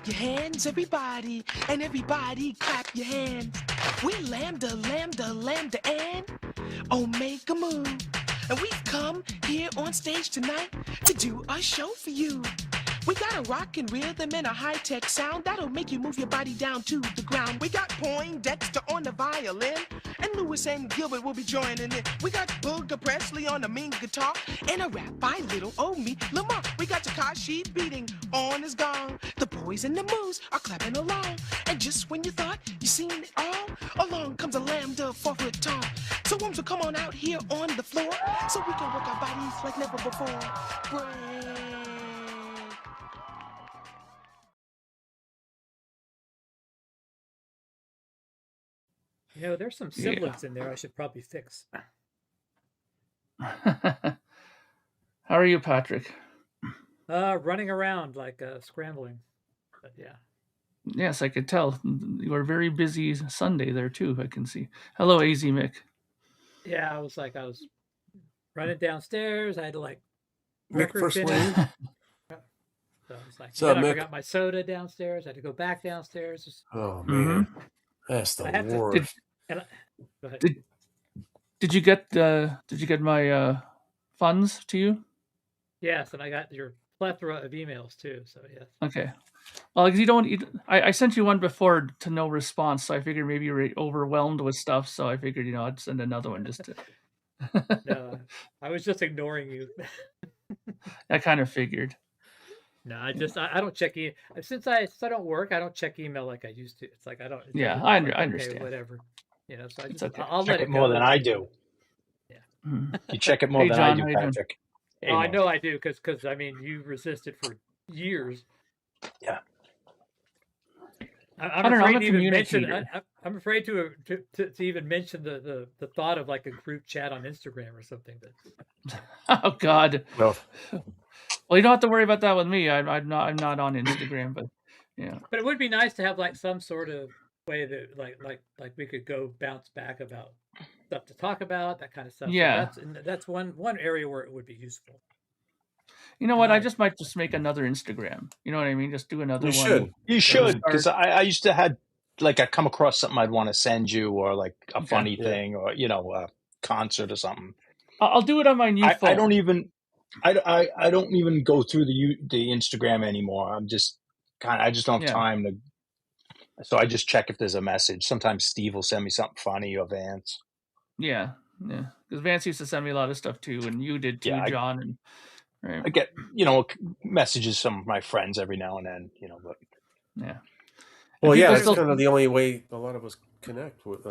your hands, everybody, and everybody clap your hands. We lambda, lambda, lambda, and Omega move. And we've come here on stage tonight to do a show for you. We got a rockin' rhythm and a high-tech sound that'll make you move your body down to the ground. We got Poindexter on the violin, and Lewis and Gilbert will be joining in. We got Booger Presley on the mean guitar, and a rap by little old me, Lamar. We got Takashi beating on his gong. The boys and the moves are clapping along. And just when you thought you seen it all, along comes a lambda 4-foot tall. So worms will come on out here on the floor, so we can work our bodies like never before. Break. You know, there's some sibilants in there I should probably fix. How are you, Patrick? Running around like scrambling. But yeah. Yes, I could tell. You were very busy Sunday there too, I can see. Hello, AZ Mick. Yeah, I was running downstairs. I had to Mick record first finish. lane. So I was like, So, then I Mick- forgot my soda downstairs. I had to go back downstairs. Oh man, that's the I had to- worst. Go ahead. Did you get my funds to you? Yes, and I got your plethora of emails too. So yes. Okay. Well, because I sent you one before to no response, so I figured maybe you were overwhelmed with stuff. So I figured, I'd send another one just to. No, I was just ignoring you. I kind of figured. No, I don't check email since I don't work. I don't check email like I used to. It's like I don't. Yeah, it's I like, understand. Okay, whatever. So I It's just okay. I'll Check let it it more go. than I do. Yeah. You check it more Hey, than John, I do, how you doing? Patrick. Hey, Oh, I man. know I do because I mean you resisted for years. Yeah. I'm don't know, I'm afraid a to even mention. communicator. I'm afraid to even mention the thought of like a group chat on Instagram or something. But Oh God. Well, Well, you don't have to worry about that with me. I'm not on Instagram, but yeah. But it would be nice to have like some sort of way that like we could go bounce back about stuff to talk about, that kind of stuff. Yeah. So that's one area where it would be useful. You know what? I Right. just might make another Instagram. You know what I mean? Just do another you one. should. You should, because I used to had I come across something I'd want to send you, or like a Okay. funny Yeah. thing, or a concert or something. I'll do it on my new phone. I don't even I don't even go through the Instagram anymore. I'm just I just don't have Yeah. time to. So I just check if there's a message. Sometimes Steve will send me something funny, or Vance. Yeah. Because Vance used to send me a lot of stuff too, and you did too, Yeah, John. And right. I get messages from my friends every now and then. But Yeah. Well, And yeah, people that's still- kind of the only way a lot of us connect with.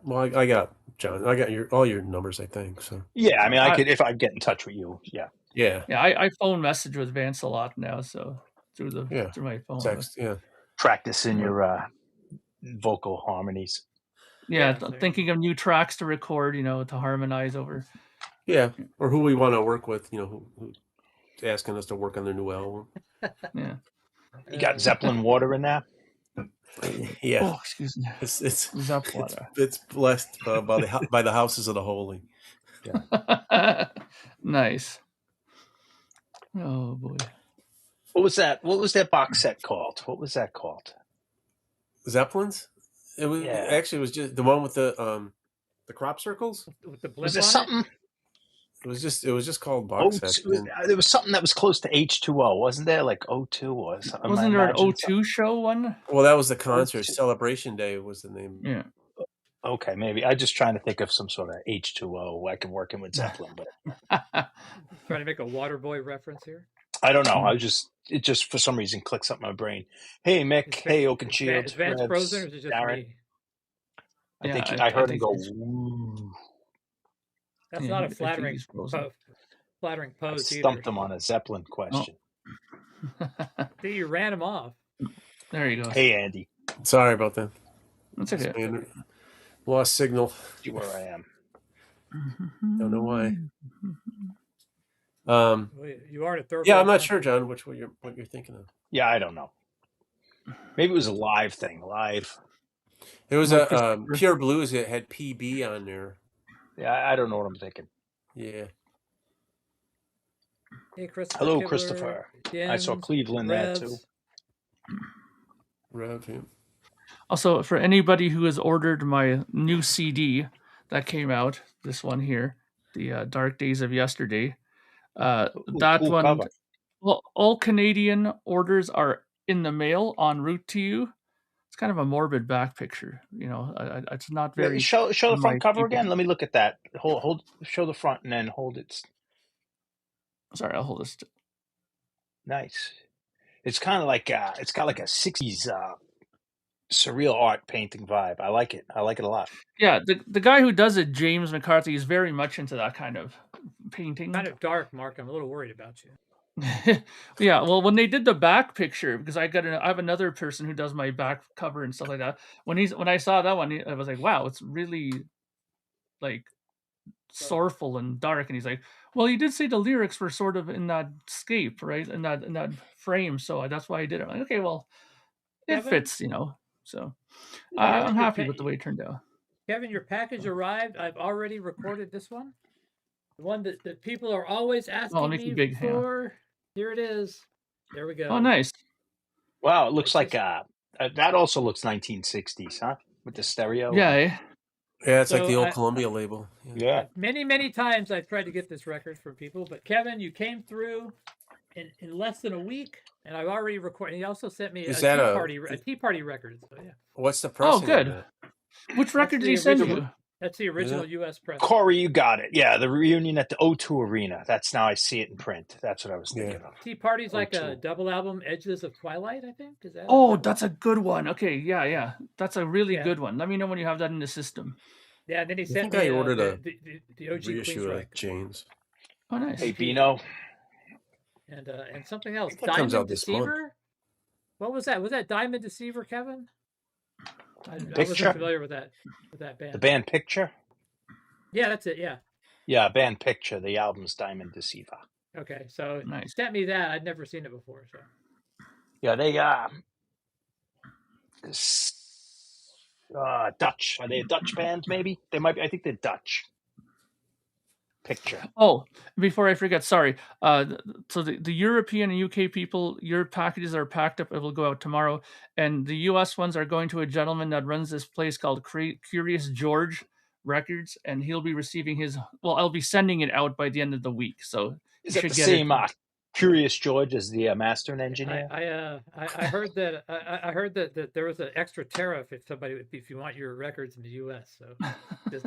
Well, I got John. I got all your numbers, I think. So yeah, I mean, I could if I get in touch with you. Yeah. yeah, Yeah, I phone message with Vance a lot now, so through my phone. text. Yeah, Practicing your vocal harmonies. Yeah, Yeah, so- thinking of new tracks to record, to harmonize over. yeah, or who we want to work with. Who's asking us to work on their new album. Yeah. You got Zeppelin water in there? Yeah, Oh, excuse me. it's Zeppwater. it's blessed by the houses of the holy. Nice. Oh boy. What was that? What was that box set called? What was that called? Zeppelins. It was actually it was just the one with the crop circles. with the blip Was there on something? It was just called box set. There was something that was close to H2O, wasn't there? Like O2 or something. Wasn't there an O2 show one? Well, that was the concert. Celebration Day was the name. Yeah. Okay, maybe. I'm just trying to think of some sort of H2O. I can work in with Zeppelin, but Trying to make a Waterboy reference here. I don't know. It just for some reason clicks up my brain. Hey Mick, hey Okenchio, Is Vance frozen or is it just Darren. me? I think Yeah, I heard him think go. he's- Woo. That's Yeah, not I a think flattering he's frozen. flattering I pose stumped either. him on a Zeppelin question. See, you ran him off. There you go. Hey Andy, Sorry about that. That's okay. Man, lost signal. see where I am. Don't know why. Well, you are at a third. Yeah, I'm not sure, John, what you're thinking of. Yeah, I don't know. Maybe it was a live thing. Live. It was a Pure Blues. It had PB on there. Yeah, I don't know what I'm thinking. Yeah. Hey, Christopher. Hello, Kibler, Christopher. I saw Jens, Cleveland there Revs. too. Rev, yeah. Also, for anybody who has ordered my new CD that came out, this one here, the Dark Days of Yesterday, that Cool one, cover. well, all Canadian orders are in the mail en route to you. It's kind of a morbid back picture, you know. It's not Yeah, very show the my front cover keeping. again. Let me look at that. Hold. Show the front and then hold it. Sorry, I'll hold this. Nice. It's kind of like it's got like a '60s surreal art painting vibe. I like it. I like it a lot. Yeah, the guy who does it, James McCarthy, is very much into that kind of painting. Kind of dark, Mark. I'm a little worried about you. Yeah, well, when they did the back picture, because I have another person who does my back cover and stuff like that. When I saw that one, I was like, wow, it's really like sorrowful and dark. And he's like, well, you did say the lyrics were sort of in that scape, right? In that frame, so that's why I did it. I'm like, okay, well, it Kevin? fits, you know. So Kevin, I'm happy with the way it turned out. Kevin, your package arrived. I've already recorded this one. The one that people are always asking make it me big, yeah. for. Here it is. There we go. Oh, nice. Wow, it looks like that also looks 1960s, huh? With the stereo. Yeah, eh? Yeah, it's like So the old Columbia label. Yeah. Many times I've tried to get this record from people, but Kevin, you came through in less than a week, and I've already recorded. He also sent me a Tea Party record. So yeah. What's the pressing? Oh, good. On that? Which record did he send you? That's the original U.S. press. Corey, you got it. Yeah, the reunion at the O2 Arena. That's now I see it in print. That's what I was thinking of. Tea Party's like a double album, Edges of Twilight, I think. Is that? Oh, that's a good one. Okay, yeah. That's a really good one. Let me know when you have that in the system. Yeah, and then he sent me I ordered the OG reissue of James. Oh, nice. Hey, Bino. And something else. Diamond Deceiver? What was that? Was that Diamond Deceiver, Kevin? I wasn't familiar with that band. The band Picture? Yeah, that's it, yeah. Yeah, band Picture. The album's Diamond Deceiver. Okay, so nice. Sent me that. I'd never seen it before. So yeah, they Dutch. Are they a Dutch band? Maybe they might be. I think they're Dutch. Picture. Oh, before I forget, sorry. So the European and UK people, your packages are packed up. It will go out tomorrow, and the US ones are going to a gentleman that runs this place called Curious George Records, and he'll be receiving his. Well, I'll be sending it out by the end of the week. So is it the same Curious George as the master and engineer? I heard that I heard that there was an extra tariff if you want your records in the U.S. So just,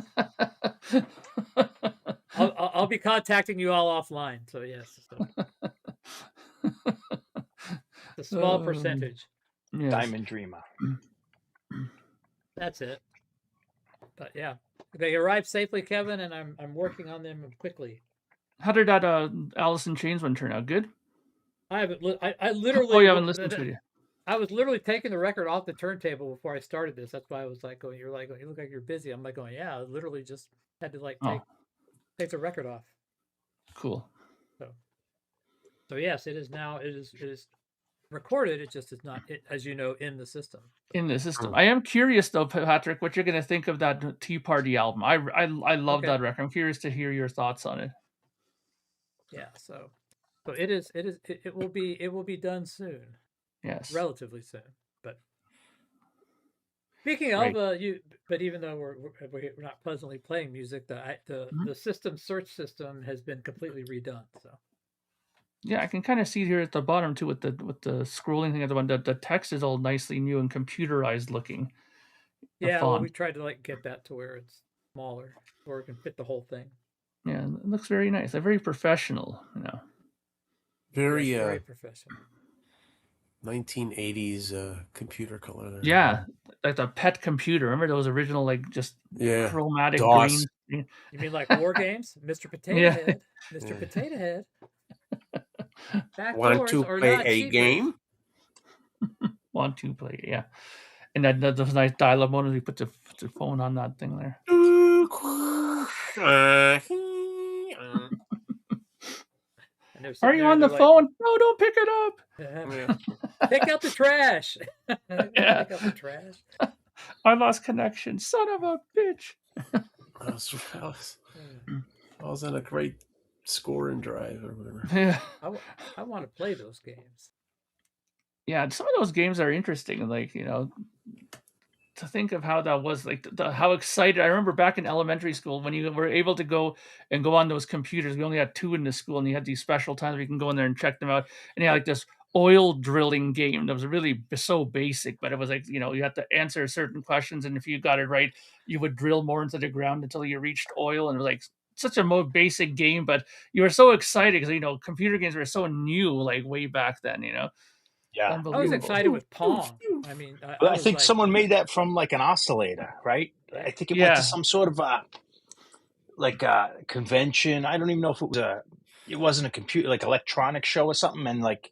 I'll be contacting you all offline. So yes, it's a small percentage. Yes. Diamond Dreamer. That's it. But yeah, they arrived safely, Kevin, and I'm working on them quickly. How did that Alice in Chains one turn out? Good? I haven't. I literally. Oh, you haven't listened to it. I was literally taking the record off the turntable before I started this. That's why I was like going. You're like, you look like you're busy. I'm like going, yeah. I literally just had to take the record off. Cool. So yes, it is now. It is recorded. It just is not, as you know, in the system. In the system. I am curious though, Patrick, what you're going to think of that Tea Party album. I love that record. I'm curious to hear your thoughts on it. Yeah. So it will be done soon. Yes. Relatively soon. But speaking of but even though we're not pleasantly playing music, the system search system has been completely redone. So yeah, I can kind of see here at the bottom too with the scrolling thing at the one. The text is all nicely new and computerized looking. Yeah, well, we tried to get that to where it's smaller, where it can fit the whole thing. Yeah, it looks very nice. They're very professional, you know. Very professional. 1980s computer color there. Yeah, like the PET computer. Remember those original just chromatic DOS. green? You mean like War Games, Mr. Potato Head, Mr. Potato Head. Want to play a game? Want to play? Yeah, and that those nice dial-up modem. You put the phone on that thing there. Are you on the phone? No, don't pick it up. Pick up the trash. Pick up the trash. I lost connection. Son of a bitch. I was on a great score and drive or whatever. Yeah. I want to play those games. Yeah, some of those games are interesting. Like, you know, to think of how that was, like how excited I remember back in elementary school when you were able to go on those computers. We only had 2 in the school, and you had these special times where you can go in there and check them out. And you had like this oil drilling game that was really so basic, but it was like, you know, you had to answer certain questions, and if you got it right, you would drill more into the ground until you reached oil. And it was like such a more basic game, but you were so excited because, you know, computer games were so new, like way back then, you know. Yeah. I was Unbelievable. excited with Pong. I mean, But I was think like, someone made that from like an oscillator, right? Yeah. I think it went to Yeah. some sort of like a convention. I don't even know if it wasn't a computer, like electronic show or something, and like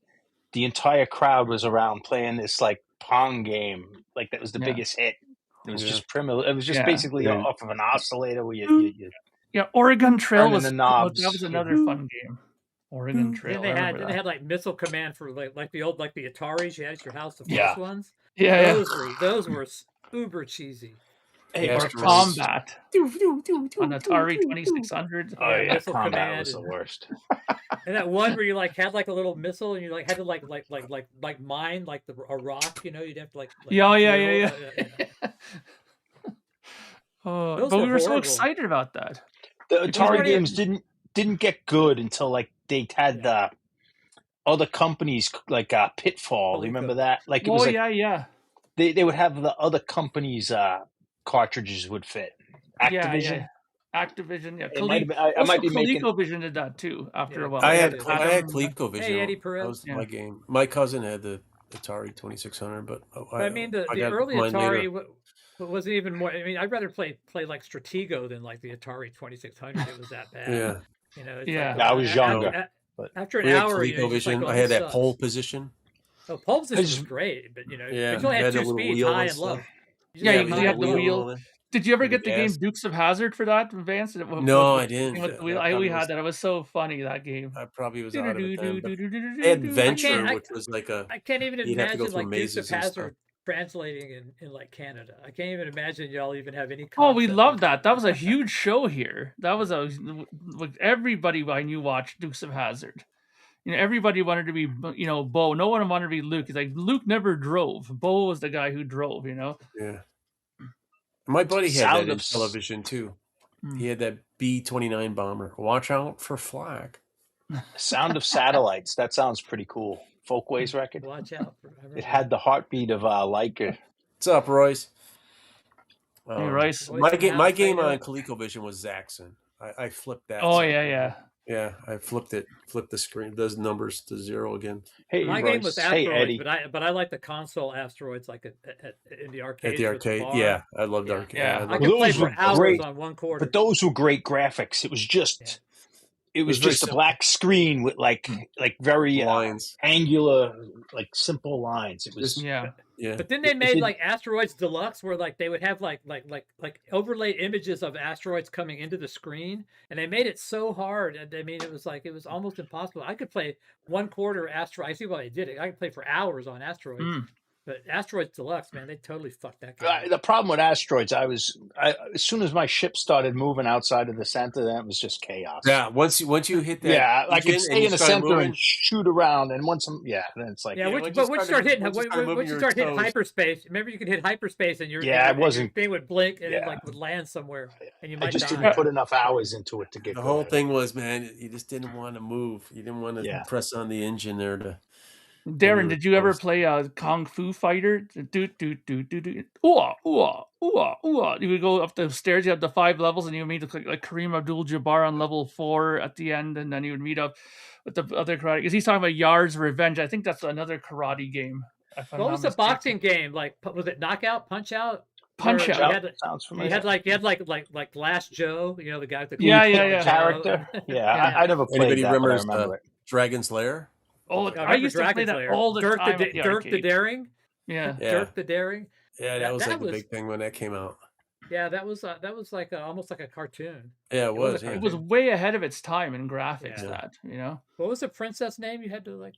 the entire crowd was around playing this like Pong game, like that was the Yeah. biggest hit. It was Yeah. just primitive. It was just Yeah. basically Yeah. off of an oscillator where you Yeah, Oregon Trail turning was the that knobs. was another fun game. Oregon Trail. Then I they remember had that. like Missile Command for like the old, like the Ataris you had at your house, the first Yeah. ones. Yeah, Those were uber cheesy. Hey, or Asteroids. Combat on Atari 2600. Oh Yeah, yeah, Missile Combat Command was the and- worst. And that one where you like had like a little missile and you like had to like mine like a rock, you know, you'd have to like Yeah, drill, Oh, Those but we were were so horrible. excited about that. The was Atari already- games didn't get good until like they had the other companies like Pitfall. Coleco. Remember that? Like it Oh was like yeah. they would have the other companies cartridges would fit. Activision. Yeah. Activision, yeah. It might have been, I also, might be making. ColecoVision did that too after Yeah, a while. I Yeah, had it is. ColecoVision. Hey, Eddie That Perez. was Yeah. my game. My cousin had the Atari 2600, but I mean, the got early mine later. Atari wasn't even more. I mean, I'd rather play like Stratego than like the Atari 2600. It was that bad. Yeah. You know, it's Yeah. like, Yeah, I was younger, but after an We had hour, you know, you're just like, ColecoVision. oh, I had this that sucks. pole position. Oh, pole position was just- great, but you know, Yeah, but you only it had had two that little speeds, wheel high and and low. stuff. You just Yeah, had you high had and the low. wheel. Did you ever With the get the game gas. Dukes of Hazzard for that, Vance? No, I didn't. With the wheel? That We probably had was- that. It was so funny, that game. I probably was out of it then. But I I had Venture, I- which was like a. I can't even You'd have to go imagine through like Dukes of mazes and stuff. Hazzard translating in like Canada. I can't even imagine y'all even have any. Oh, we concept loved of- that. That was a huge show here. That was like everybody I knew watched Dukes of Hazzard. You know, everybody wanted to be, you know, Bo. No one wanted to be Luke. He's like, Luke never drove. Bo was the guy who drove, you know? Yeah. My buddy had Sound that in of television too. Hmm. He had that B-29 bomber. Watch out for flak. Sound of Satellites. That sounds pretty cool. Folkways record. Watch out! I remember It had the heartbeat of Leica. What's up, Royce? Hey, Royce. Royce My and game, Hal my game Fredo. on ColecoVision was Zaxxon. I flipped that. Oh, sucker. yeah. Yeah, I flipped the screen, those numbers to 0 again. Hey, My Royce. game was Hey, Asteroids, Eddie. but I like the console Asteroids, like in the arcade. At the arcade, yeah, I loved Yeah. arcade. Yeah. I I loved could play Those for were hours great, on one quarter. But those were great graphics. It was just, Yeah. it was very just a simple. black screen with like very lines. angular, like simple lines. It was Yeah. Yeah, But then they It made did- like Asteroids Deluxe, where like they would have like overlaid images of asteroids coming into the screen, and they made it so hard. And I mean, it was almost impossible. I could play one quarter Asteroid. I see why they did it. I could play for hours on Asteroids. Mm. But Asteroids Deluxe, man, they totally fucked that game. up. the problem with Asteroids. As soon as my ship started moving outside of the center, then it was just chaos. yeah. Once you hit that, Yeah, I engine could and stay you in the start center moving, and shoot around, and then it's like, Yeah, Yeah, once once you you start started- hitting, once you started moving once you your start hitting toes. hyperspace, remember you could hit hyperspace and Yeah, it your wasn't- thing would blink and it Yeah. like would land somewhere, and you I might just die. didn't put enough hours into it to get the good whole at it. thing was, man, you just didn't want to move. You didn't want to Yeah. press on the engine there to. Darren, were did you ever close. play Kung Fu Fighter? Do. Ooh, ooh, ooh, ooh. You would go up the stairs. You have the 5 levels, and you would meet like Kareem Abdul-Jabbar on level 4 at the end, and then you would meet up with the other karate. Because he's talking about Yar's Revenge. I think that's another karate game. if I'm What not was the mistaken. boxing game like? Was it Knockout, Punch Out? Punch Where Out. You had, Sounds you familiar. had like Last Joe, you know, the guy with the Yeah, cool yeah, yeah. Character. Yeah, Yeah. I never played Anybody that, but I remembers remember it. Dragon's Lair? Oh, I I remember used to play Dragon that Slayer. all the Dirk time. the, at the Dirk the arcade. Daring. Yeah. Yeah, Dirk the Daring. yeah, that That- was that like was- the big thing when that came out. Yeah, that was like almost like a cartoon. Yeah, it was was. a Yeah. It was way ahead of its time in graphics. Yeah. That, you know. What was the princess name you had to like?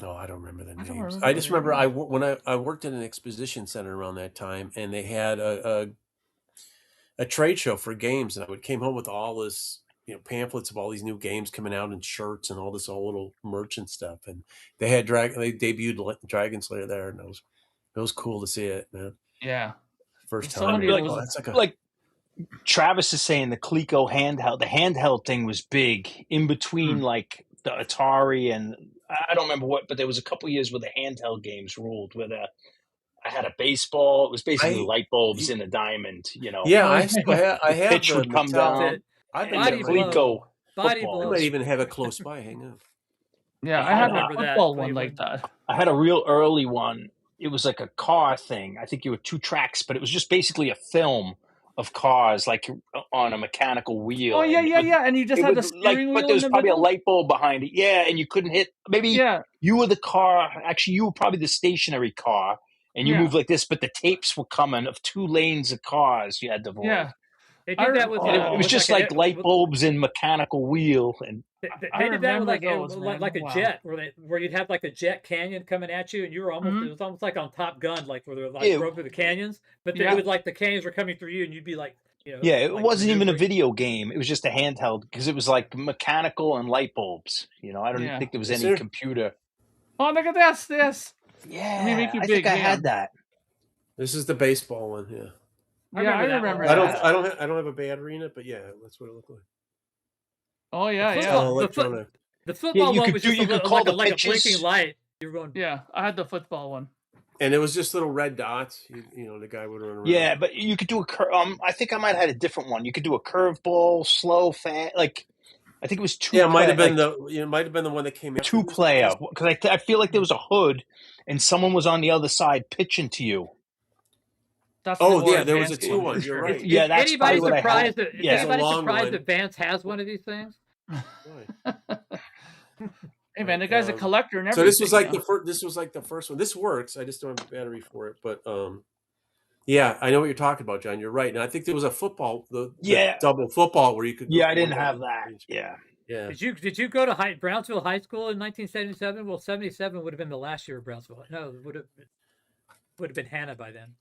No, I don't remember the I names. don't I, remember just the remember names. when I worked in an exposition center around that time, and they had a trade show for games, and I came home with all this, pamphlets of all these new games coming out and shirts and all this all little merch and stuff. And they had they debuted Dragon Slayer there, and it was cool to see it, man. Yeah. First So time. many of Like, those- oh, that's Like Travis is saying, the 𝐞𝐫𝐿 handheld, the handheld thing was big in between like the Atari and I don't remember what, but there was a couple years where the handheld games ruled. Where I had a baseball. It was basically light bulbs in a diamond. Yeah, I still have. I have pitch the would come Mattel. down. I've And been the Body getting blow. 𝐞𝐫𝐿 Body football. I blow. might even have it close by. Hang on. Yeah, I I had a remember that, football one Cleveland. like that. I had a real early one. It was like a car thing. I think you were 2 tracks, but it was just basically a film of cars, like on a mechanical wheel. Oh yeah, And it yeah, would- yeah. And you just it had the would, like, steering but wheel there in was the probably middle. a light bulb behind it. Yeah, and you couldn't hit. Maybe Yeah, you were the car. Actually, you were probably the stationary car, and you Yeah. moved like this. But the tapes were coming of 2 lanes of cars you had to avoid. yeah. They I did that with. recall- And it was with just like like light bulbs and mechanical wheel. And I They did that with remember like those, man. like a Wow. jet, where you'd have like a jet canyon coming at you, and you were almost Mhm. it was almost like on Top Gun, like where they were like Yeah. broke through the canyons, but Yeah. it was like the canyons were coming through you, and you'd be like, yeah, it like wasn't even a maneuvering. video game. It was just a handheld because it was like mechanical and light bulbs. I don't Yeah. think there was Is any there? computer. Oh, look at this. Yeah, make you I big, think I yeah. had that. This is the baseball one. Yeah. I Yeah, I remember that remember one. that. I don't have a battery in it, but yeah, that's what it looked like. Oh yeah, The yeah. football- Electronic. The football you one could was do- just you a could little, call like, the like a pitches. blinking light. You were going. Yeah, I had the football one. And it was just little red dots. The guy would run around. Yeah, but you could do a curve. I think I might have had a different one. You could do a curveball, slow, fast. Like I think it was 2. Yeah, it might have been like, it might have been the one that came out. 2 player because I feel like there was a hood and someone was on the other side pitching to you. That's the Oh more yeah, there was a advanced 2 one, one. for You're sure. right. Yeah, that's anybody probably what I had. surprised that Yeah. is anybody It's a long surprised one. that Vance has one of these things? Hey man, the guy's a collector and So everything. this was like you know? the first. This was like the first one. This works. I just don't have a battery for it. But yeah, I know what you're talking about, John. You're right. And I think there was a football, the double football where you could. Yeah, go I didn't forward. have that. Yeah. Yeah. Did you go to Brownsville High School in 1977? Well, 77 would have been the last year of Brownsville. No, it would have been Hannah by then.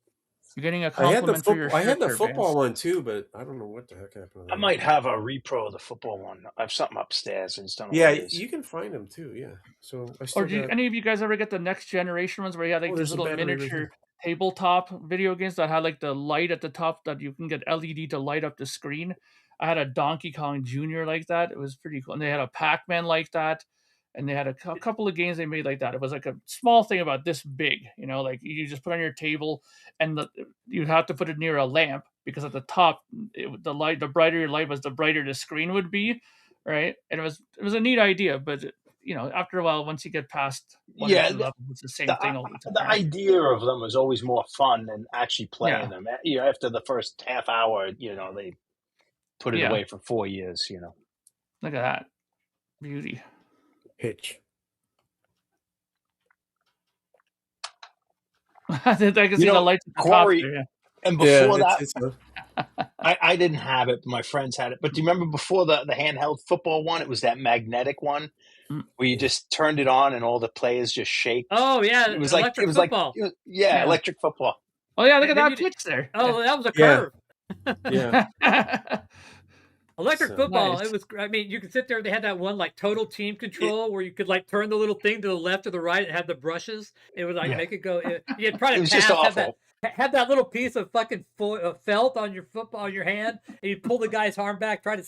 You're getting a I had compliment for your I had the shirt, football Vance. one too, but I don't know what the heck happened to that. I might have a repro of the football one. I have something upstairs. I just don't know Yeah, what it is. you can find them too. Yeah. So I still Or do got- any of you guys ever get the next generation ones where you had like Oh, these there's a little battery right miniature here. tabletop video games that had like the light at the top that you can get LED to light up the screen? I had a Donkey Kong Jr. like that. It was pretty cool. And they had a Pac-Man like that. And they had a couple of games they made like that. It was like a small thing about this big, like you just put on your table, and you'd have to put it near a lamp because at the top, the brighter your light was, the brighter the screen would be, right? And it was a neat idea, but after a while, once you get past one or two levels, it's the same thing all the The time. idea of them was always more fun than actually playing Yeah. them. After the first half hour, they put it Yeah. away for 4 years. Look at that beauty. Hitch. I can see the lights at the Corey, top there, yeah. And before that, it's I didn't have it, but my friends had it. But do you remember before the handheld football one? It was that magnetic one where you just turned it on and all the players just shake. Oh yeah, It was electric football. Yeah, electric football. Oh yeah, look at And then that twitch there. Oh, that was a Yeah. curve. Yeah. Electric So- football. Nice. It was. I mean, you could sit there. They had that one like total team control where you could like turn the little thing to the left or the right and have the brushes. It would like make it go. You'd probably It was just awful. Have that little piece of fucking felt on your football on your hand, and you pull the guy's arm back, try to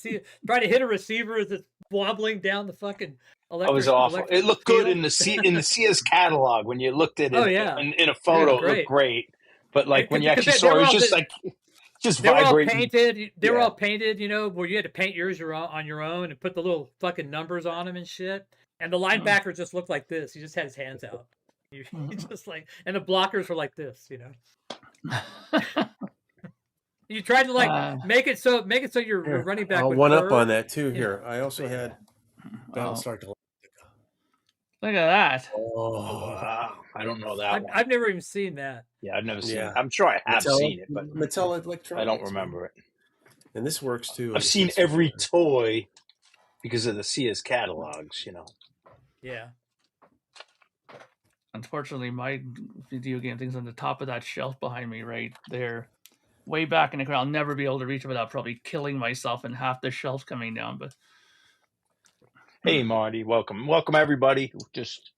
hit a receiver as it's wobbling down the fucking. It was awful. It looked good in the Sears catalog when you looked at it. Oh, yeah. in a photo, it looked great. But like when you actually saw it, it was just like just They were all vibrating. painted. They were all painted, where you had to paint yours on your own and put the little fucking numbers on them and shit. And the linebacker just looked like this. He just had his hands out. He just like, and the blockers were like this, You tried to make it so your running back. I'll would one up curve. on that too. Here, I also had Battlestar Galactica. Look at that. Oh, Wow. I don't know that one. I've never even seen that. Yeah, I've never seen Yeah. it. I'm sure I have seen it, but Mattel Electronics. I don't remember it. And this works too. I've seen every toy because of the Sears catalogs, Yeah. Unfortunately, my video game thing's on the top of that shelf behind me right there. way back in the crowd. I'll never be able to reach it without probably killing myself and half the shelves coming down. But Hey, Marty, welcome everybody. Just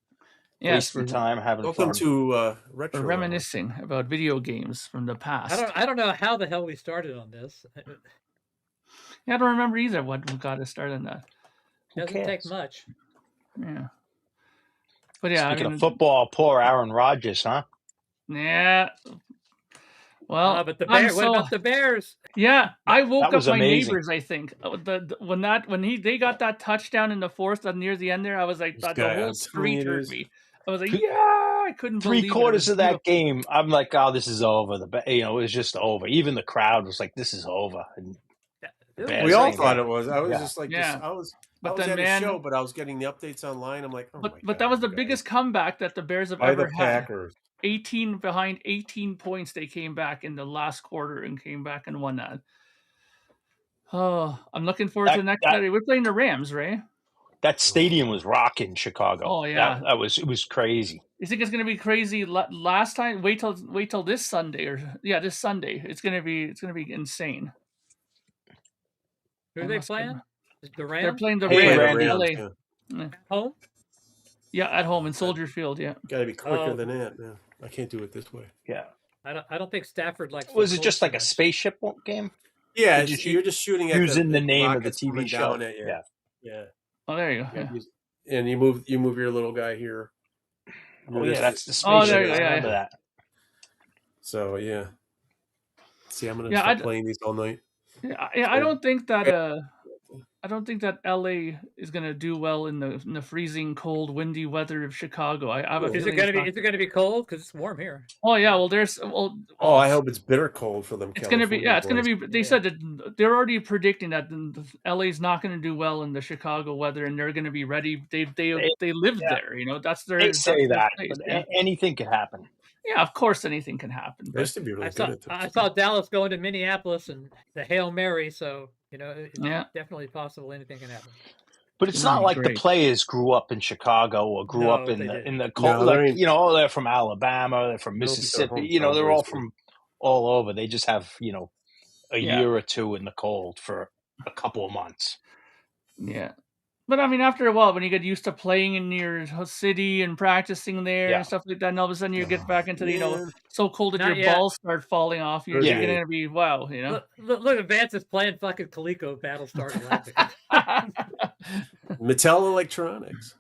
yes, wasting time, having Welcome fun. to we're Retro Hour. reminiscing about video games from the past. I don't know how the hell we started on this. Yeah, I don't remember either what got us started on that. Doesn't take much. Yeah. But yeah, Speaking I mean, of football, poor Aaron Rodgers, huh? yeah. Well, but the I'm Bears. What about the Bears? Yeah, I woke was up my amazing. neighbors. I think when they got that touchdown in the fourth near the end there, I was like, This the guy, whole I'm street telling you, heard it me. I was like, yeah, I couldn't believe it. It 3/4 was of that beautiful. game, I'm like, oh, this is over. It was just over. Even the crowd was like, this is over. And It we all came thought back. it was. I was Yeah. just like, Yeah. this, I was then, at man, a show, but I was getting the updates online. I'm like, oh my God. But that was the biggest comeback that the Bears have by ever the had. Packers. 18 behind, 18 points. They came back in the last quarter and came back and won that. Oh, I'm looking forward to the next Saturday. We're playing the Rams, right? That stadium was rocking, Chicago. Oh yeah, it was crazy. You think it's going to be crazy? Last time, wait till this Sunday this Sunday. It's going to be insane. Who are they playing? The Rams. They're playing the Hey, Rams. Randy. LA. Home. Yeah, at home in Soldier Field. Yeah. Got to be quicker than that. Man. I can't do it this way. Yeah. I don't think Stafford likes. Was it just like a spaceship game? Yeah, you're just shooting at using the name of the rockets TV coming show. down at you. Yeah. Oh, there you go. Yeah. And you move your little guy here. Oh yeah, that's the spaceship. There you go. I Yeah, remember that. So yeah. See, I'm gonna start playing these all night. Yeah, I don't think that LA is gonna do well in the freezing cold, windy weather of Chicago. I have a Is it gonna be cold? Because it's warm here. Oh yeah, I hope it's bitter cold for them. It's gonna be They said that they're already predicting that LA's not gonna do well in the Chicago weather, and they're gonna be ready. They lived there, That's their. They say that, place, but anything could happen. Yeah, of course, anything can happen. They used to be really good at this. I saw Dallas going to Minneapolis and the Hail Mary, so it's definitely possible anything can happen. But it's not like the players grew up in Chicago or grew up in the cold. They're from Alabama, they're from Mississippi. They're all from all over. They just have a year or two in the cold for a couple of months. Yeah. But I mean, after a while, when you get used to playing in your city and practicing there and stuff like that, and all of a sudden you get back into so cold that your balls start falling off, you're going to be wow, Look, Vance is playing fucking 𝐶𝐫𝐫 Battlestar Galactica. Mattel Electronics.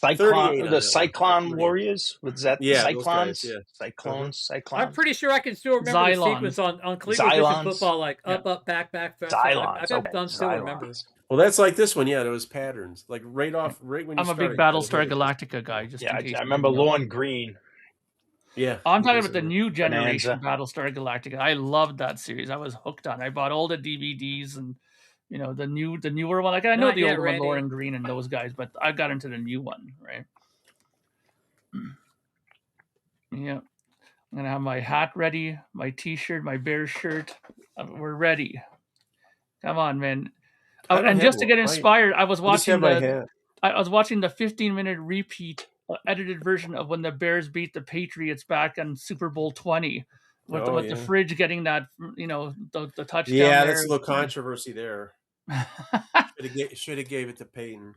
The Cyclone Warriors? Was that Cyclones? Guys, Cyclones? I'm pretty sure I can still remember the sequence on 𝐶𝐫𝐫 football, like up, back, Xylons. I bet Don still remembers. Well, that's like this one. Yeah, there was patterns. Like right when you I'm a big Battlestar Galactica guy. I remember Lorne Green. Yeah. I'm talking about the new generation Battlestar Galactica. I loved that series. I was hooked on. I bought all the DVDs and the newer one. Like I know the older one, Lorne Green and those guys, but I got into the new one, right? Yeah. I'm gonna have my hat ready, my T-shirt, my Bears shirt. We're ready. Come on, man. And just to get inspired, I was watching the 15-minute repeat edited version of when the Bears beat the Patriots back on Super Bowl 20 with the fridge getting that the touchdown. Yeah, that's a little controversy there. Should have gave it to Peyton.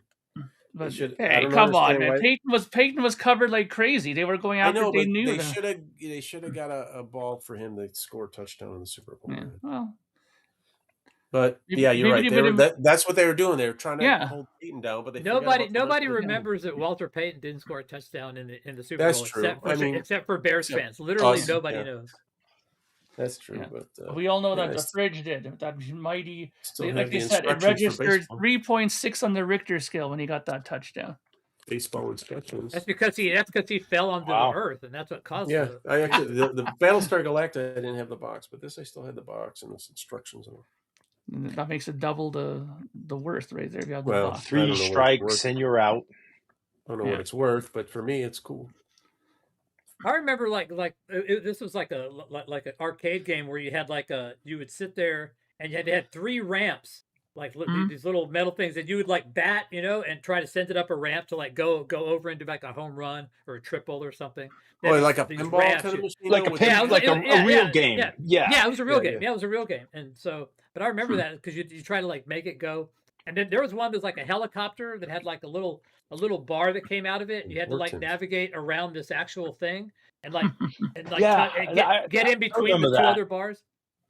But hey, come on, man! Peyton was covered like crazy. They were going after. They should have got a ball for him to score a touchdown in the Super Bowl. Yeah, well. But you're right. That's what they were doing. They were trying to hold Peyton down, but nobody remembers that Walter Payton didn't score a touchdown in the Super Bowl. True. Except for Bears fans. Literally nobody knows. That's true. Yeah. But we all know that the fridge did. That mighty, like you said, it registered 3.6 on the Richter scale when he got that touchdown. Baseball instructions. That's because he fell onto the earth, and that's what caused it. Yeah, I actually the Battlestar Galactica I didn't have the box, but this I still had the box and the instructions on it. That makes it double the worth right there. If you have the box. 3 strikes and you're out. I don't know what it's worth, but for me, it's cool. I remember this was like an arcade game where you had you would sit there and you had 3 ramps like Mhm. these little metal things that you would like bat, and try to send it up a ramp to like go over and do like a home run or a triple or something. They Oh, have like a these pinball ramps. kind of machine Like though, a with the Yeah, it was like, like a real game. Yeah. yeah. It was a real Yeah, game. yeah. Yeah, it was a real game. And so, but I remember that because you try to like make it go. And then there was one that was like a helicopter that had like a little bar that came out of it, and you had to like Important. navigate around this actual thing, and like Yeah, get in I between the remember two that. other bars.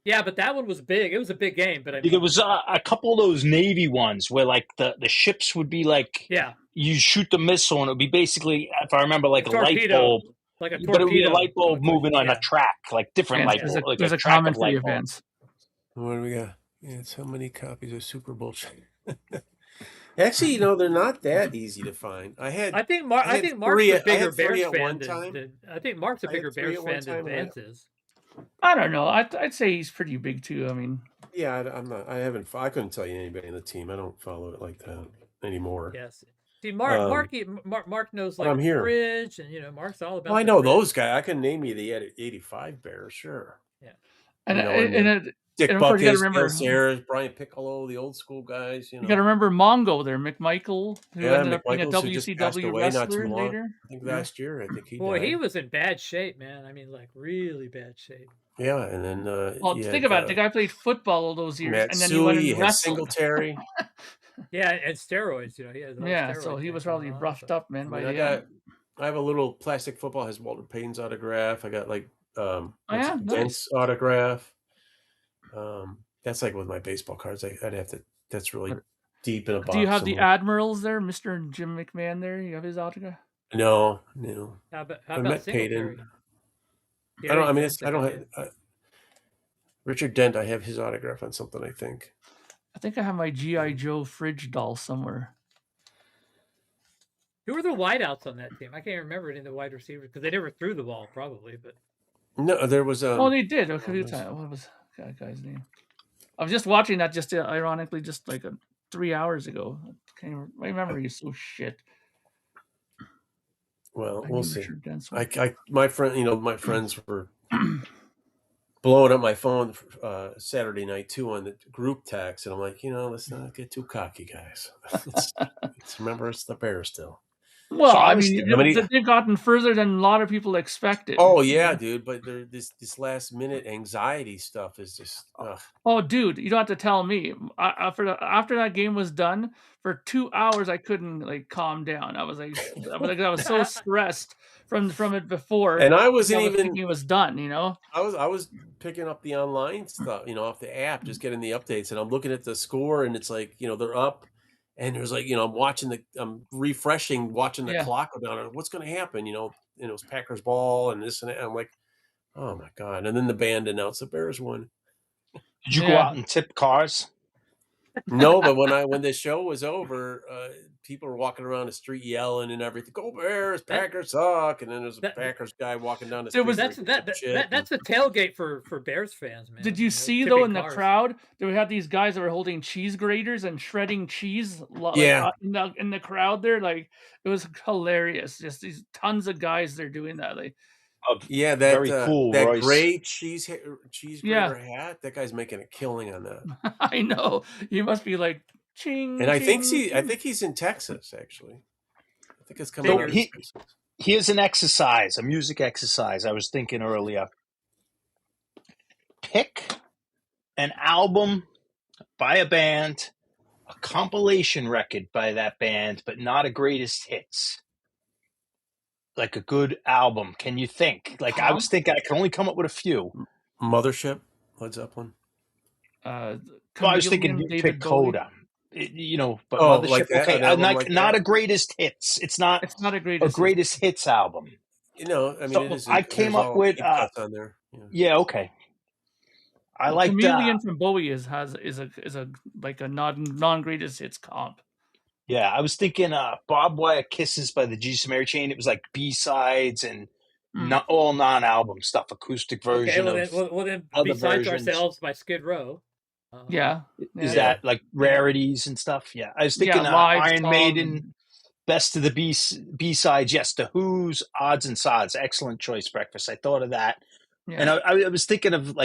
Yeah, but that one was big. It was a big game. But I mean, There was a couple of those Navy ones where like the ships would be like, yeah, you shoot the missile and it would be basically, if I remember, like a light torpedo, bulb, like a but it would be a torpedo light bulb going towards moving you. on a Yeah. track, like different Vance, light bulb, like there's a a track comment of for you, light bulb. Vance. What do we got? Yeah, it's how many copies of Super Bowl? Actually, they're not that easy to find. I think Mark's three. a I bigger had three Bears at fan one time. than I think Mark's a I had bigger three Bears at one fan than time, and Vance is. I don't know. I'd say he's pretty big too. I mean, Yeah, I'm not. I haven't. I couldn't tell you anybody in the team. I don't follow it like that anymore. Yes. See, Mark knows But like I'm here. Fridge, and Mark's all about. Well, I the know Fridge. those guys. I can name you the '85 Bears, sure. Yeah. and Dick of course you Buckes, got to Bill remember Sayers, Brian Piccolo, the old school guys. you got to remember Mongo there, McMichael, who Yeah, ended up being a McMichaels, who just passed WCW away not too wrestler long. later. I think last year. I think he Boy, died. he was in bad shape, man. I mean, like really bad shape. Yeah, and then Well, think about it. The guy played football all those years, and then he went and wrestled. Singletary. Yeah, and steroids. He had the whole Yeah, steroid so he thing was going probably on, roughed so. up, man. By the end. I have a little plastic football, has Walter Payton's autograph. I got like nice. Dent's autograph. That's like with my baseball cards. I'd have to. That's really deep in a box. Do you have the Admirals there, Mr. Jim McMahon? There, you have his autograph. No. How about I met Singletary? Payton. I don't. I mean, I don't have Richard Dent. I have his autograph on something, I think. I think I have my G.I. Joe fridge doll somewhere. Who were the wideouts on that team? I can't remember any of the wide receivers because they never threw the ball, probably. But no, there was. Oh, they did. Okay, what was that guy's name? I was just watching that just ironically, just like 3 hours ago. My memory is so shit. Well, we'll see. My friends were blowing up my phone Saturday night too on the group text, and I'm like, let's not get too cocky, guys. Let's remember it's the Bears still. Well, I mean, they've gotten further than a lot of people expected. Oh yeah, dude, but this last minute anxiety stuff is just. Ugh. Oh, dude, you don't have to tell me. After that game was done, for 2 hours I couldn't calm down. I was so stressed from it before, and I wasn't even thinking it was done. I was picking up the online stuff, off the app, just getting the updates, and I'm looking at the score, and it's like they're up. And there's I'm refreshing, watching the clock go down. What's going to happen? It was Packers ball and this and that. And I'm like, oh my God. And then the band announced the Bears won. Did you go out and tip cars? No, but when the show was over, people were walking around the street yelling and everything. Go Bears! Packers suck! And then there's a Packers guy walking down the street. That's the tailgate for Bears fans, man. Did you see though in the crowd they had these guys that were holding cheese graters and shredding cheese? In the crowd there, it was hilarious. Just these tons of guys there doing that. That very cool. That Royce. Great cheese grater hat. That guy's making a killing on that. I know. He must be like ching. And I ching. think he's in Texas actually. I think it's coming out of Texas. Here's a music exercise. I was thinking earlier. Pick an album by a band, a compilation record by that band, but not a greatest hits. Like a good album. Can you think? I was thinking I can only come up with a few. Mothership, Led Zeppelin. I was thinking you pick Coda. But Mothership, like that, okay. Not a greatest hits. It's not a greatest hits album. I came up with on there. Yeah, okay. I like Chameleon from Bowie is a non-greatest hits comp. Yeah, I was thinking Barbed Wire Kisses by the Jesus Mary Chain. It was like B-sides and not all non-album stuff, acoustic version of then Besides Ourselves by Skid Row. Is that like rarities and stuff? Yeah, I was thinking Iron Maiden, Best of the B-sides. Yes, The Who's, Odds and Sods. Excellent choice, Breakfast. I thought of that. And I was thinking of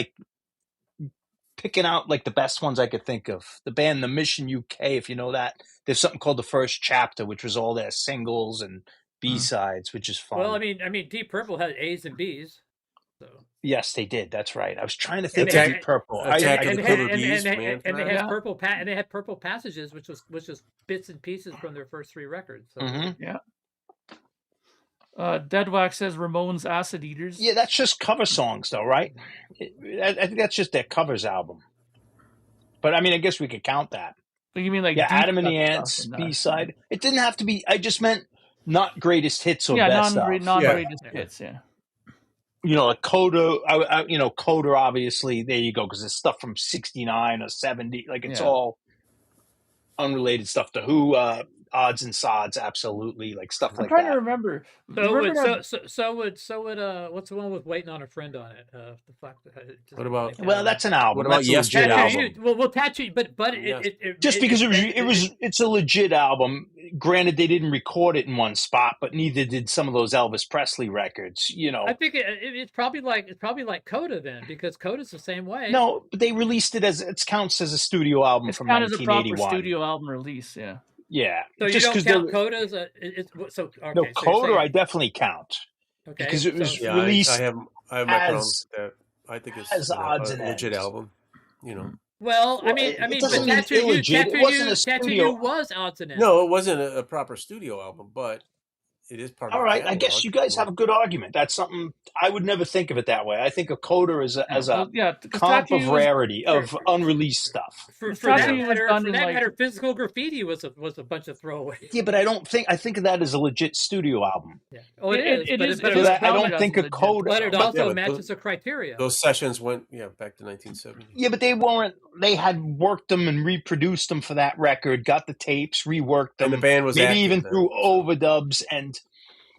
picking out like the best ones I could think of. The band The Mission UK, if you know that. There's something called The First Chapter, which was all their singles and B-sides, which is fun. Well, I mean, Deep Purple had A's and B's. So yes, they did. That's right. I was trying to think they of had- Deep Purple. Attack of and the they had, Killer Bees, and Man they Trap. had purple and they had Purple Passages, which was bits and pieces from their first 3 records. So. Yeah. Deadwax says Ramones Acid Eaters. Yeah, that's just cover songs, though, right? I think that's just their covers album. But I mean, I guess we could count that. But you mean like Yeah, deep Adam and cut the stuff Ants, and, B-side. It didn't have to be. I just meant not greatest hits or best non-greatest stuff. hits. Yeah. You know, like Coda. You know, Coda. Obviously, there you go, because it's stuff from '69 or '70. Like it's all unrelated stuff. The Who, Odds and Sods, absolutely, like stuff I'm like trying that. to remember. So would what's the one with Waiting on a Friend on it? The fact that What about? Well, that's an album. What about That's a legit Yesterday? album. Well, Tattoo, but Yes. Just because it's a legit album. Granted, they didn't record it in one spot, but neither did some of those Elvis Presley records. You know, I think it's probably like Coda then, because Coda's the same way. no, but they released it as it counts as a studio album It's from counted as a proper 1981. studio album release. Yeah. Yeah, So just you don't 'cause count Coda as a so okay, no so you're Coda. saying- I definitely count okay, because it was Yeah, released. I have my as- problems with that. I think it's as odds a and legit ends. album. You know. Well, I Well, mean, it but doesn't mean Tattoo You, illegit. It wasn't a Tattoo studio- You was Odds and Ends. No, it wasn't a proper studio album, but it is part of All the right, I guess catalog. you guys have a good argument. That's something I would never think of it that way. I think of Coda as a Well, yeah, 'cause comp Tattoo of You was- rarity of unreleased stuff. For Tattoo that You was matter, done in, like- Physical Graffiti was a bunch of throwaways. Yeah, but I think of that as a legit studio album. Yeah. Oh, It is but counted I don't as think a of legit Coda. but it album. also but matches the criteria. Those sessions went back to 1970. Yeah, but they had worked them and reproduced them for that record, got the tapes, reworked them. And the band was maybe active even then, through so. overdubs. And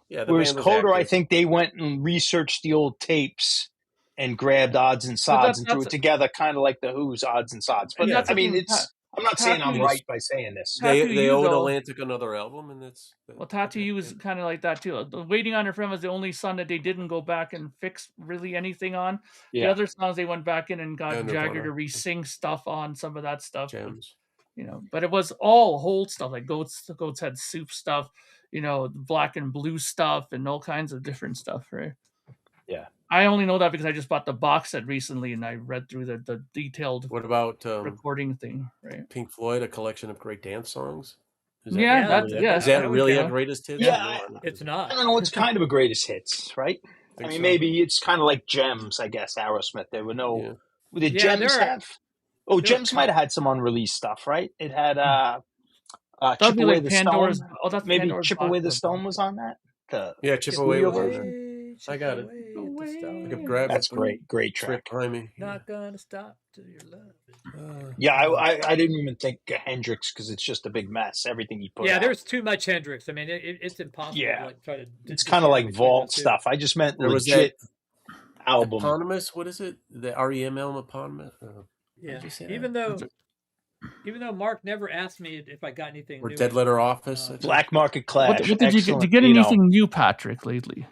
Yeah, the whereas band was Coda, I active. think they went and researched the old tapes and grabbed odds and sods and threw it together, kind of like the Who's Odds and Sods. But that's I the mean, thing, I'm not saying I'm Tattoo right by saying this. They Tattoo You, owed though- Atlantic another album, and that's Well, Tattoo You was kind of like that too. Waiting on Your Friend was the only song that they didn't go back and fix really anything on. The Yeah. other songs they went back in and got Yeah, Jagger Nirvana. to re-sing stuff on some of that stuff. gems. You know, but it was all whole stuff, like Goats Head Soup stuff, you know, Black and Blue stuff, and all kinds of different stuff, right? Yeah. I only know that because I just bought the box set recently and I read through the detailed What about recording thing, right? Pink Floyd, a collection of great dance songs? Is Yeah, that's- yeah, Is that I would really go. a greatest hits? Yeah, No, I don't It's think not. I don't know. It's kind of a greatest hits, right? I so. mean, maybe it's kind of like Gems, I guess. Aerosmith. There were no. Yeah. Did Yeah, Gems there are- have? Oh, Gems might have had some unreleased stuff, right? It had That'd Chip be Away like the Pandora's. Stone. Oh, that's Maybe Pandora's Chip Box Away the of- Stone was on that. Yeah, Chip Away studio version. version. I got it. Away, I could grab That's it. great Trip track. behind me. Not gonna stop till your love is Yeah, I didn't even think Hendrix because it's just a big mess. Everything he put Yeah, out. there's too much Hendrix. I mean, it's impossible Yeah. to like try to. It's kind of like vault stuff. I just meant There was legit album. Eponymous, what is it? The REM album eponymous? Yeah, Did you say even though Mark never asked me if I got anything Or new. Dead Letter Office? I think. Black Market Clash. What did you Excellent, get you know. anything new, Patrick, lately?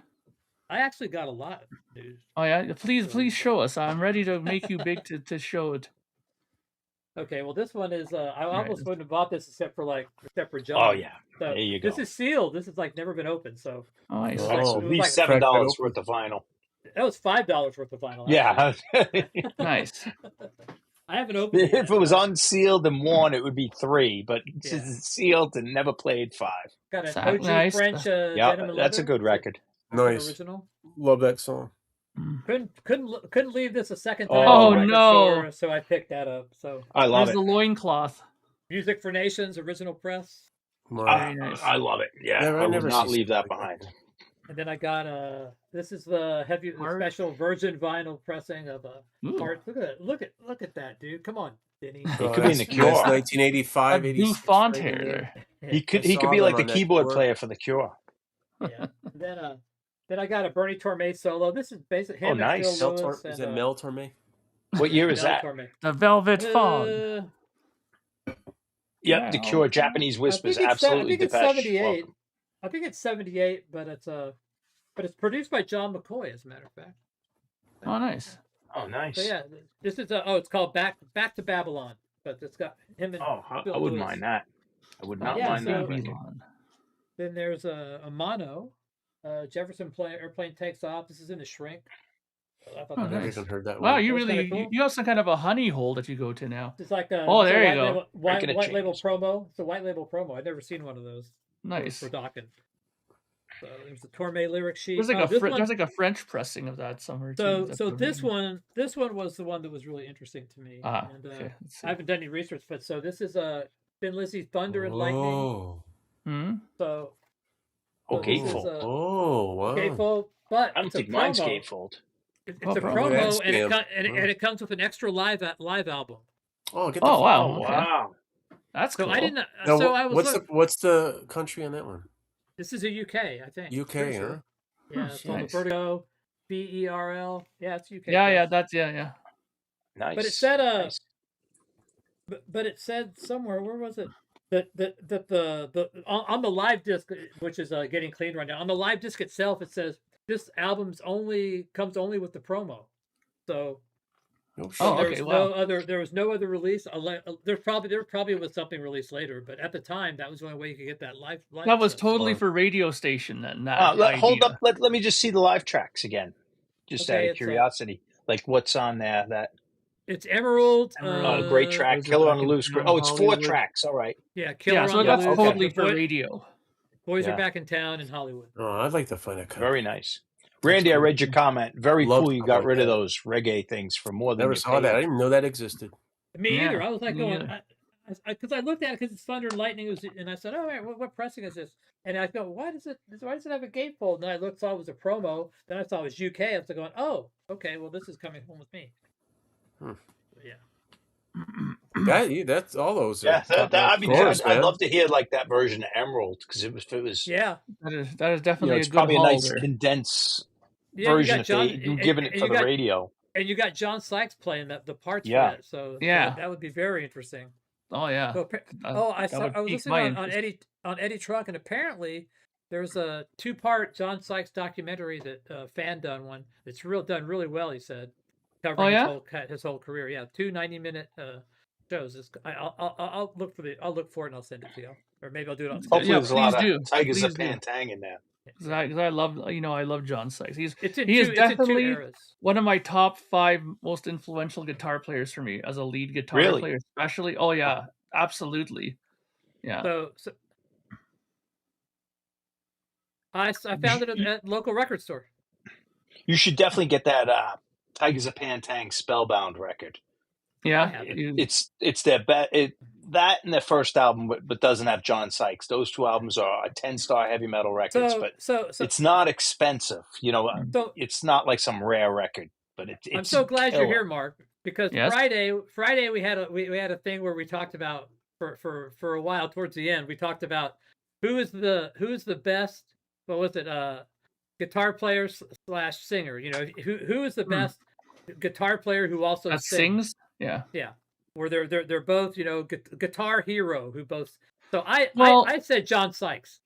I actually got a lot, dude. Oh yeah, please show us. I'm ready to make you big to show it. Okay, well, this one is. I almost Right. wouldn't have bought this except for John. Oh yeah, So there you go. This is sealed. This is like never been opened. So Oh, nice. Oh. it was At like- least Crack $7 it worth of vinyl. that was $5 worth of vinyl. Yeah. Nice. I haven't opened it. If it was unsealed and worn, it would be 3, but Yeah. since it's sealed and never played 5. Got an So OG nice. French Yeah, denim and that's a leather. good record. It's an Nice. original. Love that song. Couldn't leave this a second time. Oh, at the record no. store, so I picked that up. So I love Where's it. the loincloth? Music for Nations original press, Mine. Very nice. I love it. Yeah, Never- I I would never not see leave that something like behind. and then I got this is the special virgin vinyl pressing of a Ooh. Heart. Look at that, dude. Come on, Denny. He could be in The That's Cure. 1985, That 86. font right hair in there. He could I saw be them like the on that keyboard tour. player for The Cure. Yeah. Then I got a Bernie Torme solo. This is basically him Oh, and nice. Phil Mel Lewis Tor- is and, that Mel Torme? What year is Mel that? Torme. The Velvet Fog. Yep, The Wow. Cure, Japanese Whispers, I think absolutely it's Depeche. 78. Welcome. I think it's 78, but it's produced by John McCoy, as a matter of fact. Oh, nice. Oh, nice. So yeah, this is it's called Back to Babylon, but it's got him and I Phil wouldn't Lewis. mind that. I would not Yeah, mind that. so- record. Babylon. Then there's a mono. Jefferson airplane takes off. This is in the Shrink. I thought Oh, that Never nice. even heard that Wow, one. you That's kinda really cool. you have some kind of a honey hole that you go to now. It's like a Oh, it's a there you white go. label, Making a white label change. promo. It's a white label promo. I've never seen one of those. Nice. For docking. So there's the Torme lyric sheet. There's like this one, there's like a French pressing of that somewhere too. so this one was the one that was really interesting to me. Ah, And okay. Let's see. I haven't done any research, but so this is Thin Lizzy Thunder and Lightning. Oh. Hmm? So Oh, this is, gatefold. Oh, wow. gatefold, but I don't it's a think mine's promo. gatefold. It's Oh, a promo. promo, That's and damn- it comes with an extra live album. Oh, get the Oh, wow. Oh, Okay. wow. That's So cool. I didn't. Now, So I was. what's the country on that one? This is a UK, I think. UK, Pretty huh? sure. Yeah, it's called Nice. Vertigo, BERL. Yeah, it's UK. Yeah, based. yeah. Nice. But it said Nice. but it said somewhere, where was it? That the on the live disc, which is getting cleaned right now. On the live disc itself, it says this album's comes only with the promo. So No shit. Oh, there okay, was there was no other release. There probably was something released later, but at the time that was the only way you could get that live That was stuff. totally Wow. for radio station then. That Hold idea. up. Let me just see the live tracks again. Just Okay, out of it's, curiosity. Like what's on there that It's Emerald. great track, Those are Killer on back the in Loose. town, Oh, it's 4 Hollywood. tracks. All right. Yeah, Killer Yeah, so on that's the Loose. totally The for radio. Boys Yeah. are back in town in Hollywood. Oh, I'd like to find a country. Very nice. Randy, I cool. read your comment. Very Love cool you stuff got like rid of that. those reggae things for more than Never you saw that. I paid. didn't even know that existed. Me Yeah, either. I was like me going, either. because I looked at it because it's Thunder and Lightning, and I said, "Oh, right, what pressing is this?" And I go, "Why does it have a gatefold?" And I looked, saw it was a promo. Then I saw it was UK. I was going, "Oh, okay. Well, this is coming home with me." Hmm. Yeah. That's all those. Yeah, I mean, course, I'd man. love to hear like that version of Emerald because it was Yeah. That is you know, definitely it's a good probably a haul nice there. condensed Yeah, you version got if John, you giving it for the radio. and you got John Sykes playing the parts Yeah. for that. So Yeah. that would be very interesting. Oh yeah. So, I was listening on Eddie Truck, and apparently there's a 2-part John Sykes documentary that fan done one. It's done really well. He said, covering his whole career. Yeah, 2 90-minute shows. I'll look for it and I'll send it to you, or maybe I'll do it on. Hopefully, Yeah, there's a lot please of do. Tigers of Please do. Pantang in there. Because I love John Sykes. He is It's in two definitely eras. one of my top 5 most influential guitar players for me as a lead guitar Really? player, especially. Oh yeah, absolutely. Yeah. So I found it at local record store. You should definitely get that Tigers of Pantang Spellbound record. Yeah. It's their that and their first album, but doesn't have John Sykes. Those 2 albums are 10-star heavy metal records, but it's not expensive. You know, it's not like some rare record, but it's. I'm so glad you're here, Mark, because Yes. Friday we had a thing where we talked about for a while towards the end. We talked about who is the best. What was it? Guitar player / singer. You know, who is the best guitar player who also sings? Yeah. Yeah. Where they're both, you know, guitar hero who both. So I said John Sykes.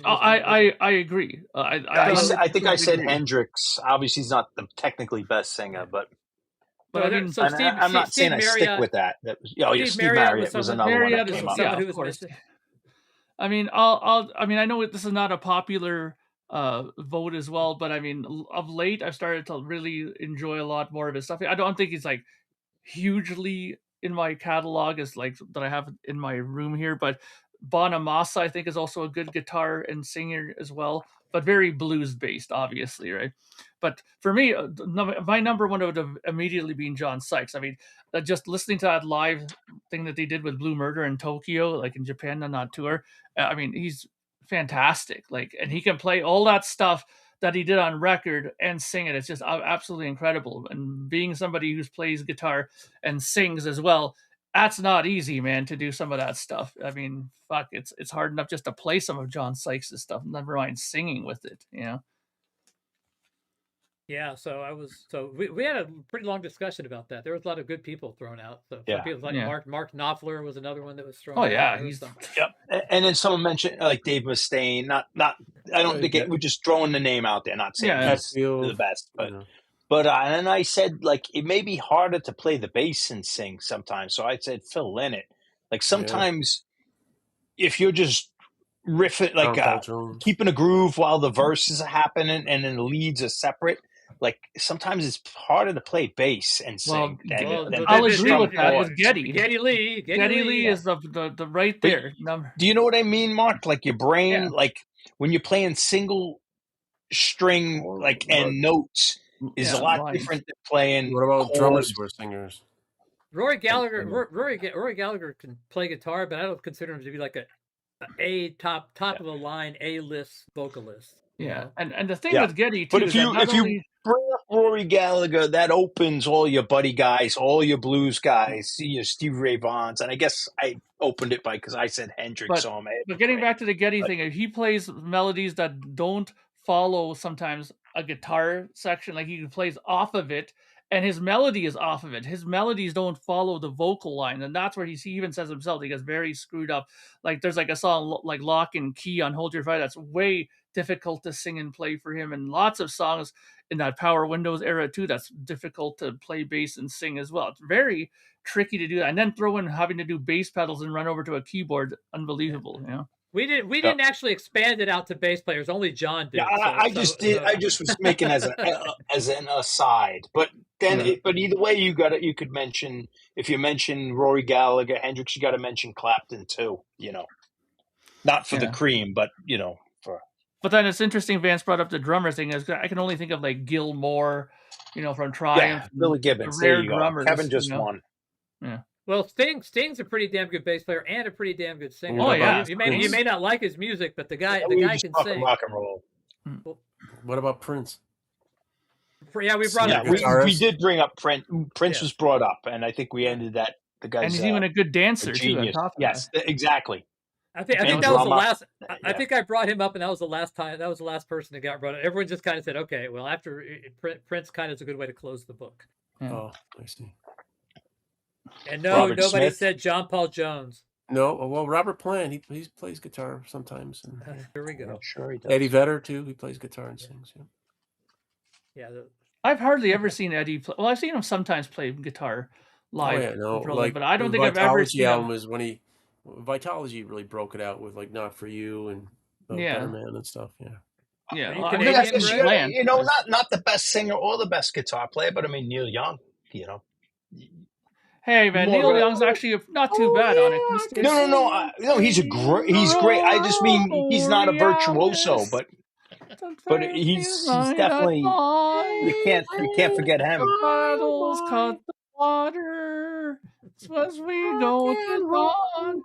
I agree. I think I said Hendrix. Obviously, he's not the technically best singer, but I mean, I'm not saying I stick with that. Steve Marriott was another one that came up. Yeah, of course. I mean, I know this is not a popular vote as well, but I mean, of late I've started to really enjoy a lot more of his stuff. I don't think he's like hugely in my catalog as like that I have in my room here, but Bonamassa I think is also a good guitar and singer as well, but very blues based, obviously, right? But for me, my number one would have immediately been John Sykes. I mean, just listening to that live thing that they did with Blue Murder in Tokyo, like in Japan on that tour, I mean, he's fantastic. Like, and he can play all that stuff that he did on record and sing it. It's just absolutely incredible. And being somebody who plays guitar and sings as well, that's not easy, man, to do some of that stuff. I mean, fuck, it's hard enough just to play some of John Sykes' stuff, never mind singing with it, you know? Yeah, so we had a pretty long discussion about that. There was a lot of good people thrown out. So some people like Mark Knopfler was another one that was thrown out. Oh yeah, and then someone mentioned like Dave Mustaine. Not I don't think we're just throwing the name out there, not saying he's the best, but But and I said, like, it may be harder to play the bass and sing sometimes. So I said, fill in it. Like sometimes if you're just riffing, like keeping a groove while the verses are happening and then the leads are separate, like sometimes it's harder to play bass and sing. I'll agree with that with Geddy. Geddy Lee is the right there. Do you know what I mean, Mark? Like your brain, like when you're playing single string, like and notes, is a lot different than playing. What about drummers who are singers? Rory Gallagher can play guitar, but I don't consider him to be like a top of the line A-list vocalist. Yeah, and the thing with Geddy too, but if you bring up Rory Gallagher, that opens all your buddy guys, all your blues guys, your Stevie Ray Vaughan's, and I guess I opened it because I said Hendrix. But getting back to the Geddy thing, if he plays melodies that don't follow sometimes a guitar section, like he plays off of it, and his melody is off of it. His melodies don't follow the vocal line, and that's where he even says himself he gets very screwed up. Like there's like a song like Lock and Key on Hold Your Fire that's way difficult to sing and play for him, and lots of songs in that Power Windows era too that's difficult to play bass and sing as well. It's very tricky to do that, and then throw in having to do bass pedals and run over to a keyboard. Unbelievable, you know. We didn't actually expand it out to bass players. Only John did. Yeah, I just was making as an aside. But then, but either way, you could mention, if you mention Rory Gallagher, Hendrix, you got to mention Clapton too. You know, not for the cream, but you know, for. But then it's interesting. Vance brought up the drummer thing. I can only think of like Gil Moore, you know, from Triumph. Billy Gibbons. There you go. Kevin just won. Yeah. Well, Sting's a pretty damn good bass player and a pretty damn good singer. Oh yeah, you may not like his music, but the guy can sing. Rock and roll. What about Prince? Yeah, we brought up. We did bring up Prince. Prince was brought up, and I think we ended that. The guy's and he's even a good dancer too. Yes, exactly. I think that was the last. I think I brought him up, and that was the last time. That was the last person that got brought up. Everyone just kind of said, "Okay, well, after Prince, kind of is a good way to close the book." Yeah. Oh, I see. And nobody said John Paul Jones. No, well, Robert Plant, he plays guitar sometimes. And, here we go. I'm sure he does. Eddie Vedder too, he plays guitar and sings. Yeah. I've hardly ever seen Eddie play. Well, I've seen him sometimes play guitar live, but I don't think I've ever seen album was when Vitology really broke it out with like Not For You and Better Man and stuff. Yeah. You know, not the best singer or the best guitar player, but I mean Neil Young, you know. Hey man, Neil Young's actually not too bad on it. No, he's great. I just mean he's not a virtuoso, but he's definitely you can't forget him. The battles cut the water as we go to dawn.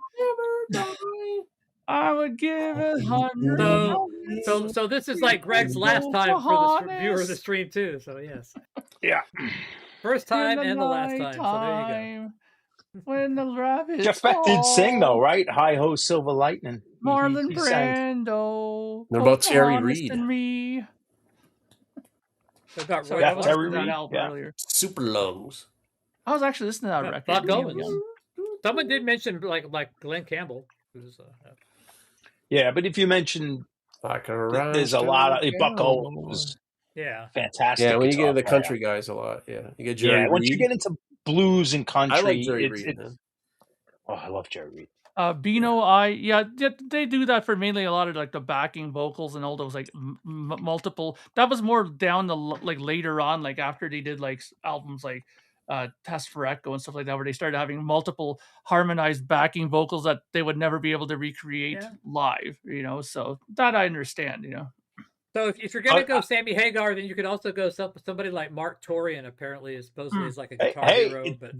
I would give it 100. So this is like Greg's last time for the viewer of the stream too. So yes. Yeah. First time and the last time. So there you go. When the rabbit Jeff Beck did sing though, right? Hi Ho Silver Lightning. Marlon Brando. What about Terry Reid? Terry Reid. Earlier. Super Lungs. I was actually listening to that record. Buck Owens. Someone did mention like Glenn Campbell. Yeah, but if you mention, there's a lot of Buck Owens. Yeah, fantastic. Yeah, when you get into the country guys a lot. Yeah, you get Jerry Reed. Once you get into blues and country, I like Jerry Reed. I love Jerry Reed. They do that for mainly a lot of like the backing vocals and all those like multiple. That was more down the like later on, like after they did like albums like Test for Echo and stuff like that, where they started having multiple harmonized backing vocals that they would never be able to recreate live. You know, so that I understand. You know. So if you're gonna go Sammy Hagar, then you could also go somebody like Mark Torian. Apparently, is like a guitar hero. But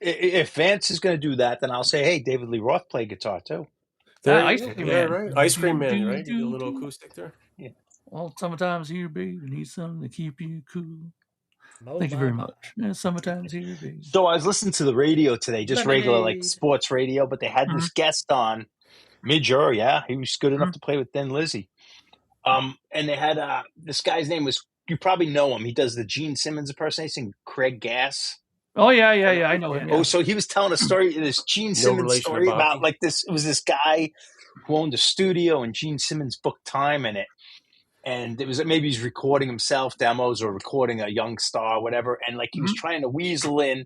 if Vance is going to do that, then I'll say, hey, David Lee Roth played guitar too. Ice Cream Man, right? Ice Cream Man, right? You do a little acoustic there. Yeah. Well, sometimes here, baby, need something to keep you cool. Thank you very much. Yeah, sometimes here, baby. So I was listening to the radio today, just regular like sports radio, but they had this guest on, Midge-Ure. Yeah, he was good enough to play with Thin Lizzy. And they had this guy's name was, you probably know him. He does the Gene Simmons impersonation, Craig Gass. Oh yeah, I know him. Oh, so he was telling a story, this Gene Simmons story about like this. It was this guy who owned a studio, and Gene Simmons booked time in it. and it was maybe he's recording himself demos or recording a young star or whatever, and like he was trying to weasel in.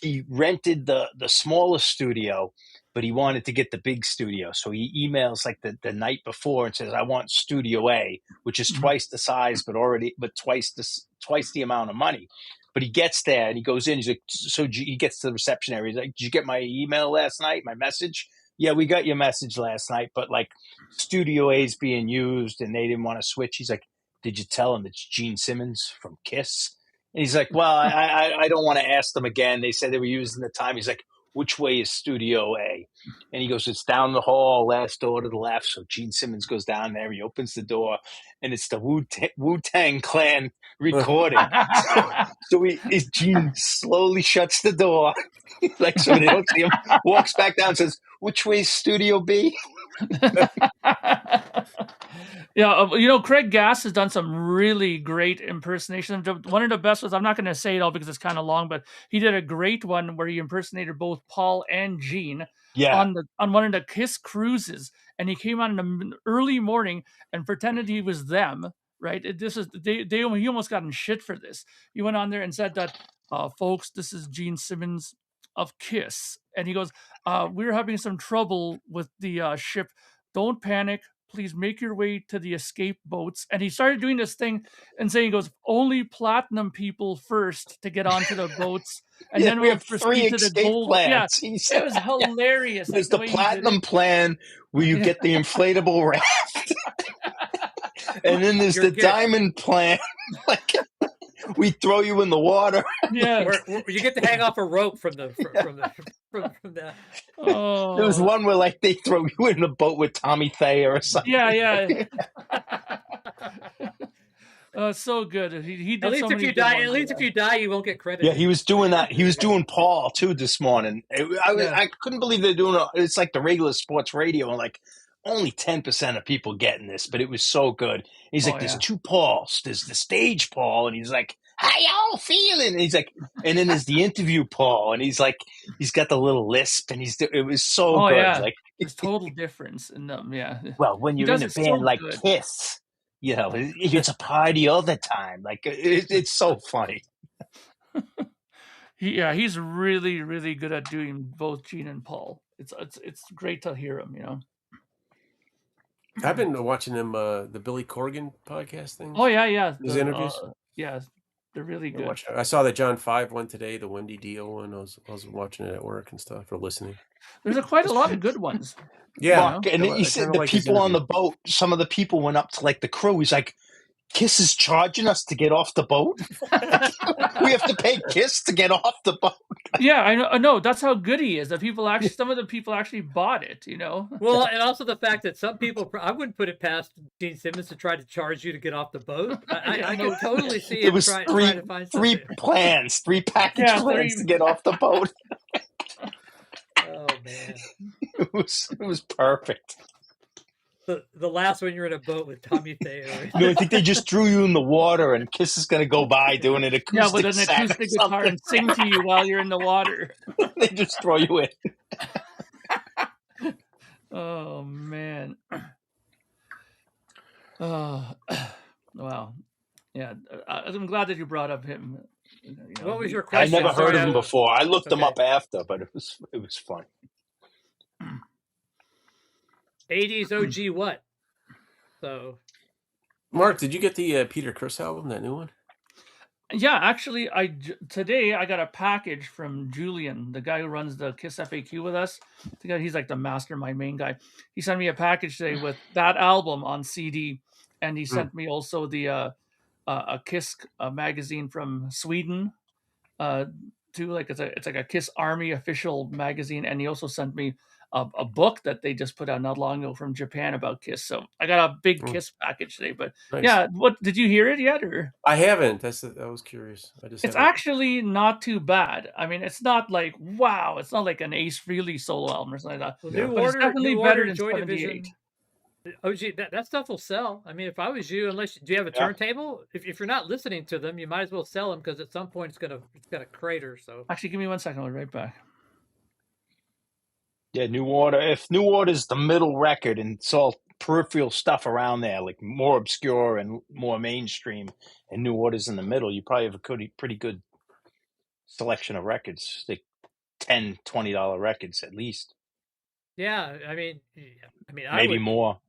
He rented the smallest studio, but he wanted to get the big studio. So he emails like the night before and says, I want Studio A, which is twice the size, but twice the amount of money. But he gets there and he goes in. He's like, so he gets to the reception area. He's like, did you get my email last night? My message? Yeah, we got your message last night, but like Studio A is being used and they didn't want to switch. He's like, did you tell him it's Gene Simmons from Kiss? And he's like, well, I don't want to ask them again. They said they were using the time. He's like, which way is Studio A? And he goes, it's down the hall, last door to the left. So Gene Simmons goes down there. He opens the door, and it's the Wu-Tang Clan recording. so Gene slowly shuts the door, like so they don't see him, walks back down and says, which way is Studio B? Yeah, Craig Gass has done some really great impersonations. One of the best was, I'm not going to say it all because it's kind of long, but he did a great one where he impersonated both Paul and Gene on one of the Kiss cruises, and he came on in the early morning and pretended he was them. Right? He almost got in shit for this. He went on there and said that, folks, this is Gene Simmons of Kiss, and he goes, we're having some trouble with the ship. Don't panic. Please make your way to the escape boats. And he started doing this thing and saying, he goes, only platinum people first to get onto the boats. And then we have 3 to the gold plans. Yeah, it was hilarious. There's the platinum plan where you get the inflatable raft. And then there's the diamond plan. Like, we throw you in the water. Yeah, where you get to hang off a rope from the. Oh. There was one where like they throw you in the boat with Tommy Thayer or something. Yeah. So good. He did at least so if many you die, ones. at least if you die, you won't get credit. Yeah, he was doing that. He was doing Paul too this morning. I couldn't believe they're doing it. It's like the regular sports radio, and like only 10% of people getting this, but it was so good. He's like, there's 2 Pauls. There's the stage Paul, and he's like, how y'all feeling? And he's like, and then there's the interview Paul, and he's like, he's got the little lisp, and it was so good. Yeah. Like, there's total difference in them. Yeah. Well, when you're in a band like Kiss, it's a party all the time. Like, it's so funny. He's really, really good at doing both Gene and Paul. It's great to hear him. I've been watching him the Billy Corgan podcast thing. Oh yeah. His interviews. They're really good. I saw the John 5 one today, the Wendy Dio one. I was watching it at work and stuff, or listening. There's quite a lot of good ones. Yeah, Mark, and he said the people on the boat. Some of the people went up to like the crew. He's like, Kiss is charging us to get off the boat. We have to pay Kiss to get off the boat. Yeah, I know. That's how good he is. Some of the people actually bought it. Well, and also the fact that some people, I wouldn't put it past Gene Simmons to try to charge you to get off the boat. I can totally see him trying to find three plans, 3 package plans to get off the boat. Oh man, it was perfect. The last one, you're in a boat with Tommy Thayer. No, I think they just threw you in the water, and Kiss is going to go by doing an acoustic with an acoustic guitar and sing to you while you're in the water. They just throw you in. Oh man. Oh, wow. Yeah, I'm glad that you brought up him. What was your question? I never heard of him before. I looked him up after, but it was fun. 80s OG what? So, Mark, did you get the Peter Criss album, that new one? Yeah, actually, today I got a package from Julian, the guy who runs the Kiss FAQ with us. He's like the mastermind main guy. He sent me a package today with that album on CD, and he sent me also the a Kiss magazine from Sweden. Too, like it's like a Kiss Army official magazine, and he also sent me a book that they just put out not long ago from Japan about Kiss. So I got a big Kiss package today. But nice. What did you hear it yet? Or I haven't. I was curious. It's actually not too bad. I mean, it's not like wow. It's not like an Ace Frehley solo album or something like that. Well, but it's definitely better than Joy 78. Division. OG, that stuff will sell. I mean, if I was you, do you have a turntable? If you're not listening to them, you might as well sell them because at some point it's gonna crater. So actually, give me 1 second. I'll be right back. Yeah, New Order. If New Order is the middle record and it's all peripheral stuff around there, like more obscure and more mainstream, and New Order's in the middle, you probably have a pretty good selection of records, like $10, $20 records at least. Yeah, I mean, I Maybe would, more.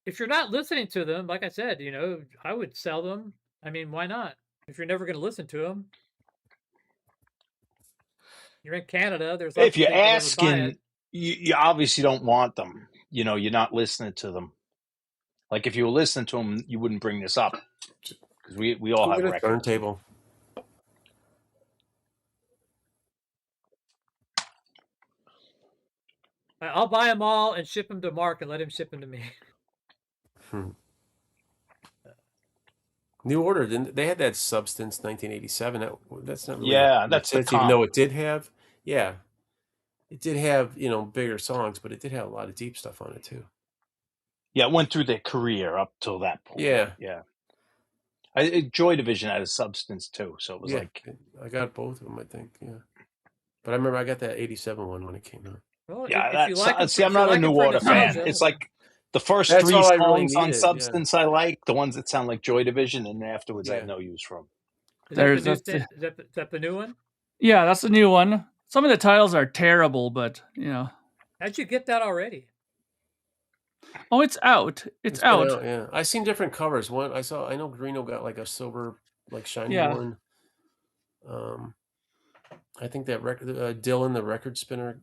if you're not listening to them, like I said, I would sell them. I mean, why not? If you're never going to listen to them, you're in Canada. There's lots If of you're people that would buy it. asking, you obviously don't want them. You're not listening to them. Like if you were listening to them, you wouldn't bring this up because we all have Look at a records. turntable. I'll buy them all and ship them to Mark and let him ship them to me. New Order, they had that Substance 1987. That's not really. Yeah, that's the even though it did have, it did have bigger songs, but it did have a lot of deep stuff on it too. Yeah, it went through their career up till that point. Yeah. Joy Division had a Substance too, so it was like I got both of them, I think. Yeah, but I remember I got that 87 one when it came out. Well, yeah, if you like them, see, I'm not a New Order fan. It's like the first That's 3 all I really songs on needed, Substance I like, the ones that sound like Joy Division, and afterwards I Yeah. have no use for them. Is that the new one? Yeah, that's the new one. Some of the titles are terrible, but How'd you get that already? Oh, it's out. It's out. Yeah, I seen different covers. One I know Greeno got like a silver, like shiny one. I think that record, Dylan, the record spinner.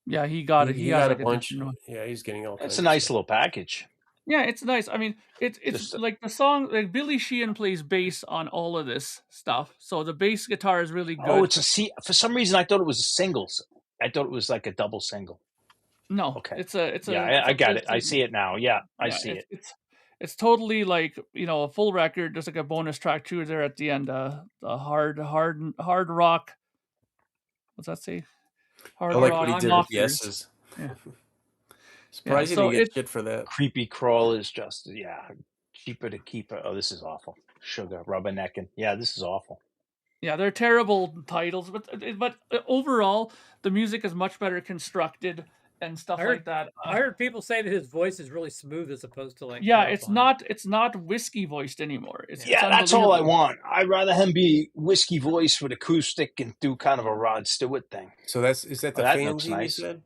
Yeah, he got it. He got like a bunch. Yeah, he's getting all. It's a nice little package. Yeah, it's nice. I mean, it's like the song, like Billy Sheehan plays bass on all of this stuff, so the bass guitar is really good. Oh, for some reason I thought it was a singles. I thought it was like a double single. No, okay, it's I got it. I see it now. Yeah, I see it. It's totally like a full record. There's like a bonus track too there at the end. The hard rock. What's that say? Hard rock. What he did with Yeses. Yeah. Surprised you didn't get shit for that. Creepy Crawl is just cheaper to keep. Oh, this is awful. Sugar Rubbernecking. Yeah, this is awful. Yeah, they're terrible titles, but overall the music is much better constructed and stuff like that. I heard people say that his voice is really smooth as opposed to like. Yeah, it's not whiskey voiced anymore. It's that's all I want. I'd rather him be whiskey voice with acoustic and do kind of a Rod Stewart thing. So is that the fanzine nice. you said?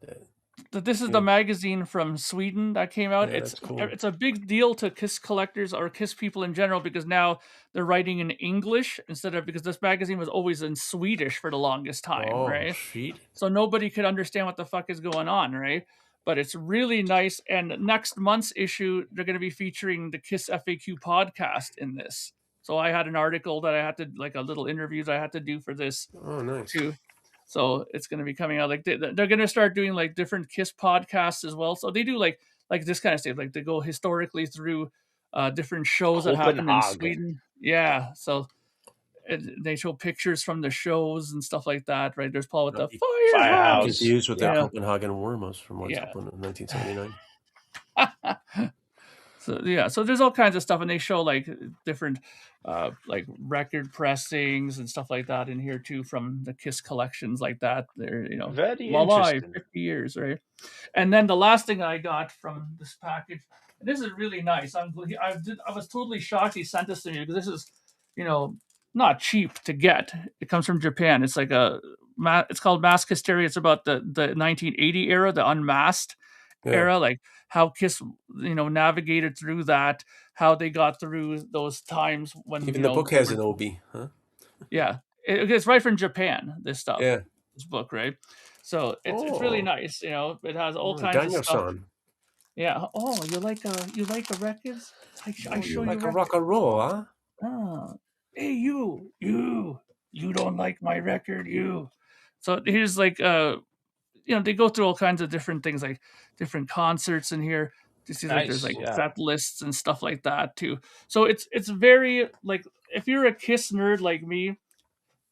This is the magazine from Sweden that came out. Yeah, it's a big deal to Kiss collectors or Kiss people in general because now they're writing in English because this magazine was always in Swedish for the longest time, right? Shit. So nobody could understand what the fuck is going on, right? But it's really nice. And next month's issue, they're going to be featuring the Kiss FAQ podcast in this. So I had an article that I had to, like a little interviews I had to do for this. Oh, nice. Too. So it's going to be coming out. Like they're going to start doing like different Kiss podcasts as well. So they do like this kind of stuff. Like they go historically through different shows that happen in Sweden. Yeah. So they show pictures from the shows and stuff like that. Right. There's Paul with the Firehouse. Confused with the Copenhagen Wormos from Once Upon in 1979. So there's all kinds of stuff, and they show like different like record pressings and stuff like that in here too from the Kiss collections like that. They're very interesting. 50 years, right? And then the last thing I got from this package, and this is really nice. I was totally shocked he sent this to me because this is not cheap to get. It comes from Japan. It's like it's called Mask Hysteria. It's about the 1980 era, the Unmasked era, like how Kiss navigated through that, how they got through those times when even the book has an obi, huh? Yeah, it's right from Japan, this stuff. Yeah, this book, right? So it's really nice. It has all kinds of stuff. Yeah. Oh, you like a records? I show you like a rock and roll, huh? Oh, hey you don't like my record, you. So here's like they go through all kinds of different things, like different concerts in here. You see, like there's like set lists and stuff like that too. So it's very like if you're a Kiss nerd like me,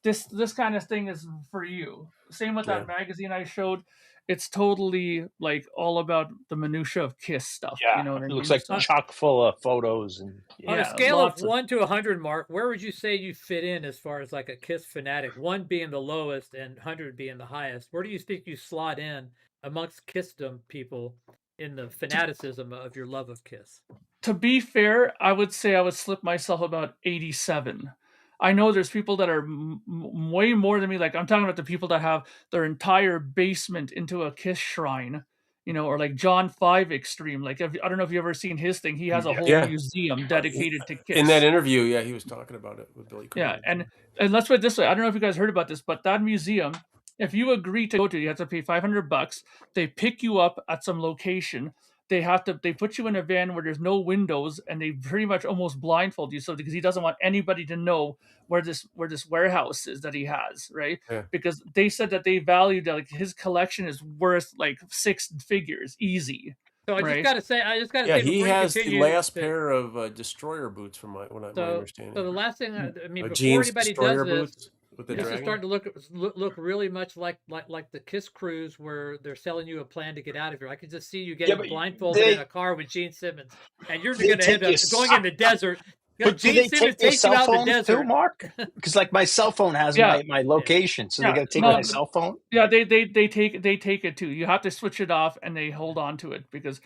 this kind of thing is for you. Same with that magazine I showed. It's totally like all about the minutia of Kiss stuff. Yeah, you know what I mean? It looks like chock full of photos and on a scale of 1 to 100, Mark, where would you say you fit in as far as like a Kiss fanatic? 1 being the lowest and 100 being the highest. Where do you think you slot in amongst Kissdom people in the fanaticism of your love of Kiss? To be fair, I would say I would slip myself about 87. I know there's people that are way more than me. Like I'm talking about the people that have their entire basement into a Kiss shrine, or like John 5 Extreme. Like I don't know if you've ever seen his thing. He has a whole museum dedicated to Kiss. In that interview, he was talking about it with Billy Corgan. Yeah, and let's put it this way. I don't know if you guys heard about this, but that museum, if you agree to go to, you have to pay $500. They pick you up at some location. They put you in a van where there's no windows, and they pretty much almost blindfold you, so because he doesn't want anybody to know where this warehouse is that he has, right? Yeah. Because they said that they valued that, like, his collection is worth like 6 figures easy. So I just got to say, he has the last pair of destroyer boots from my understanding. So the last thing, I mean, before jeans anybody destroyer does boots this, with the this is dragon. starting to look really much like the Kiss cruise where they're selling you a plan to get out of here. I can just see you getting blindfolded in a car with Gene Simmons, and you're going to end up going in the desert. But do they take their cell phones too, Mark? Because like my cell phone has my location, so they got to take my cell phone. Yeah, they take it too. You have to switch it off, and they hold on to it because.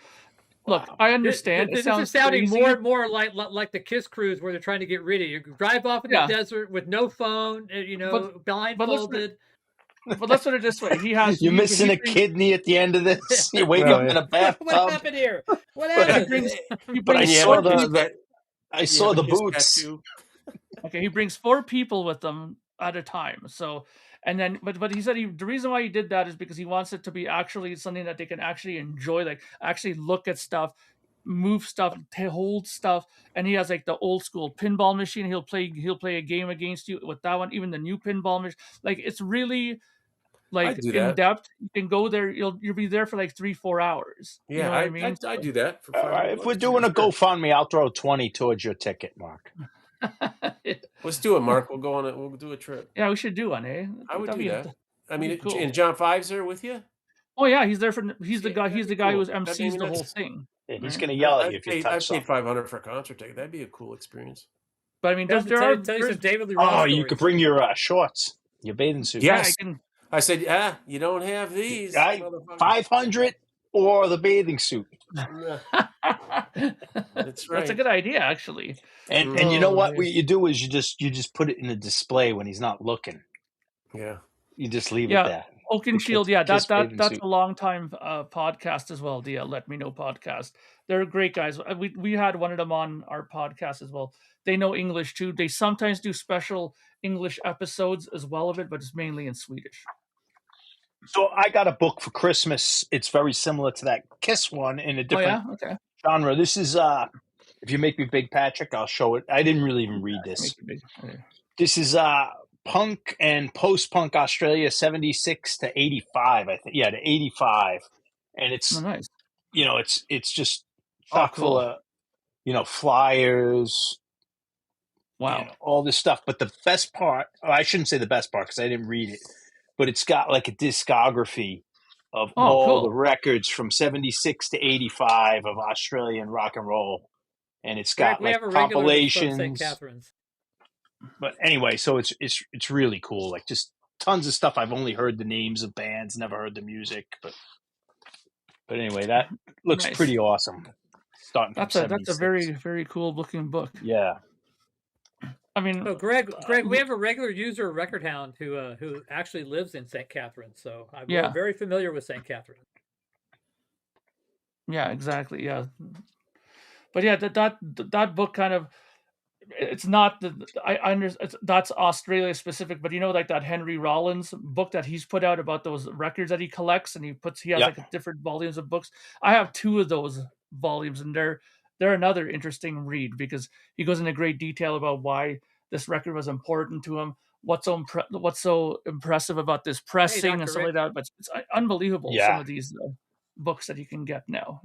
Look, I understand. This is sounding more and more like the Kiss cruise where they're trying to get rid of you. You drive off in the desert with no phone, blindfolded. But let's put it this way: you're missing a kidney at the end of this. You wake up in a bathtub. What happened here? What happened? I saw the boots. Okay, he brings 4 people with them at a time. So. And then, but he said the reason why he did that is because he wants it to be actually something that they can actually enjoy, like actually look at stuff, move stuff, hold stuff. And he has like the old school pinball machine. He'll play a game against you with that one. Even the new pinball machine, like it's really like in depth. You can go there. You'll be there for like 3-4 hours. Yeah, you know what I mean. I do that. For if we're doing a GoFundMe, I'll throw 20 towards your ticket, Mark. Let's do it, Mark. We'll go on it. We'll do a trip. Yeah, we should do one, eh? I would do that. I mean, cool. And John 5's there with you? Oh yeah, he's there he's the guy who MCs the whole thing. Yeah, he's gonna yell at you if you touch something. I paid $500 for a concert ticket. That'd be a cool experience. But I mean, tell you some David Lee Roth you could bring your shorts, your bathing suit. Yes, I said, you don't have these. 500 or the bathing suit. That's right. That's a good idea, actually. And you know what you do is you just put it in a display when he's not looking. Yeah. You just leave it there. 𝐿𝐶𝐫𝐲, that's a long time podcast as well. The Let Me Know podcast. They're great guys. We had one of them on our podcast as well. They know English too. They sometimes do special English episodes as well of it, but it's mainly in Swedish. So I got a book for Christmas. It's very similar to that Kiss one in a different genre. This is if you make me big, Patrick, I'll show it. I didn't really even read this. This is punk and post-punk Australia, 76 to 85, I think. Yeah, to 85. And it's nice. It's just chock full of flyers. Wow. All this stuff. But the best part, I shouldn't say the best part because I didn't read it, but it's got like a discography of all the records from 76 to 85 of Australian rock and roll. And it's got like compilations. St. Catharines. But anyway, so it's really cool. Like just tons of stuff. I've only heard the names of bands, never heard the music. But anyway, that looks pretty awesome. Starting from that's a very, very cool looking book. Yeah. I mean, so Greg, we have a regular user, Record Hound, who actually lives in St. Catharines. So I'm very familiar with St. Catharines. Yeah, exactly. Yeah, but yeah, that book kind of, it's not I understand that's Australia specific, but like that Henry Rollins book that he's put out about those records that he collects, and he has like different volumes of books. I have 2 of those volumes, and they're another interesting read because he goes into great detail about why this record was important to him, what's so impressive about this pressing and stuff like that. But it's unbelievable some of these books that you can get now.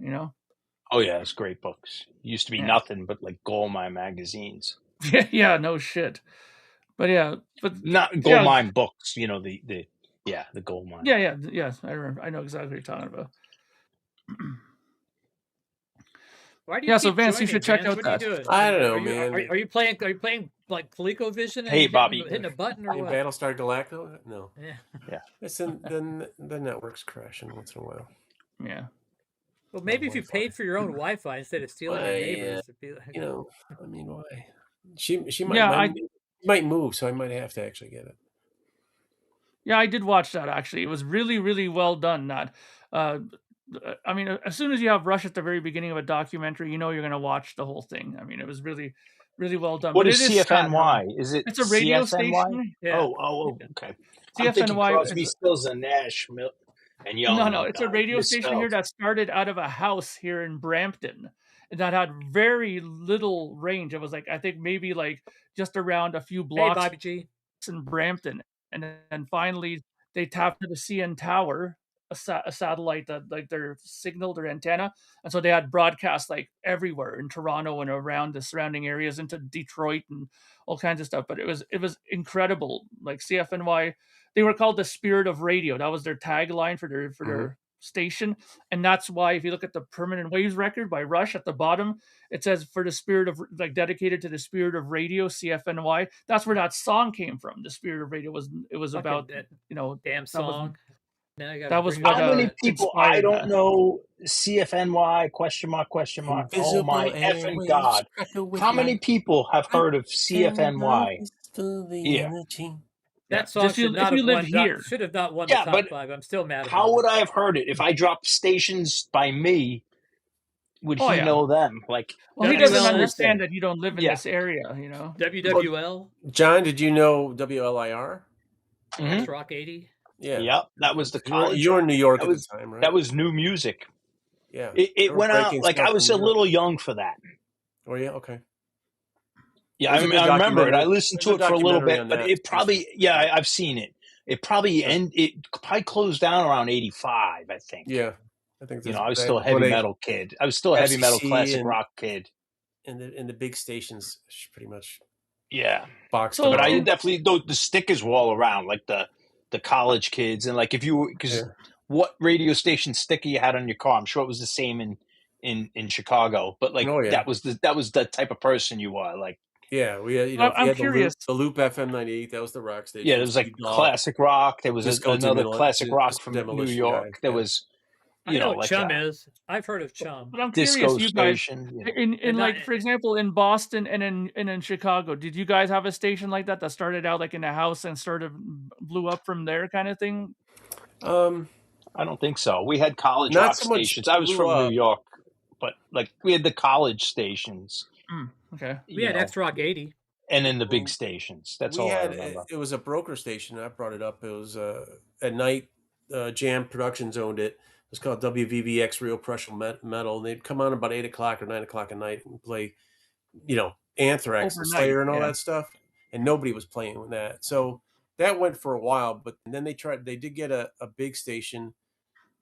Oh yeah, it's great books. It used to be nothing but like Goldmine magazines. Yeah, no shit. But not Goldmine books. The Goldmine. Yeah. I remember. I know exactly what you're talking about. Why do you so Vance, you should check out that. What are you doing? I don't know, man. Are you playing like ColecoVision? Hey, Bobby, hitting a button or what? Battlestar Galactica? No. Yeah. Listen, then the network's crashing once in a while. Yeah. Well, maybe if you paid for your own Wi-Fi instead of stealing your neighbors, it'd be like... you know, I mean, why? She Yeah, might move, so I might have to actually get it. Yeah, I did watch that actually. It was really, really well done. I mean, as soon as you have Rush at the very beginning of a documentary, you know you're going to watch the whole thing. I mean, it was really, really well done. What But is it is sad. CFNY? Is it It's a radio CFNY? station. Yeah. Oh, okay. I'm thinking CFNY Crosby, is Stills and Nash and Young. no. It's a radio station here that started out of a house here in Brampton, and that had very little range. It was like I think maybe like just around a few blocks Bobby G. in Brampton, and then finally they tapped to the CN Tower, a satellite that like their signal, their antenna, and so they had broadcasts like everywhere in Toronto and around the surrounding areas into Detroit and all kinds of stuff. But it was incredible. Like CFNY, they were called the Spirit of Radio. That was their tagline for their station, and that's why if you look at the Permanent Waves record by Rush at the bottom, it says for the spirit of, like, dedicated to the spirit of radio, CFNY. That's where that song came from. The Spirit of Radio was about that, damn song. That was what. How many people I don't that. know CFNY ? Oh my effing God! How many people have heard of CFNY? Yeah. That song should have not won the top 5. I'm still mad about it. How would I have heard it? If I dropped stations by me, would he know them? Like, well, he doesn't understand that you don't live in this area, you know. WWL. John, did you know WLIR? Rock 80. Yeah. Yep. That was the college. You were in New York at the time, right? That was new music. Yeah. It went out, like, I was a little young for that. Oh, yeah? Okay. Yeah, I remember it. I listened to it for a little bit, but it probably, I've seen it. It probably closed down around 85, I think. Yeah. I think I was still a heavy metal kid. I was still a heavy metal classic rock kid. And the big stations pretty much. Yeah. Boxed but I definitely, the stickers were all around, like the college kids. And like because what radio station sticker you had on your car, I'm sure it was the same in Chicago. But like that was the type of person you were. Like, yeah, we had, I'm curious. The Loop FM 98, that was the rock station. Yeah, there was like classic rock. There was another classic rock from New York. There was, I know what Chum is. I've heard of Chum. But I'm curious, you guys, in like, for example, in Boston and in Chicago, did you guys have a station like that started out like in a house and sort of blew up from there kind of thing? I don't think so. We had college rock stations. I was from New York, but like we had the college stations. Okay. We had X Rock 80. And then the big stations. That's all I remember. It was a broker station. I brought it up. It was at night. Jam Productions owned it. It was called WVVX Real Pressure Metal. And they'd come on about 8 o'clock or 9 o'clock at night and play, Anthrax and Slayer and all that stuff. And nobody was playing with that. So that went for a while. But then they did get a big station,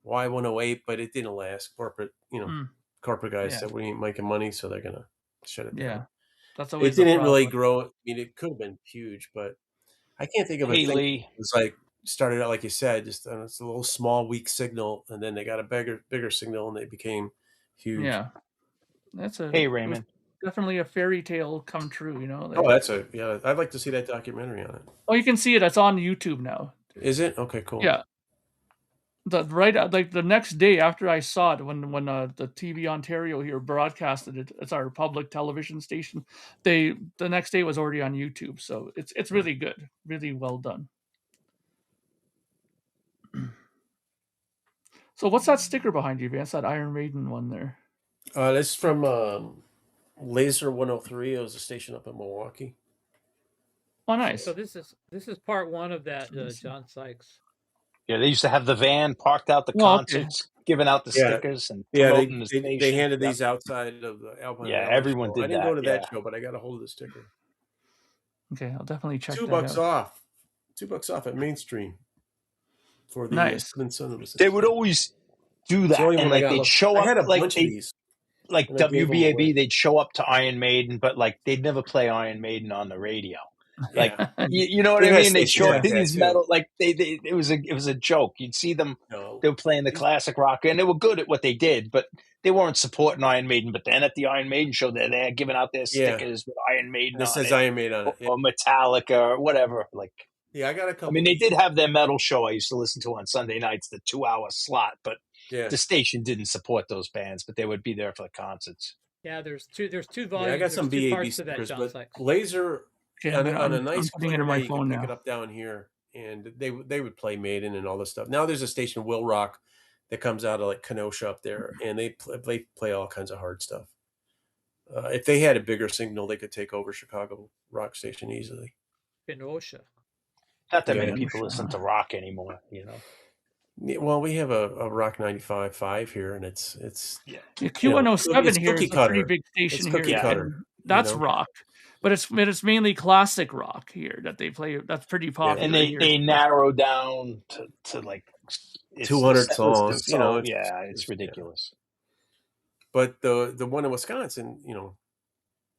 Y108, but it didn't last. Corporate guys said we ain't making money, so they're going to shut it down. Yeah. That's always it didn't really grow. I mean, it could have been huge, but I can't think of a thing. It was like started out like you said, just it's a little small, weak signal, and then they got a bigger signal, and they became huge. Yeah, that's Raymond. Definitely a fairy tale come true. I'd like to see that documentary on it. Oh, you can see it. It's on YouTube now. Is it? Okay, cool. Yeah. The next day after I saw it, when the TV Ontario here broadcasted it, it's our public television station. The next day was already on YouTube, so it's really good, really well done. So what's that sticker behind you, Vance? That Iron Maiden one there? This is from Laser 103. It was a station up in Milwaukee. Oh, nice. So this is part 1 of that John Sykes. Yeah, they used to have the van parked out the concerts, giving out the stickers and promoting the station. They handed these outside of the Alpine. Yeah, everyone show. did that. I didn't go to that show, but I got a hold of the sticker. Okay, I'll definitely check $2 off. $2 off at Mainstream for the Minnesota. They would always do that, and like they'd show up. I had a like bunch of these. Like WBAB, they'd show up to Iron Maiden, but like they'd never play Iron Maiden on the radio. Like you know what I mean? They show up to these metal, like it was a joke. You'd see them, they were playing the classic rock, and they were good at what they did, but they weren't supporting Iron Maiden. But then at the Iron Maiden show, they're giving out their stickers with Iron Maiden. This says Iron Maiden on it, or Metallica or whatever. Like, I got a couple. I mean, they did have their metal show I used to listen to on Sunday nights, the 2-hour slot, but the station didn't support those bands, but they would be there for the concerts. Yeah, there's two volumes. Yeah, I got some there's two BAB parts to that, speakers, John but Sykes. laser Okay, on I'm a nice putting it clear in my day, you phone could pick now. it up down here, and they would play Maiden and all this stuff. Now there's a station, Will Rock, that comes out of like Kenosha up there, and they play all kinds of hard stuff. If they had a bigger signal, they could take over Chicago rock station easily. Kenosha. Not that many people listen to rock anymore, you know. Yeah, well, we have a Rock 95.5 here, and it's Q107 here is a pretty big station it's cookie here. cutter, And that's rock, but it's mainly classic rock here that they play. That's pretty popular. And they narrow down to like 200 songs. You know, it's ridiculous. But the one in Wisconsin, you know,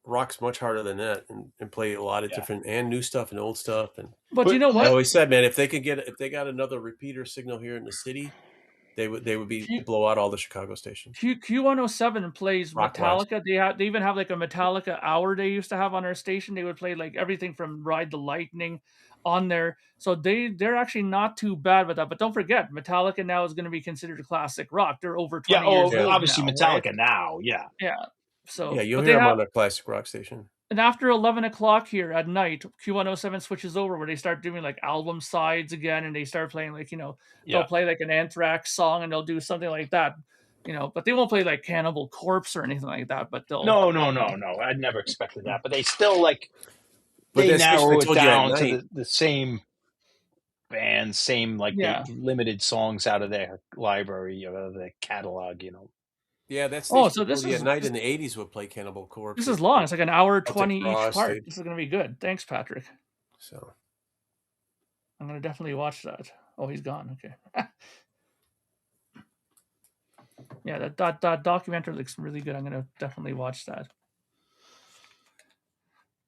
rock's much harder than that, and play a lot of different and new stuff and old stuff. But you know what? I always said, man, if they got another repeater signal here in the city, they would blow out all the Chicago stations. Q107 plays Rock Metallica. They even have like a Metallica hour they used to have on our station. They would play like everything from Ride the Lightning on there. So they're actually not too bad with that. But don't forget, Metallica now is going to be considered classic rock. They're over 20 years old obviously now, Metallica right? now, yeah. So you'll hear them on a classic rock station. And after 11 o'clock here at night, Q107 switches over where they start doing like album sides again, and they start playing like, you know, they'll play like an Anthrax song and they'll do something like that, you know, but they won't play like Cannibal Corpse or anything like that. But they'll no, I'd never expected that. But they still they narrow it down to the same bands, same they limited songs out of their library or their catalog, you know. Yeah, that's so this is at night in the 80s would play Cannibal Corpse. This is long. It's like an hour 20 each part. This is going to be good. Thanks, Patrick. So I'm going to definitely watch that. Oh, he's gone. Okay. Yeah, that documentary looks really good. I'm going to definitely watch that.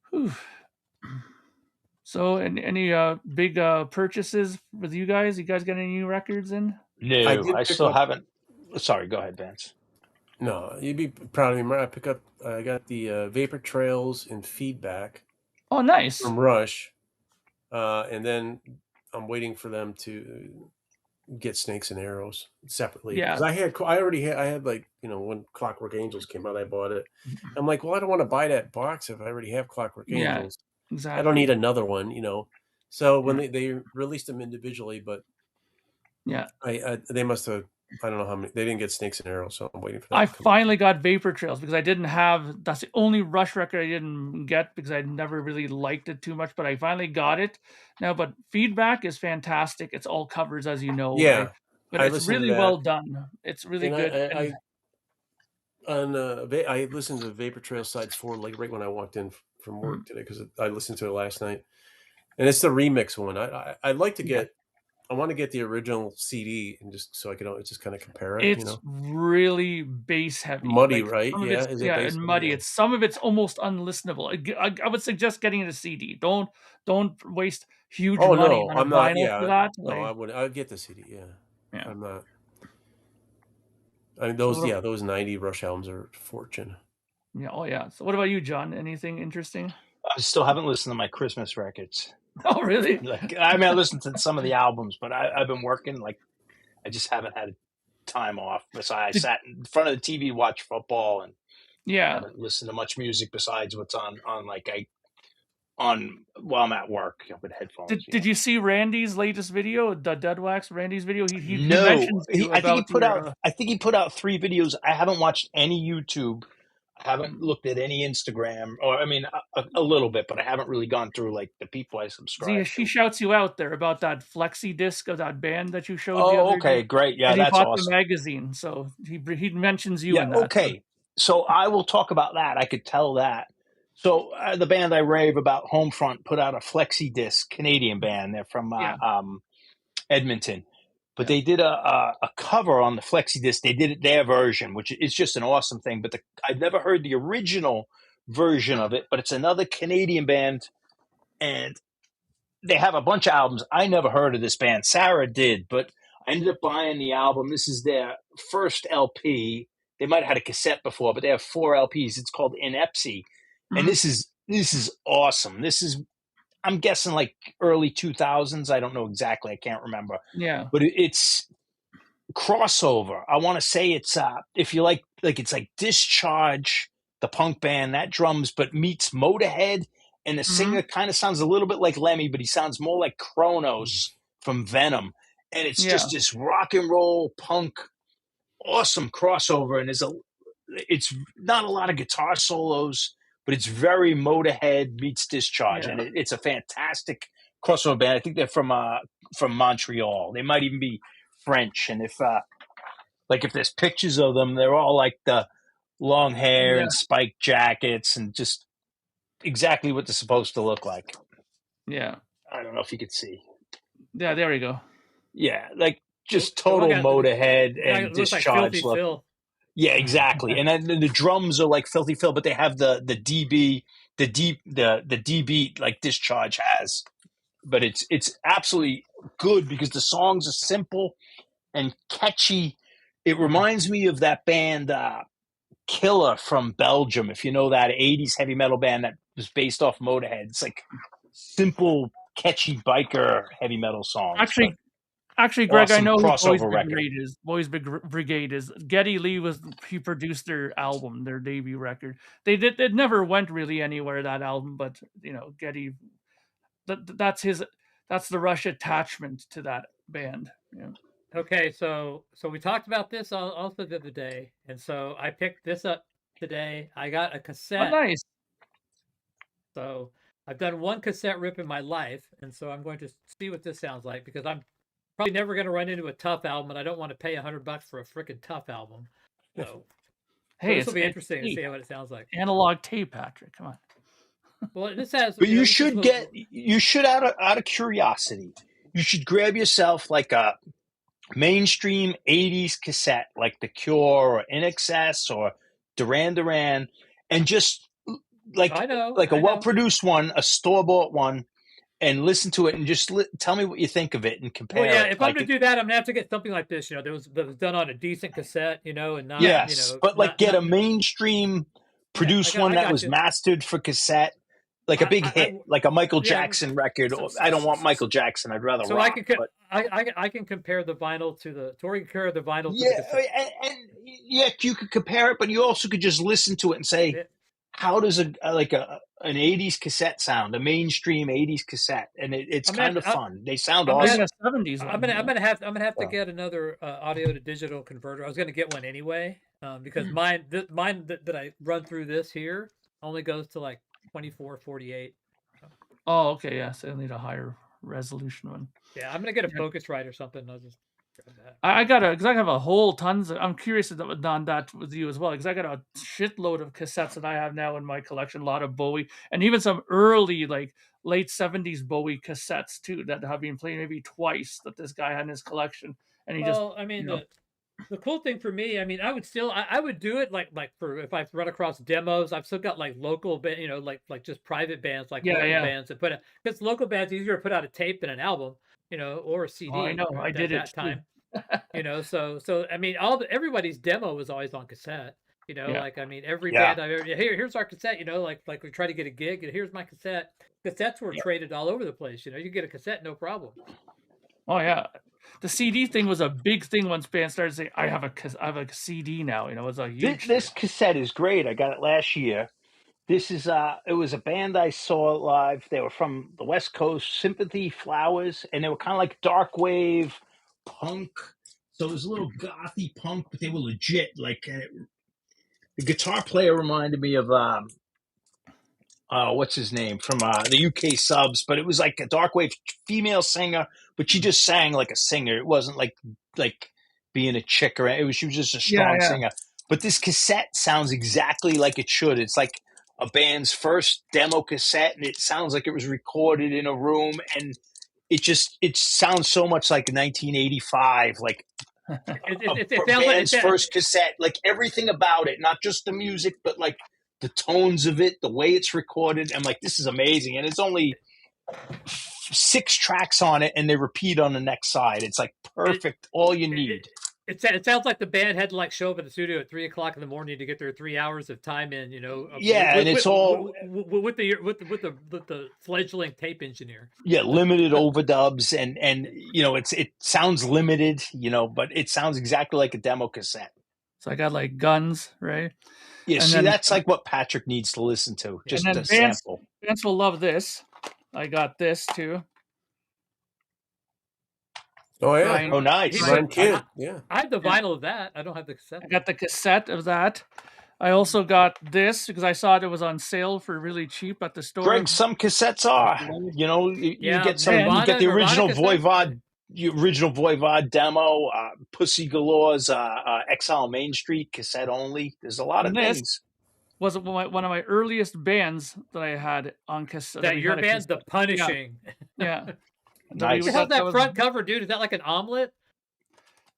Whew. So, any big purchases with you guys? You guys got any new records in? No, I still haven't. Sorry, go ahead, Vance. No, you'd be proud of me. I got the Vapor Trails and Feedback. Oh, nice. From Rush. And then I'm waiting for them to get Snakes and Arrows separately. Yeah. Because I had like, you know, when Clockwork Angels came out, I bought it. I'm like, well, I don't want to buy that box if I already have Clockwork Angels. Exactly. I don't need another one, you know. So when they released them individually, but they must have, I don't know how many. They didn't get Snakes and Arrows, so I'm waiting for that. I finally got Vapor Trails because I didn't have. That's the only Rush record I didn't get because I never really liked it too much. But I finally got it now. But Feedback is fantastic. It's all covers, as you know. Yeah, right? But it's really well done. It's really good. I listened to Vapor Trails Sides 4 like right when I walked in from work today because I listened to it last night, and it's the remix one. I'd like to get. I want to get the original CD and just so I can just kind of compare it. It's really bass heavy, muddy, right? Yeah, and muddy. It's some of it's almost unlistenable. I would suggest getting it a CD. Don't waste huge money on a vinyl for that. No, I wouldn't. I'd get the CD. Yeah, I'm not. I mean those 90 Rush albums are a fortune. Yeah. Oh yeah. So what about you, John? Anything interesting? I still haven't listened to my Christmas records. Oh, really? I listened to some of the albums, but I've been working. I just haven't had time off. Besides, I sat in front of the TV, watch football, and haven't listened to much music besides what's on while I'm at work with headphones. Did you see Randy's latest video, the Dead Wax Randy's video? He mentions I think he put out 3 videos. I haven't watched any YouTube. I haven't looked at any Instagram, or I mean, a little bit, but I haven't really gone through like the people I subscribe to. She shouts you out there about that flexi disc of that band that you showed. Oh, okay, great, yeah, and that's awesome. He bought the magazine, so he mentions you in that. Okay, so I will talk about that. I could tell that. So the band I rave about, Homefront, put out a flexi disc, Canadian band. They're from Edmonton. But they did a cover on the flexi disc. They did it their version, which is just an awesome thing. But I've never heard the original version of it. But it's another Canadian band, and they have a bunch of albums. I never heard of this band. Sarah did, but I ended up buying the album. This is their first LP. They might have had a cassette before, but they have 4 LPs. It's called Inepsy, and this is awesome. This is, I'm guessing, like early 2000s. I don't know exactly. I can't remember. Yeah. But it's crossover. I want to say it's if you like it's like Discharge, the punk band, that drums, but meets Motorhead, and the singer kind of sounds a little bit like Lemmy, but he sounds more like Kronos from Venom, and it's just this rock and roll punk, awesome crossover. And it's not a lot of guitar solos, but it's very Motorhead meets Discharge, and it's a fantastic crossover band. I think they're from Montreal. They might even be French, and if there's pictures of them, they're all like the long hair and spiked jackets and just exactly what they're supposed to look like. Yeah. I don't know if you could see. Yeah, there we go. Yeah, like just total Motorhead and Discharge like look. Yeah, exactly. And then the drums are like Filthy Phil, but they have the D beat like Discharge has. But it's absolutely good because the songs are simple and catchy. It reminds me of that band Killer from Belgium, if you know that 80s heavy metal band that was based off Motorhead. It's like simple, catchy biker heavy metal songs. Actually, Greg, awesome I know who Boys Brigade is. Geddy Lee he produced their album, their debut record. It never went really anywhere, that album, but Geddy, that's the Rush attachment to that band. Yeah. Okay, so we talked about this also the other day, and so I picked this up today. I got a cassette. Oh, nice. So I've done one cassette rip in my life, and so I'm going to see what this sounds like, because I'm probably never going to run into a Tough album, and I don't want to pay $100 for a freaking Tough album. So, hey, this will be interesting to see what it sounds like. Analog tape, Patrick. Come on. Well, this has. But you should out of curiosity, you should grab yourself like a mainstream 80s cassette, like The Cure or INXS or Duran Duran, and just like a well-produced one, a store-bought one, and listen to it and just tell me what you think of it and compare. Well, yeah, if I'm going to do that, I'm going to have to get something like this. That was done on a decent cassette, and not. Yes, but get a mainstream produced one that was mastered for cassette. Like a big hit, like a Michael Jackson record. I don't want Michael Jackson. I'd rather rock. I can compare the vinyl to the compare the vinyl. Yeah, and you could compare it, but you also could just listen to it and say, how does an 80s cassette sound? A mainstream 80s cassette, and it's kind of fun. They sound awesome. I'm gonna have to get another audio to digital converter. I was gonna get one anyway, because mine that I run through this here only goes to like 2448. Oh, okay, yeah. So I need a higher resolution one. Yeah, I'm gonna get a Focusrite or something. I'll just grab that. because I have a whole tons. I'm curious on that with you as well, because I got a shitload of cassettes that I have now in my collection. A lot of Bowie, and even some early, like late 70s Bowie cassettes too, that have been played maybe twice. That this guy had in his collection, and the cool thing for me, I would still, I would do it like for if I run across demos. I've still got like local band, like just private bands, like local bands that because local bands easier to put out a tape than an album, or a CD. Oh, I know, I did it that time. So everybody's demo was always on cassette. Every band I've ever here's our cassette. Like we try to get a gig, and here's my cassette. Cassettes were traded all over the place. You get a cassette, no problem. Oh yeah. The CD thing was a big thing once bands started saying, I have a CD now. It was a huge This cassette is great. I got it last year. This is it was a band I saw live. They were from the West Coast, Sympathy Flowers, and they were kind of like dark wave punk. So it was a little gothy punk, but they were legit. Like the guitar player reminded me of what's his name from the UK Subs, but it was like a dark wave female singer, but she just sang like a singer. It wasn't like being a chick or she was just a strong singer. But this cassette sounds exactly like it should. It's like a band's first demo cassette, and it sounds like it was recorded in a room, and it sounds so much like 1985, like a band's first cassette, like everything about it, not just the music, but like the tones of it, the way it's recorded. I'm like, this is amazing. And it's only 6 tracks on it, and they repeat on the next side. It's like perfect. All you need. It sounds like the band had to like show up at the studio at 3 o'clock in the morning to get their 3 hours of time in. Yeah, and it's all with the fledgling tape engineer. Yeah, limited overdubs, and it sounds limited, but it sounds exactly like a demo cassette. So I got like guns, right? Yeah, and see, then, that's like what Patrick needs to listen to. Just a sample. Vance will love this. I got this too. Oh yeah! Ryan, oh nice! Kid. Yeah, I have the vinyl of that. I don't have the cassette. I got the cassette of that. I also got this because I saw it was on sale for really cheap at the store. Greg, some cassettes are. You get some. You get the original Voivod. Original Voivod demo, Pussy Galores, Exile Main Street, cassette only. There's a lot of things. Was one of my earliest bands that I had on cassette. That your band's The Punishing. Yeah. Nice. How's that front cover, dude? Is that like an omelet?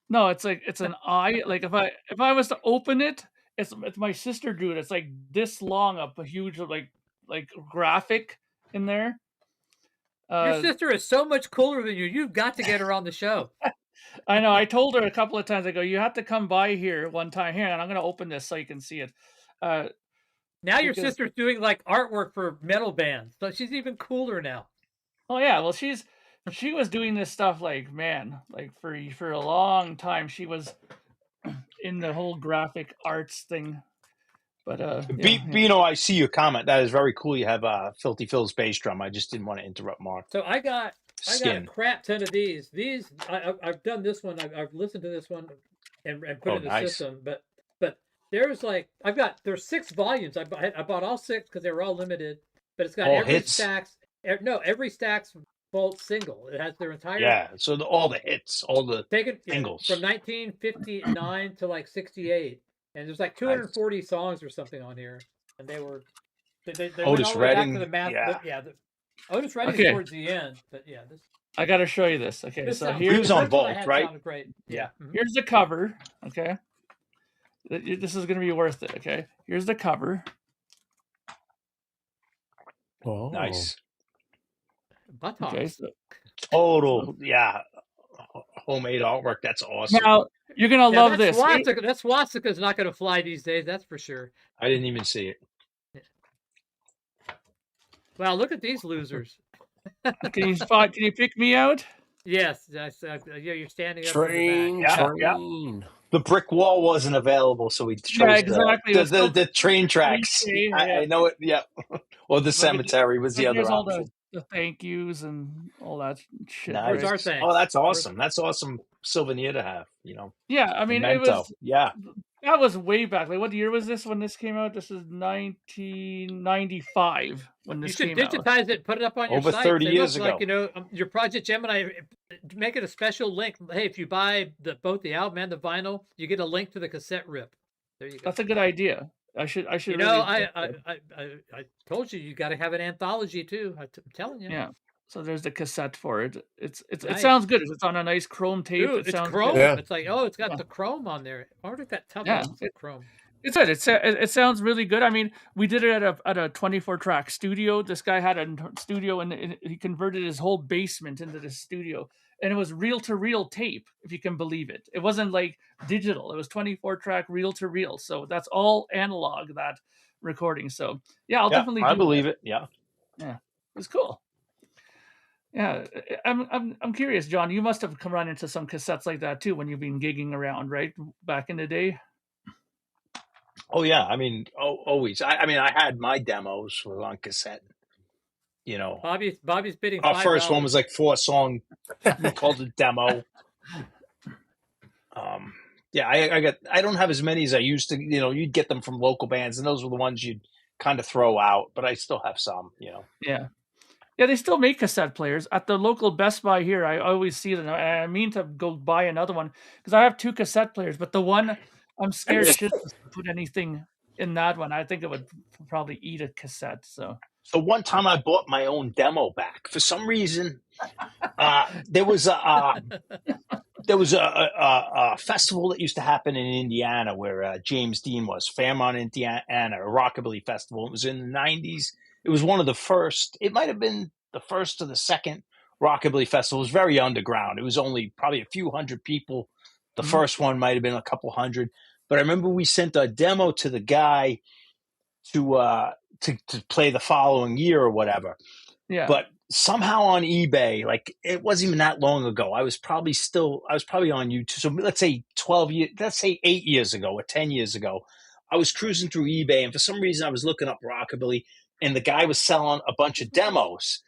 No, it's an eye. Like if I was to open it, it's my sister drew it. It's like this long up, a huge like graphic in there. Your sister is so much cooler than you. You've got to get her on the show. I know. I told her a couple of times. I go, you have to come by here one time here, and I'm going to open this so you can see it. Now your sister's doing like artwork for metal bands, so she's even cooler now. Oh yeah, well she was doing this stuff like for a long time. She was in the whole graphic arts thing. But Bino, I see your comment. That is very cool. You have Filthy Phil's bass drum. I just didn't want to interrupt Mark. So I got a crap ton of these. These I've done this one. I've listened to this one and put it in the system. But there's there's 6 volumes. I bought all 6 because they were all limited. But it's got every Stax Bolt single. It has their entire So all the hits, all the singles from 1959 to like 68. And there's like 240 songs or something on here, and they Otis Redding. Otis Redding towards the end, but this. I got to show you this. Okay, so he was on Vault, right? Great. Yeah. Here's the cover. Okay, this is going to be worth it. Okay, here's the cover. Oh, nice. Buttocks. Okay, so, total, homemade artwork. That's awesome. Now you're gonna love this. That swastika's not gonna fly these days. That's for sure. I didn't even see it. Wow, look at these losers. Can you pick me out? Yes, you're standing up. Train. The brick wall wasn't available, so we chose the train tracks. I know it. Yeah, or the cemetery was the other option. All the thank yous and all that shit. Nice. Where's our thanks? Oh, that's awesome. That's awesome souvenir to have. Yeah, I mean, Memento. It was. Yeah, that was way back. Like, what year was this when this came out? This is 1995 when this came out. You should digitize it, put it up on your site. Over 30 years ago. Like, your Project Gemini, make it a special link. Hey, if you buy both the album and the vinyl, you get a link to the cassette rip. There you go. That's a good idea. I should. I told you got to have an anthology too. I'm telling you. Yeah. So there's the cassette for it. It sounds good. It's on a nice chrome tape. Dude, it sounds chrome. Good. Yeah. It's like it's got the chrome on there. I wonder if that tough chrome. It's good. It sounds really good. I mean, we did it at a 24-track studio. This guy had a studio and he converted his whole basement into this studio. And it was reel-to-reel tape, if you can believe it. It wasn't like digital. It was 24-track reel-to-reel. So that's all analog, that recording. So yeah, I'll definitely. I believe it. Yeah. Yeah, it's cool. Yeah, I'm curious, John. You must have come run into some cassettes like that too when you've been gigging around, right? Back in the day. Oh yeah, I mean, always. I mean, I had my demos on cassette. Bobby's bidding. Our first one was like 4-song. We called it demo. I don't have as many as I used to. You'd get them from local bands, and those were the ones you'd kind of throw out. But I still have some. Yeah, they still make cassette players at the local Best Buy here. I always see them. I mean to go buy another one because I have 2 cassette players, but the one I'm scared to put anything in that one. I think it would probably eat a cassette. So one time I bought my own demo back. For some reason, there was a festival that used to happen in Indiana where James Dean was, Fairmont, Indiana, a rockabilly festival. It was in the 90s. It was one of the first. It might have been the first or the second rockabilly festival. It was very underground. It was only probably a few hundred people The first one might have been a couple hundred, but I remember we sent a demo to the guy to play the following year or whatever. Yeah. But somehow on eBay, like it wasn't even that long ago. I was probably on YouTube. So let's say 8 years ago or 10 years ago, I was cruising through eBay, and for some reason I was looking up rockabilly, and the guy was selling a bunch of demos,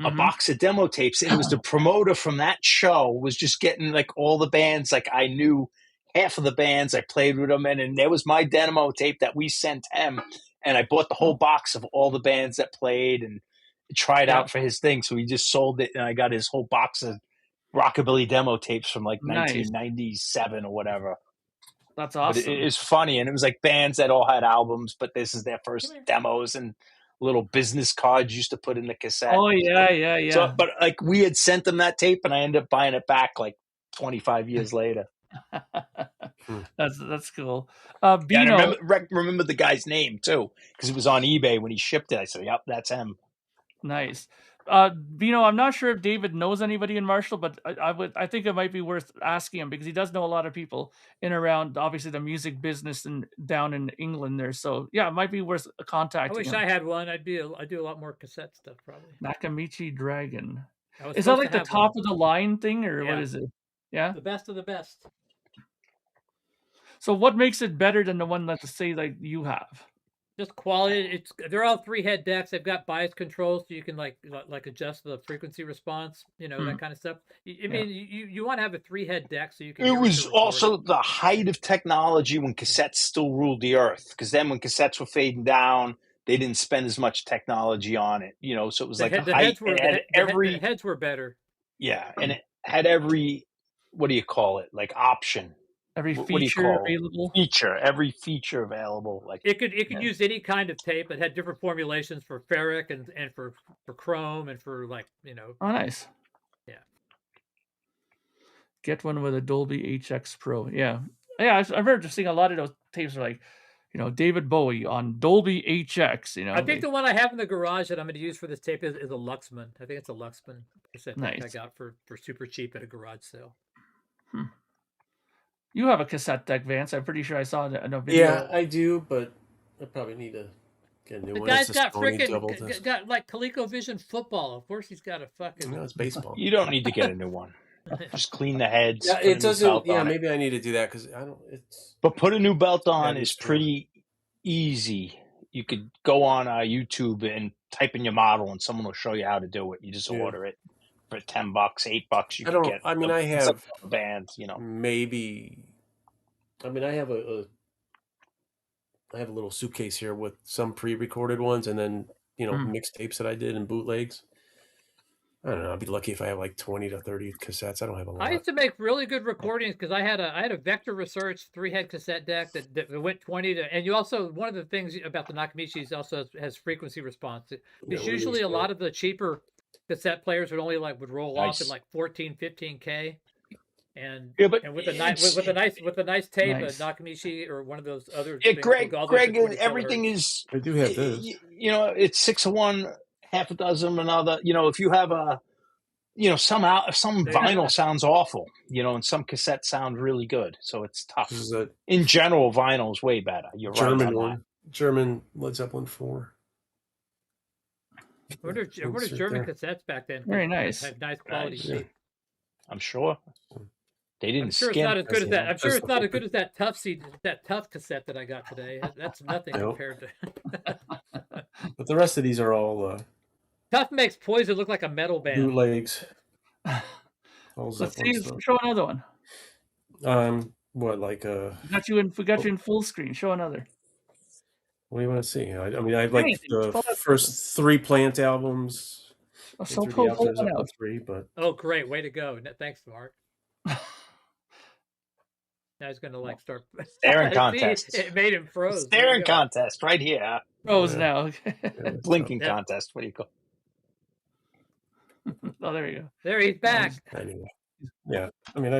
a box of demo tapes, and it was the promoter from that show was just getting like all the bands. Like I knew half of the bands, I played with them, and there was my demo tape that we sent him, and I bought the whole box of all the bands that played and tried out for his thing. So he just sold it, and I got his whole box of rockabilly demo tapes from like 1997 or whatever. That's awesome. But it's funny, and it was like bands that all had albums, but this is their first demos and little business cards used to put in the cassette. Oh yeah. So, but like we had sent them that tape, and I ended up buying it back like 25 years later. That's cool. Bino, I remember the guy's name too, because it was on eBay when he shipped it. I said, "Yep, that's him." Nice. Bino, I'm not sure if David knows anybody in Marshall, but I think it might be worth asking him because he does know a lot of people in around, obviously, the music business and down in England there. So yeah, it might be worth contacting. I wish I had one. I do a lot more cassette stuff probably. Nakamichi Dragon. Is that like the top of the line thing, or what is it? Yeah, the best of the best. So what makes it better than the one that say like you have? Just quality. They're all 3-head decks. They've got bias controls, so you can like adjust the frequency response, that kind of stuff. I mean, you want to have a 3-head deck so you can. It was also the height of technology when cassettes still ruled the earth, because then when cassettes were fading down, they didn't spend as much technology on it, So it was like the height. The heads were better. Yeah, and it had every, what do you call it? Like option. Every feature available. Every feature available. Like it could use any kind of tape. It had different formulations for ferric and for chrome and for Oh, nice. Yeah. Get one with a Dolby HX Pro. Yeah. I've heard just seeing a lot of those tapes are like, David Bowie on Dolby HX. I think the one I have in the garage that I'm going to use for this tape is a Luxman. I think it's a Luxman cassette nice. I got for super cheap at a garage sale. You have a cassette deck, Vance. I'm pretty sure I saw it in a video. Yeah, I do, but I probably need to get a new one. The guy's got got like ColecoVision football. Of course, he's got a fucking. No, it's baseball. You don't need to get a new one. Just clean the heads. Yeah, it doesn't. Yeah, maybe I need to do that because I don't. It's. But put a new belt on is pretty easy. You could go on YouTube and type in your model, and someone will show you how to do it. You just order it. For $10, $8, you can get. I mean, I have bands, Maybe. I mean, I have a little suitcase here with some pre-recorded ones, and then mixtapes that I did and bootlegs. I don't know. I'd be lucky if I have like 20 to 30 cassettes. I don't have a lot. I used to make really good recordings because I had a Vector Research 3-head cassette deck that went 20 to. And you also, one of the things about the Nakamichis also has frequency response. Because usually a lot of the cheaper cassette players would only would roll off at like 14, 15K, and with a nice tape, a Nakamichi or one of those other. Yeah, Greg, everything is. I do have those. It's 6 of one, half a dozen another. If you have some vinyl sounds awful, and some cassettes sound really good, so it's tough. In general, vinyl is way better. You're German right. German Led Zeppelin 4. What are German cassettes back then? Very nice. Had nice quality shape. I'm sure they didn't. I'm sure it's not as good as that. I'm sure it's not as good as that tough cassette that I got today. That's nothing compared to. But the rest of these are all. Tough makes Poison look like a metal band. Bootlegs. Let's see. Show another one. What like We got you in full screen. Show another. What do you want to see? I mean, I like the first 3 Plant albums. So pull one out. 3, but oh, great! Way to go! Thanks, Mark. Now he's gonna start staring contest. It made him froze. Staring contest right here. Froze now. Blinking contest. What do you call? Oh, there you go. There he's back. Anyway, yeah. I mean,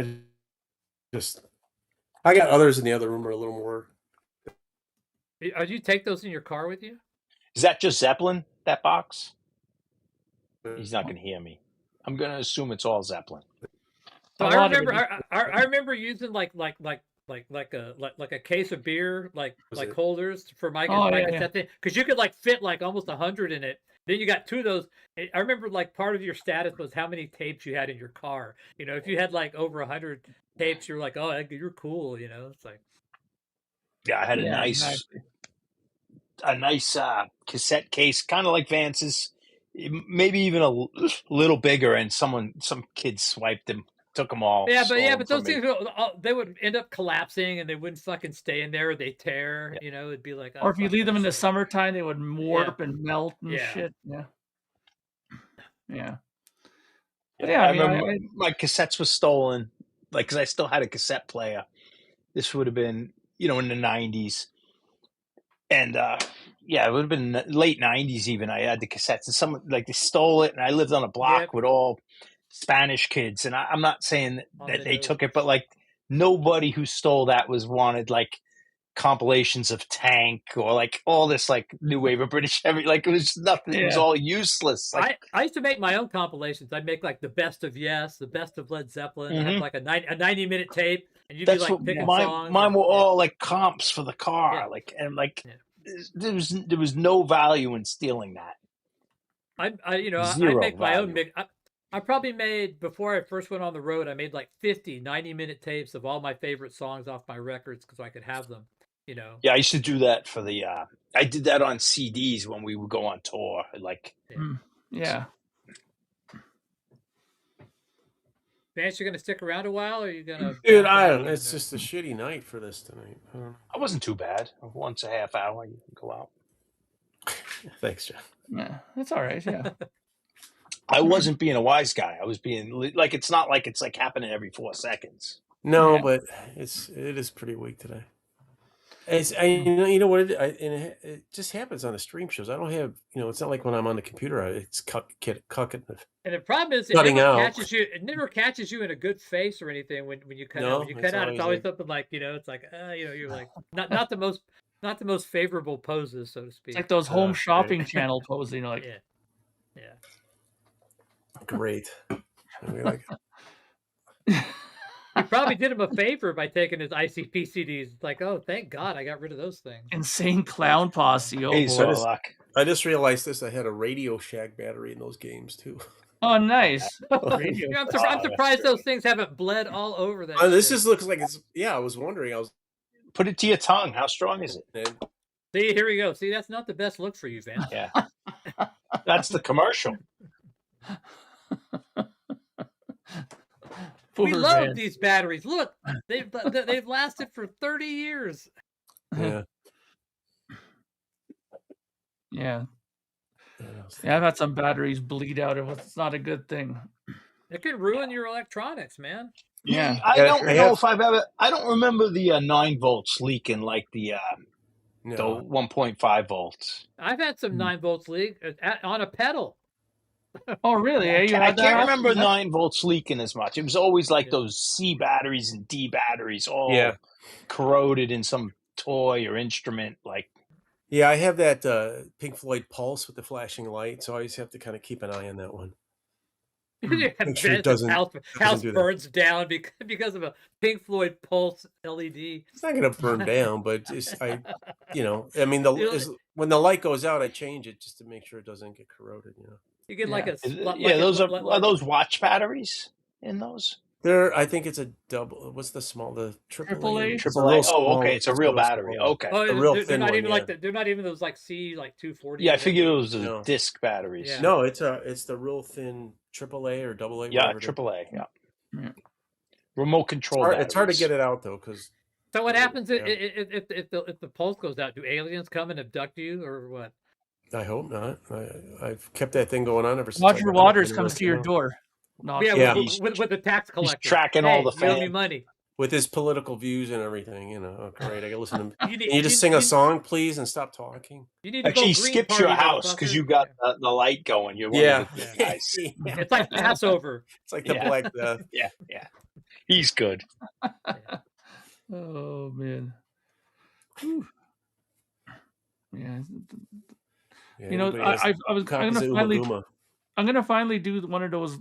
I got others in the other room are a little more. Do you take those in your car with you? Is that just Zeppelin, that box? He's not going to hear me. I'm going to assume it's all Zeppelin. So A I lot of remember, it. I remember using like a case of beer, like holders for my cassette thing, because you could like fit like almost 100 in it. Then you got 2 of those. I remember like part of your status was how many tapes you had in your car. You know, if you had like over 100 tapes, you're like, oh, you're cool. You know, it's like, Yeah, I had a nice cassette case, kind of like Vance's, maybe even a little bigger, and some kids swiped them, took them all. But those things, they would end up collapsing and they wouldn't fucking stay in there, or they tear. You know, it'd be like, or if you leave them in the summertime, they would warp and melt and shit. Yeah. I remember my cassettes were stolen, like, because I still had a cassette player. This would have been, in the 90s. And it would have been late 90s even. I had the cassettes, and someone, like, they stole it, and I lived on a block with all Spanish kids. And I'm not saying that they took it, but, like, nobody who stole that wanted, like, compilations of Tank or, like, all this, like, new wave of British heavy. Like, it was nothing. It was all useless. Like, I used to make my own compilations. I'd make, like, the best of Yes, the best of Led Zeppelin. I had like a 90-minute tape, and you'd be like picking songs. Mine were all like comps for the car, there was no value in stealing that. I make my own mix. I probably made, before I first went on the road, I made like 50 90-minute tapes of all my favorite songs off my records because I could have them. Yeah, I used to do that for the. I did that on CDs when we would go on tour. Like, Vance, you're gonna stick around a while, or are you gonna? Dude, I don't know. It's just a shitty night for this tonight. I wasn't too bad. Once a half hour, you can go out. Thanks, John. Yeah, that's all right. Yeah. I wasn't being a wise guy. I was being like, it's not like it's like happening every 4 seconds. No, but it is pretty weak today. You know what it just happens on the stream shows. I don't have, it's not like when I'm on the computer, it's cucking. And the problem is, it never catches you in a good face or anything when you cut out. When you cut out, it's always something like, it's like, you're like not the most favorable poses, so to speak. It's like those home shopping channel poses, like. Yeah. Great. We like He probably did him a favor by taking his ICP CDs. It's like, oh, thank God I got rid of those things. Insane clown posse. Oh, boy. I just realized this. I had a Radio Shack battery in those games too. Oh, nice. I'm surprised those things haven't bled all over that. This just looks like it's. Yeah, I was wondering. Put it to your tongue. How strong is it? See, here we go. See, that's not the best look for you, Van. Yeah, that's the commercial. We love these batteries. Look, they've lasted for 30 years. Yeah. Yeah. I've had some batteries bleed out. It's not a good thing. It could ruin your electronics, man. Yeah. I don't know if I've ever. I don't remember the 9 volts leaking like the 1.5 volts. I've had some 9 volts leak on a pedal. Oh, really? I can't remember 9 volts leaking as much. It was always like those C batteries and D batteries all corroded in some toy or instrument. Like, yeah, I have that Pink Floyd Pulse with the flashing light, so I always have to kind of keep an eye on that one. Make sure it doesn't house burns down because of a Pink Floyd Pulse LED. It's not going to burn down, but when the light goes out, I change it just to make sure it doesn't get corroded. You get are those watch batteries in those? I think it's a double. What's the small? The AAA. AAA. Oh, okay. It's a real battery. Okay. Oh, a real thin one. They're not even those like C 240. Yeah, I figured it was the disc batteries. Yeah. No, it's the real thin AAA or AA. Yeah, AAA. Yeah. Remote control. It's hard to get it out though, because. So what happens if the pulse goes out? Do aliens come and abduct you, or what? I hope not. I've kept that thing going on ever since. Roger Waters comes to your door. With the tax collector. He's tracking all the fans. Give me money. With his political views and everything, Oh, great. I got to listen to him. Can you just sing a song, please, and stop talking? You need to Actually, he skips your house because you got the light going. You're one of the guys. It's like Passover. It's like the Black Death. Yeah. He's good. Oh, man. Whew. Yeah. I'm gonna finally do one of those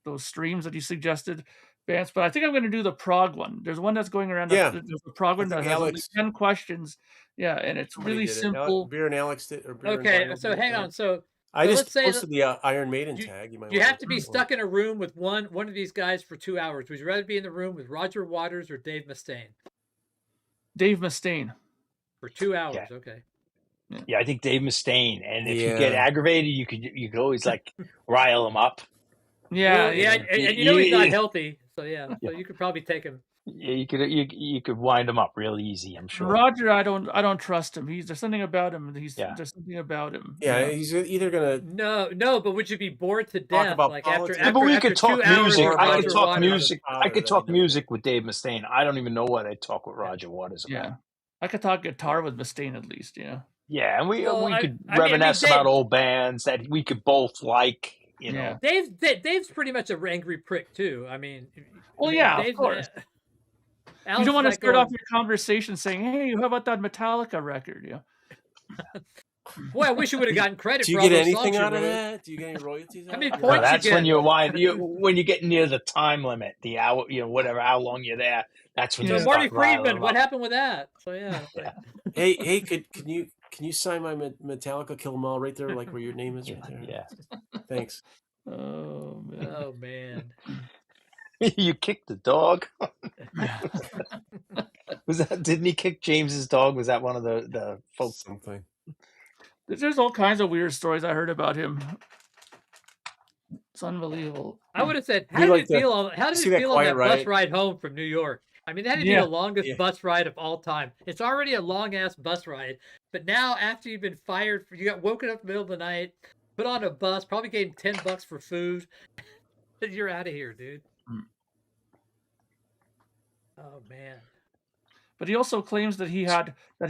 those streams that you suggested, Vance. But I think I'm going to do the Prague one. There's one that's going around. Yeah. There's a Prague one that has only Alex, 10 questions. Yeah, and it's somebody really did it. simple. Beer and Alex did, or Beer and Okay, Vinyl so did it, hang right? on. So I just let's say posted the Iron Maiden you, tag. You might you want have to be stuck in a room with one of these guys for 2 hours. Would you rather be in the room with Roger Waters or Dave Mustaine? Dave Mustaine. For 2 hours, Yeah. okay. Yeah, I think Dave Mustaine. And if you get aggravated, you could always like rile him up. Yeah, well, yeah, and you know he's not healthy, so yeah, so you could probably take him. Yeah, you could wind him up real easy, I'm sure. Roger, I don't trust him. There's something about him. There's something about him. Yeah, he's either gonna no, but would you be bored to death about like politics? after but we after could talk 2 hours music. of I Roger could talk Waters? music. I could talk music with Dave Mustaine. I don't even know what I talk with Roger Waters about. Yeah, I could talk guitar with Mustaine at least. Yeah. Yeah, and we could I mean, reminisce Dave, about old bands that we could both like. You know, Dave's pretty much an angry prick too. I mean, Dave's, of course. You don't want to start off your conversation saying, "Hey, how about that Metallica record?" Yeah. Boy, I wish you would have gotten credit. Do you for all get those anything songs out of wrote. that? Do you get any royalties? How many out of points? No, that's you get? when when you get near the time limit, the hour, whatever, how long you're there. That's when. So you Marty start riling Friedman, them what up. happened with that? So yeah. Hey, can you sign my Metallica Kill 'Em All right there, like where your name is right there? Yeah. Thanks. Oh man. Oh man. You kicked the dog. Didn't he kick James's dog? Was that one of the folks? Something. There's all kinds of weird stories I heard about him. It's unbelievable. I would have said, how did it feel on that bus ride home from New York? I mean, that had to be the longest bus ride of all time. It's already a long ass bus ride, but now after you've been fired, you got woken up in the middle of the night, put on a bus, probably gave him $10 for food. You're out of here, dude. Oh man. But he also claims that he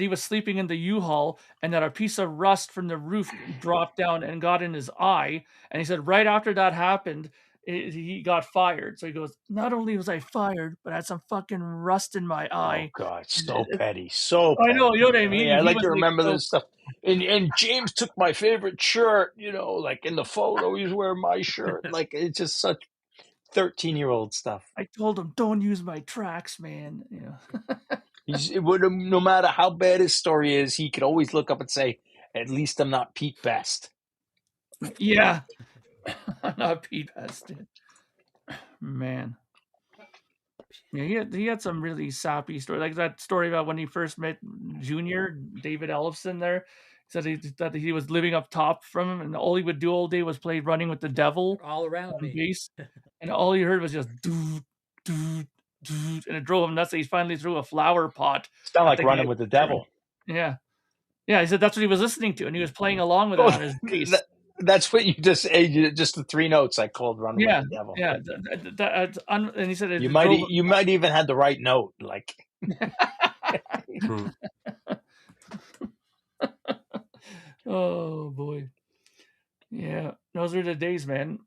was sleeping in the U-Haul and that a piece of rust from the roof dropped down and got in his eye. And he said right after that happened, he got fired. So he goes, not only was I fired, but I had some fucking rust in my eye. Oh God, so petty, so petty. I know, you know what I mean? Yeah, I like to remember this stuff. And James took my favorite shirt, like in the photo, he was wearing my shirt. Like it's just such 13-year-old stuff. I told him, don't use my tracks, man. No matter how bad his story is, he could always look up and say, at least I'm not Pete Best. Yeah. I'm not Pete Best. Man. Yeah, he had some really sappy story. Like that story about when he first met Junior, David Ellefson there. He said that he was living up top from him, and all he would do all day was play Running with the Devil all around me. Bass. And all he heard was just doo, doo, doo, and it drove him nuts. He finally threw a flower pot. Sound like Running with the Devil. Yeah. Yeah, he said that's what he was listening to, and he was playing along with it on his bass. That's what you just said. Just the 3 notes I called "Running with the Devil." Yeah, and he said you might even have the right note. Like, oh boy, yeah, those are the days, man.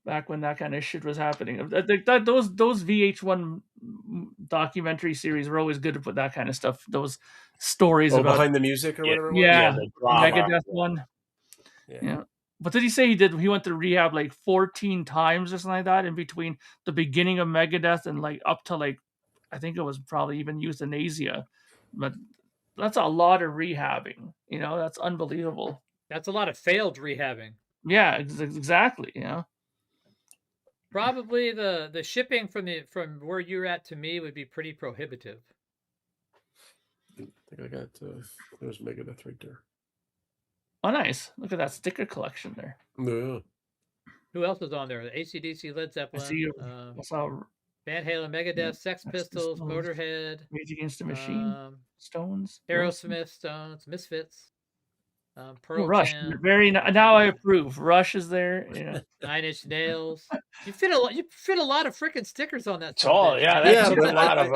Back when that kind of shit was happening. Those VH1 documentary series were always good to put that kind of stuff. Those stories about behind the music or whatever. Yeah, the Megadeth one. Yeah. But did he say he went to rehab like 14 times or something like that in between the beginning of Megadeth and like up to like, I think it was probably even euthanasia. But that's a lot of rehabbing. That's unbelievable. That's a lot of failed rehabbing. Yeah, exactly. Probably the shipping from where you're at to me would be pretty prohibitive. I think I got there's Megadeth right there. Oh, nice! Look at that sticker collection there. Yeah. Who else is on there? AC/DC, Led Zeppelin, Van Halen, Megadeth, Sex Pistols, Motorhead, Rage Against the Machine, Stones, Aerosmith, Stones, Misfits, Pearl Rush. Jam. Now I approve. Rush is there. 9 Inch Nails. You fit a lot of freaking stickers on that. That's all. Yeah, that's a lot of.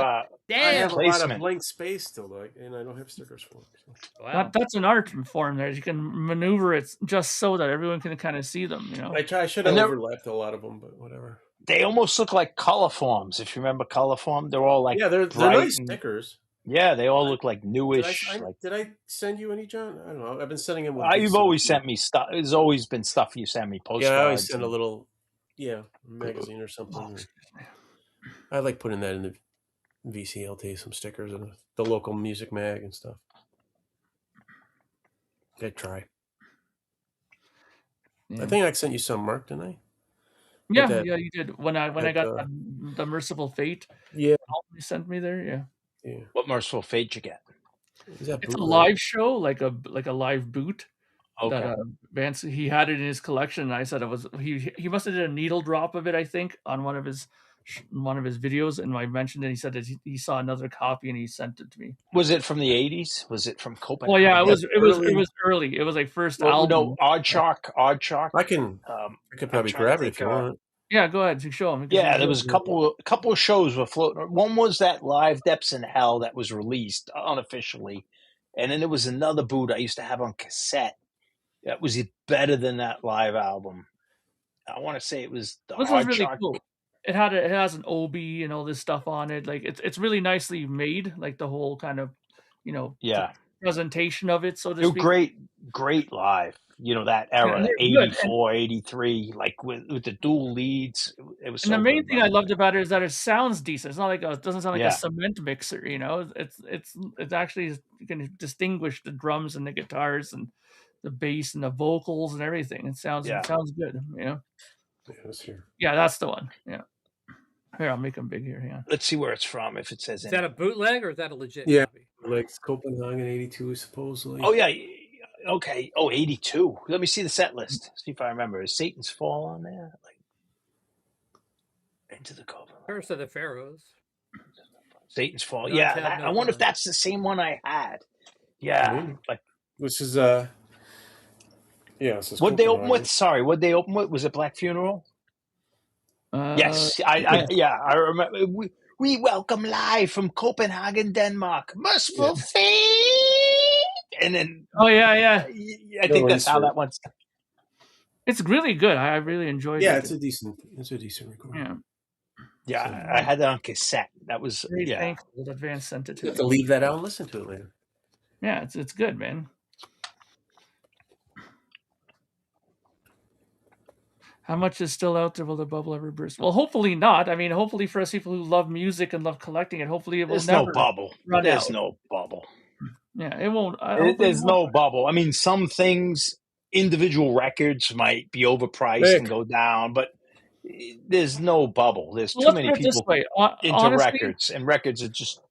Damn. I have a lot of blank space still, and I don't have stickers for it. So. Wow. That's an art form there. You can maneuver it just so that everyone can kind of see them. I should have overlapped a lot of them, but whatever. They almost look like color forms. If you remember color form, they're all like they're nice stickers. Yeah, they all look like newish. Did I send you any, John? I don't know. I've been sending them. You've always sent me stuff. There's always been stuff you send me. Postcards. Yeah, I always send a little Yeah, a magazine or something. I like putting that in the VCLT, some stickers and the local music mag and stuff. I try. Yeah. I think I sent you some, Mark, didn't I? Yeah, you did. When I got the Merciful Fate, yeah, you sent me there. Yeah. What Merciful Fate you get? It's a live show, like a live boot. Okay. That Vance, he had it in his collection. And I said it was he must have did a needle drop of it, I think, on one of his videos, and I mentioned it. He said that he saw another copy and he sent it to me. Was it from the 80s? Was it from Copenhagen? Well, yeah, it was early. It was like first album. No, Odd-Shock. I could probably grab it if you want. Yeah, go ahead. Show him. Yeah, there was a couple of shows were floating. One was that live Depths in Hell that was released unofficially, and then there was another boot I used to have on cassette. That was better than that live album. I want to say it was the This was really cool. It has an OB and all this stuff on it. Like it's really nicely made. Like the whole kind of, presentation of it. So to speak. Great live. That era, 84, 83, like with the dual leads. It was. And the main thing I loved about it is that it sounds decent. It's not like it doesn't sound like a cement mixer. It's actually, you can distinguish the drums and the guitars and the bass and the vocals and everything. It sounds good. Yeah, that's here. Yeah, that's the one. Yeah. Here, I'll make them big here. Hang on. Let's see where it's from. If it says, is that a bootleg or is that a legit copy? Like Copenhagen 82 supposedly. Oh yeah. Okay. Oh, 82. Let me see the set list. See if I remember. Is Satan's Fall on there? Like Into the Covenant. Curse of the Pharaohs. Satan's Fall. Yeah. I wonder if that's the same one I had. Yeah. Maybe. Like this is What'd they open with? Sorry, what'd they open with? Was it Black Funeral? Yes. I remember. We welcome live from Copenhagen, Denmark. Merciful Fate. And then I think that's how that one's. It's really good. I really enjoyed it. Yeah, it's a decent recording. Yeah, I had that on cassette. That was thankful that Vance sent it to me. You have to leave that out and listen to it later. Yeah, it's good, man. How much is still out there? Will the bubble ever burst? Well, hopefully not. I mean, hopefully for us people who love music and love collecting it, hopefully it will never run out. There's no bubble. Yeah, it won't. There's no bubble. I mean, some things, individual records might be overpriced and go down, but there's no bubble. There's too many people into honestly, records, and records are just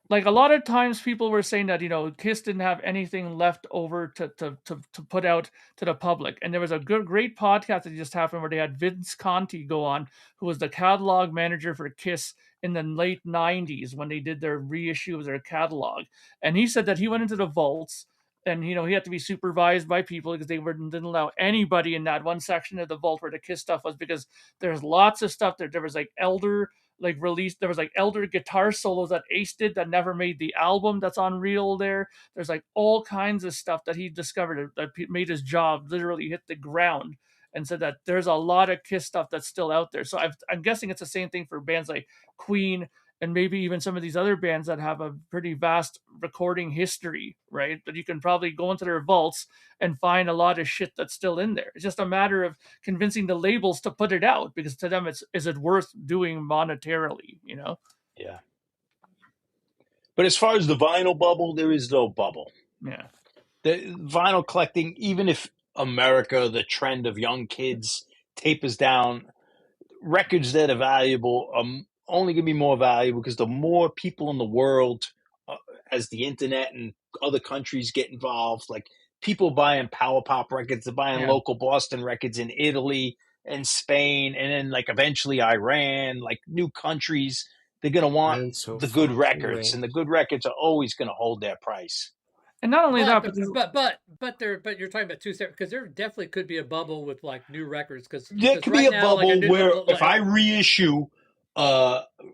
like a lot of times people were saying that, KISS didn't have anything left over to put out to the public. And there was a great podcast that just happened where they had Vince Conti go on, who was the catalog manager for KISS in the late 90s when they did their reissue of their catalog. And he said that he went into the vaults and, he had to be supervised by people because they didn't allow anybody in that one section of the vault where the KISS stuff was, because there's lots of stuff there. There was like released, there was like elder guitar solos that Ace did that never made the album that's on reel there. There's like all kinds of stuff that he discovered that made his job literally hit the ground, and said that there's a lot of KISS stuff that's still out there. So I'm guessing it's the same thing for bands like Queen and maybe even some of these other bands that have a pretty vast recording history, right? That you can probably go into their vaults and find a lot of shit that's still in there. It's just a matter of convincing the labels to put it out, because to them, is it worth doing monetarily, Yeah. But as far as the vinyl bubble, there is no bubble. Yeah. The vinyl collecting, even if America, the trend of young kids tapers down, records that are valuable only going to be more valuable because the more people in the world, as the internet and other countries get involved, like people buying Power Pop records, they're buying local Boston records in Italy and Spain, and then like eventually Iran, like new countries, they're going to want the good records, and the good records are always going to hold their price. And not only that, but you're talking about two separate, because there definitely could be a bubble with like new records, because there could be a bubble where if I reissue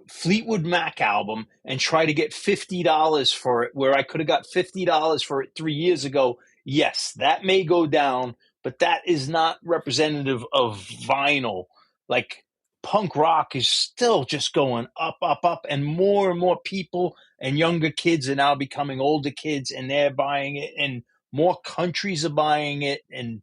Fleetwood Mac album and try to get $50 for it, where I could have got $50 for it 3 years ago, yes, that may go down, but that is not representative of vinyl. Like punk rock is still just going up, and more people and younger kids are now becoming older kids, and they're buying it, and more countries are buying it, and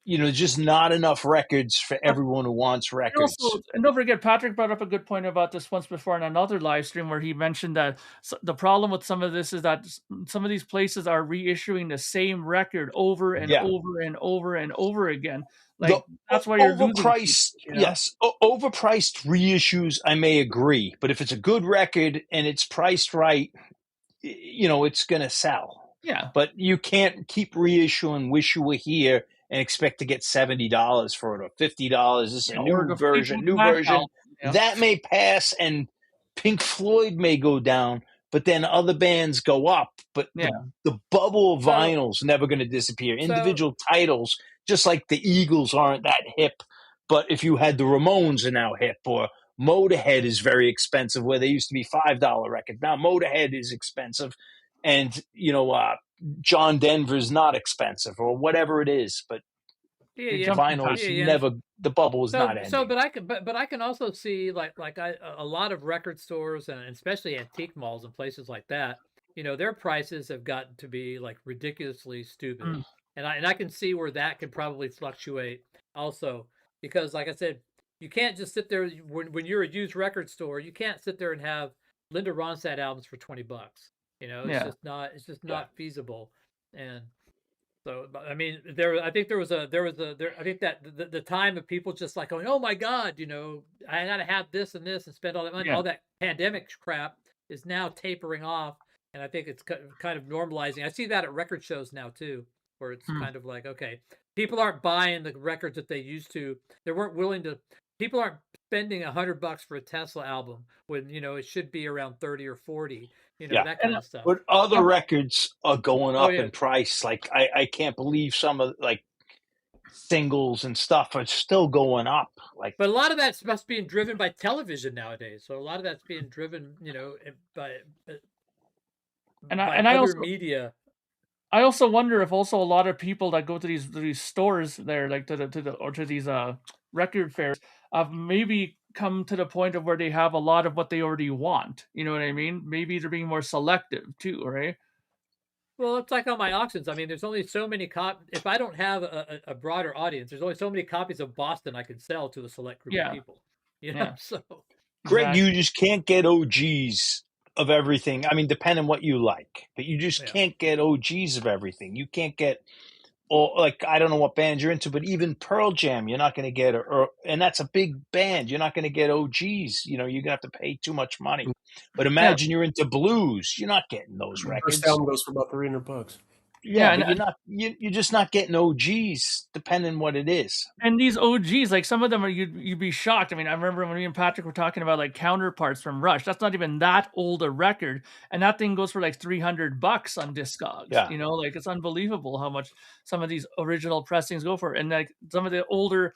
just not enough records for everyone who wants records. And don't forget, Patrick brought up a good point about this once before in another live stream where he mentioned that the problem with some of this is that some of these places are reissuing the same record over and over and over and over again. Like that's why you're overpriced. Yes, overpriced reissues. I may agree, but if it's a good record and it's priced right, it's going to sell. Yeah. But you can't keep reissuing "Wish You Were Here" and expect to get $70 for it or $50. This is a new version. That may pass, and Pink Floyd may go down, but then other bands go up. But the bubble of vinyl's never going to disappear. Individual titles, just like the Eagles aren't that hip, but if you had the Ramones are now hip, or Motorhead is very expensive, where they used to be $5 records. Now Motorhead is expensive, and John Denver's not expensive, or whatever it is. But vinyl is never, the bubble is not ending. So, but I can also see like a lot of record stores and especially antique malls and places like that. Their prices have gotten to be like ridiculously stupid, and I can see where that could probably fluctuate also, because like I said, you can't just sit there when you're a used record store. You can't sit there and have Linda Ronstadt albums for $20. It's just not feasible. And so, I mean, I think that the time of people just like going, oh my God, I got to have this and this and spend all that money. All that pandemic crap is now tapering off. And I think it's kind of normalizing. I see that at record shows now too, where it's kind of like, okay, people aren't buying the records that they used to. They weren't willing to. People aren't spending $100 for a Tesla album when it should be around 30 or 40. That kind of stuff. But other records are going up in price. Like I can't believe some of like singles and stuff are still going up. Like, but a lot of that's must being driven by television nowadays. So a lot of that's being driven, by other media. I also wonder if also a lot of people that go to these stores there, like to these record fairs, maybe come to the point of where they have a lot of what they already want. You know what I mean? Maybe they're being more selective too, right? Well, it's like on my auctions. I mean, there's only so many copies. If I don't have a broader audience, there's only so many copies of Boston I can sell to a select group of people. So Greg, you just can't get OGs of everything. I mean, depending on what you like, but you just can't get OGs of everything. You can't get, I don't know what band you're into, but even Pearl Jam, you're not going to get, and that's a big band. You're not going to get OGs. You're going to have to pay too much money. But imagine you're into blues, you're not getting those records. First album goes for about $300. Yeah, but you're just not getting OGs, depending what it is. And these OGs, like some of them you'd be shocked. I mean, I remember when me and Patrick were talking about like Counterparts from Rush. That's not even that old a record, and that thing goes for like $300 on Discogs. Yeah. Like it's unbelievable how much some of these original pressings go for, and like some of the older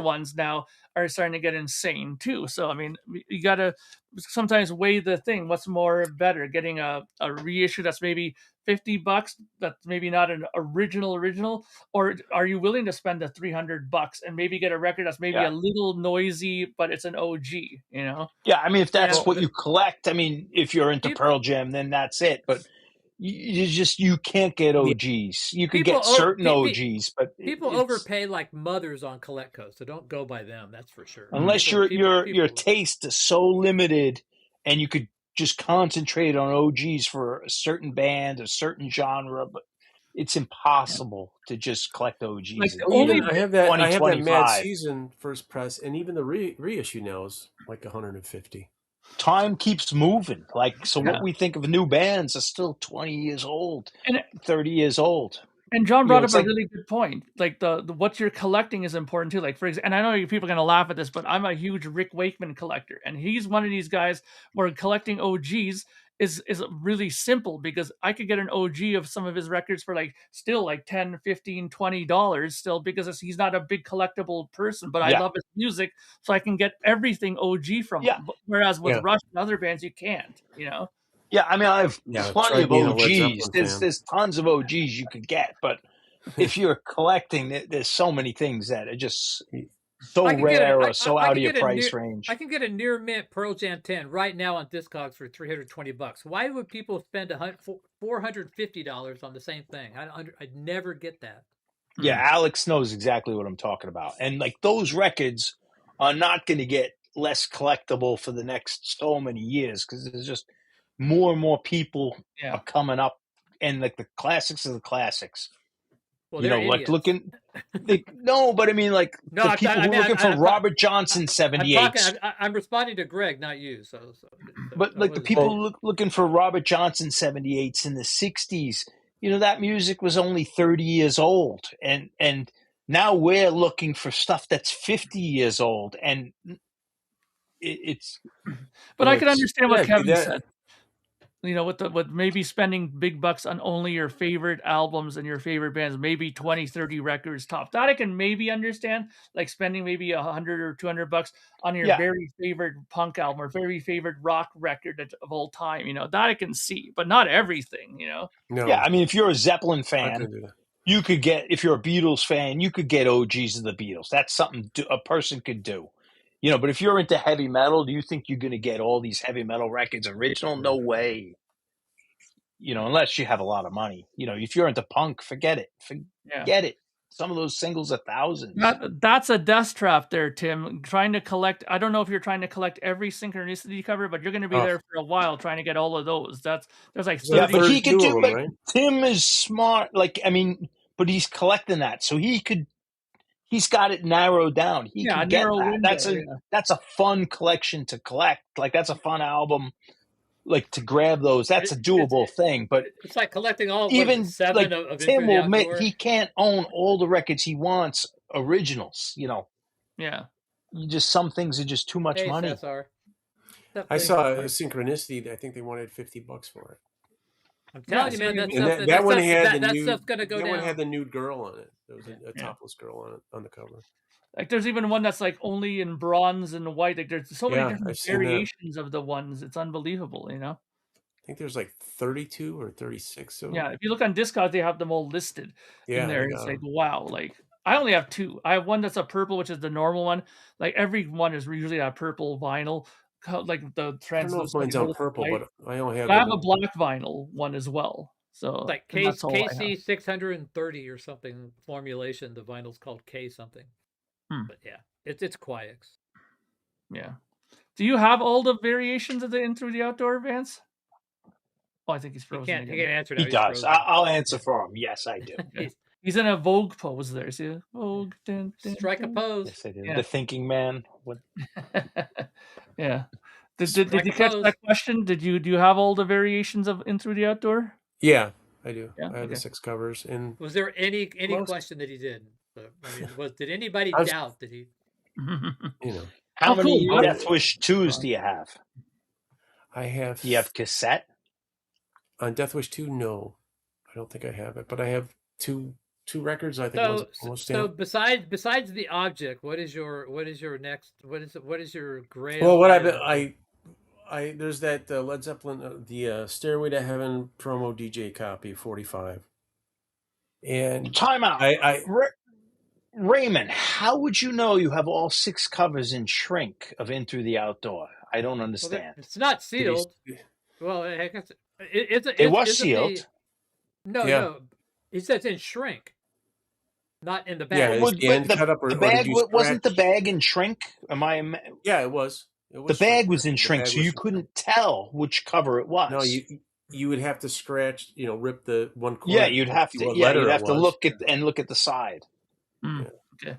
ones now are starting to get insane too. So I mean, you gotta sometimes weigh the thing. What's more better, getting a reissue that's maybe $50 that's maybe not an original, or are you willing to spend the $300 and maybe get a record that's maybe a little noisy but it's an OG? Yeah, I mean, if that's what you collect, I mean, if you're into Pearl Jam, then that's it. But you can't get OGs. You could get certain OGs, but people overpay like mothers on CollectCo, so don't go by them. That's for sure. Unless your taste is so limited, and you could just concentrate on OGs for a certain band, a certain genre, but it's impossible to just collect OGs. Like I have that Mad Season first press, and even the reissue now is like $150. Time keeps moving. What we think of new bands are still 20 years old, 30 years old. And John brought up a really good point. Like the what you're collecting is important too. Like for example, and I know people are gonna laugh at this, but I'm a huge Rick Wakeman collector, and he's one of these guys where collecting OGs is really simple, because I could get an OG of some of his records for still $10, $15, $20 still, because he's not a big collectible person, but I love his music, so I can get everything OG from him. Whereas with Rush and other bands, you can't. Yeah, I mean, I have plenty of OGs. There's tons of OGs you could get, but if you're collecting, there's so many things that are just so rare or so out of your price range. I can get a near mint Pearl Jam 10 right now on Discogs for $320. Why would people spend $450 on the same thing? I'd never get that. Yeah, Alex knows exactly what I'm talking about. And like those records are not going to get less collectible for the next so many years because there's just more and more people are coming up, and like the classics of the classics. Well, you know, they're like idiots. looking. No, but I mean, like the people who are looking for Robert Johnson 78. I'm responding to Greg, not you. But like the people looking for Robert Johnson 78s in the 60s, you know, that music was only 30 years old, and now we're looking for stuff that's 50 years old, and it's. But I can understand what Kevin said. You know, with maybe spending big bucks on only your favorite albums and your favorite bands, maybe 20, 30 records top. That I can maybe understand, like spending maybe $100 or $200 on your very favorite punk album or very favorite rock record of all time. You know, that I can see, but not everything, you know? No. Yeah, I mean, if you're a Zeppelin fan, you could get, if you're a Beatles fan, you could get OGs of the Beatles. That's something a person could do. You know, but if you're into heavy metal, do you think you're going to get all these heavy metal records original? No way. You know, unless you have a lot of money. You know, if you're into punk, forget it. Forget it. Some of those singles are thousands. That's a death trap there, Tim. Trying to collect, I don't know if you're trying to collect every synchronicity cover, but you're going to be there for a while trying to get all of those. There's like 30. Yeah, but he could do it. Right? Tim is smart. Like, I mean, but he's collecting that. So he's got it narrowed down. He can get that. Window, that's a fun collection to collect. Like, that's a fun album. Like to grab those, that's a doable thing. But it's like collecting all even seven like of Tim will admit he can't own all the records he wants originals. You know, you just some things are just too much money. I saw a Synchronicity. I think they wanted $50 for it. I'm telling you, man, that one had that stuff's gonna go down. That one had the nude girl on it. There was a topless girl on it on the cover. Like there's even one that's like only in bronze and white. Like there's so many different variations of the ones. It's unbelievable, you know. I think there's like 32 or 36. So if you look on Discogs, they have them all listed in there. It's like wow. Like I only have two. I have one that's a purple, which is the normal one. Like every one is usually a purple vinyl, like the translucent. I don't know if mine's on purple, but I only have. I have a black vinyl one as well. So like KC 630 or something formulation. The vinyl's called K something. But yeah, it's Quiet. Yeah. Do you have all the variations of the In Through the Outdoor, Vance? Oh, I think he's frozen. He can't answer. He does. I'll answer for him. Yes, I do. He's in a Vogue pose there. See, Vogue. Strike a pose. Yes, I do. The thinking man. What? Yeah. Did you catch that question? Do you have all the variations of In Through the Outdoor? Yeah, I do. Yeah? I have the 6 covers. And was there any question that he did? I mean, did anybody doubt that he? You know, how many Death Wish 2s do you have? I have. Do you have cassette? On Death Wish 2, no, I don't think I have it, but I have two records. I think. So besides the object, what is your next? What is your grail? Well, what I there's that Led Zeppelin the Stairway to Heaven promo DJ copy 45. And time out. Raymond, how would you know you have all 6 covers in shrink of In Through the Outdoor? I don't understand. Well, it's not sealed. Well, it was sealed. No. He says in shrink, not in the bag. Yeah, the bag wasn't the bag in shrink. Yeah, it was. The bag was in shrink, so you couldn't tell which cover it was. No, you would have to scratch, rip the one corner. Yeah, you'd have to. Yeah, you'd have to look at the side. Okay.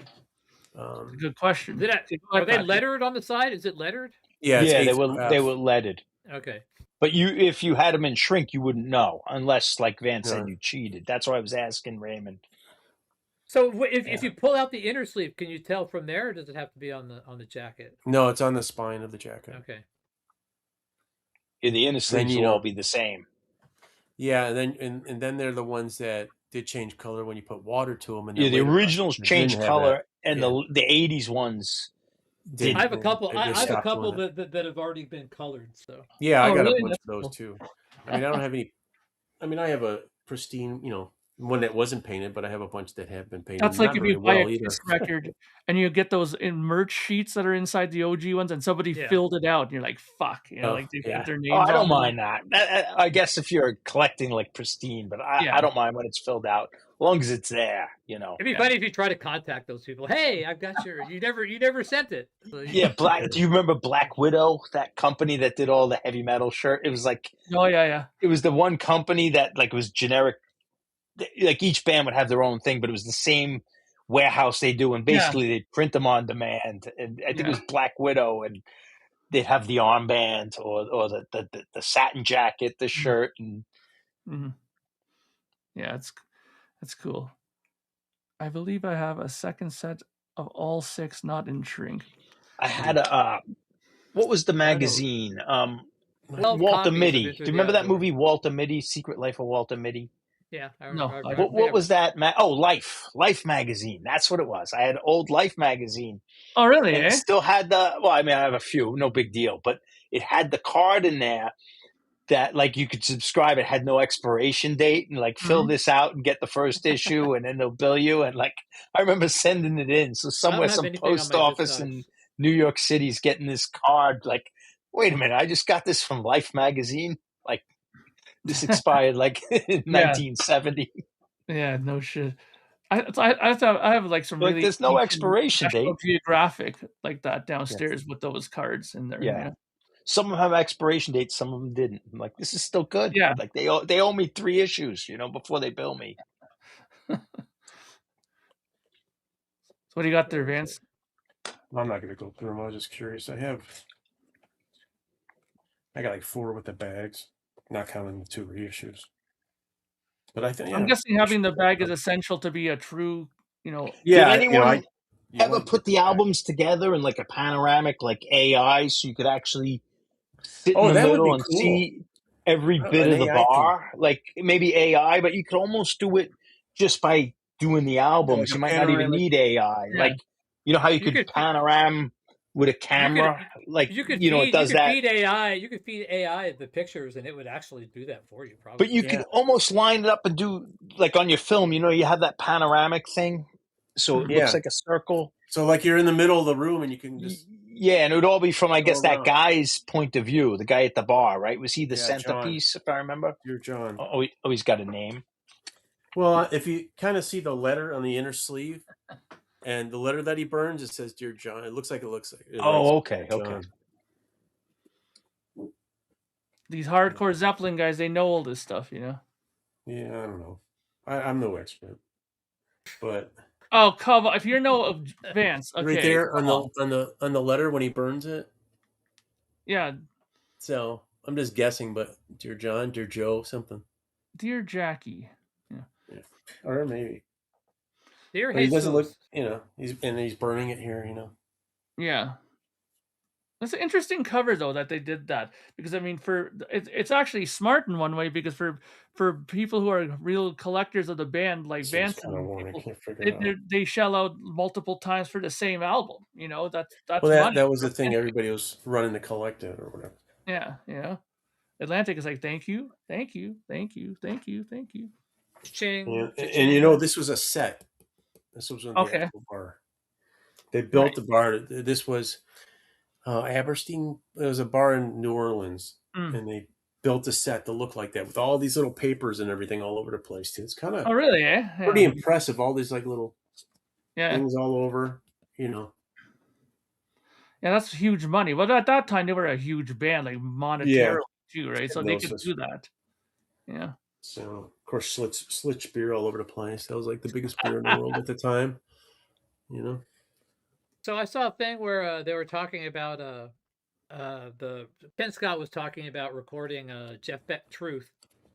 Good question. Are they lettered on the side? Is it lettered? Yeah, they were lettered. Okay. But if you had them in shrink, you wouldn't know unless, like Van said, you cheated. That's why I was asking Raymond. So if you pull out the inner sleeve, can you tell from there, or does it have to be on the jacket? No, it's on the spine of the jacket. Okay. Yeah, the inner sleeves will all be the same. Yeah, and then they're the ones that did change color when you put water to them. And the originals changed color, and the 80s ones didn't. I have a couple. I have a couple that have already been colored. So yeah, I got a bunch of those too. I mean, I don't have any. I mean, I have a pristine, one that wasn't painted, but I have a bunch that have been painted. That's like if you buy a Kiss record and you get those in merch sheets that are inside the OG ones, and somebody filled it out, and you're like, "Fuck," they put their names. I don't mind that. I guess if you're collecting like pristine, but I don't mind when it's filled out. long as it's there, you know. It'd be funny if you try to contact those people. Hey, I've got you never sent it. So Yeah, do you remember Black Widow, that company that did all the heavy metal shirt? It was like, Oh yeah. it was the one company that like was generic. Like each band would have their own thing, but it was the same warehouse they do, and basically they'd print them on demand. And I think it was Black Widow, and they'd have the armband or the satin jacket, the shirt, and yeah, it's cool. I believe I have a second set of all 6 not in shrink. I had what was the magazine? Walter Mitty. Do you remember that movie, Walter Mitty, Secret Life of Walter Mitty? Yeah. What was that? Life magazine. That's what it was. I had old Life magazine. Oh, really? And it still had I have a few, no big deal, but it had the card in there that like you could subscribe. It had no expiration date, and like fill this out and get the first issue, and then they'll bill you. And like I remember sending it in. So some post office in New York City's getting this card. Like, wait a minute, I just got this from Life magazine. Like this expired like in 1970. Yeah, no shit. I have like some really there's no expiration date. Geographic like that downstairs with those cards in there. Yeah. Some of them have expiration dates, some of them didn't. I'm like, this is still good. Yeah. Like they owe me 3 issues, before they bill me. So what do you got there, Vance? I'm not going to go through them. I was just curious. I got like 4 with the bags, not counting the 2 reissues. But I think I'm guessing having the bag is essential to be a true, Yeah. Did anyone ever put the albums together in like a panoramic, like AI, so you could actually sit in the middle and see every bit of the bar? Like maybe AI, but you could almost do it just by doing the albums. You might not even need AI. Yeah. Like, how you could panorama with a camera? You could feed AI. You could feed AI the pictures, and it would actually do that for you. Probably. But you could almost line it up and do like on your film. You have that panoramic thing, so it looks like a circle. So like you're in the middle of the room, and you can just and it would all be from that guy's point of view, the guy at the bar, right? Was he the centerpiece, John, if I remember? Dear John. Oh, he's got a name. Well, if you kind of see the letter on the inner sleeve. And the letter that he burns, it says, "Dear John." It looks like. Okay. These hardcore Zeppelin guys, they know all this stuff, Yeah, I don't know. I'm no expert, but 𝐫𝐫𝐲. If you know of Vance, okay, right there on the letter when he burns it. Yeah. So I'm just guessing, but Dear John, Dear Joe, something. Dear Jackie. Yeah. Or maybe. Dear he doesn't look, he's burning it here, Yeah. That's an interesting cover though that they did that, because I mean it's actually smart in one way, because for people who are real collectors of the band like Vance, they shell out multiple times for the same album. That's that was the thing. Everybody was running to collect it or whatever. Yeah. Atlantic is like, thank you. Ching. And this was a set. This was on the actual bar. They built the bar. This was Aberstein. It was a bar in New Orleans, and they built a set to look like that with all these little papers and everything all over the place too. It's kind of pretty impressive. All these like little things all over. Yeah, that's huge money. Well, at that time they were a huge band, like monetarily too, right? So they could do that. Yeah. So of course, Schlitz beer all over the place. That was like the biggest beer in the world at the time. So I saw a thing where they were talking about the Ken Scott was talking about recording Jeff Beck Truth,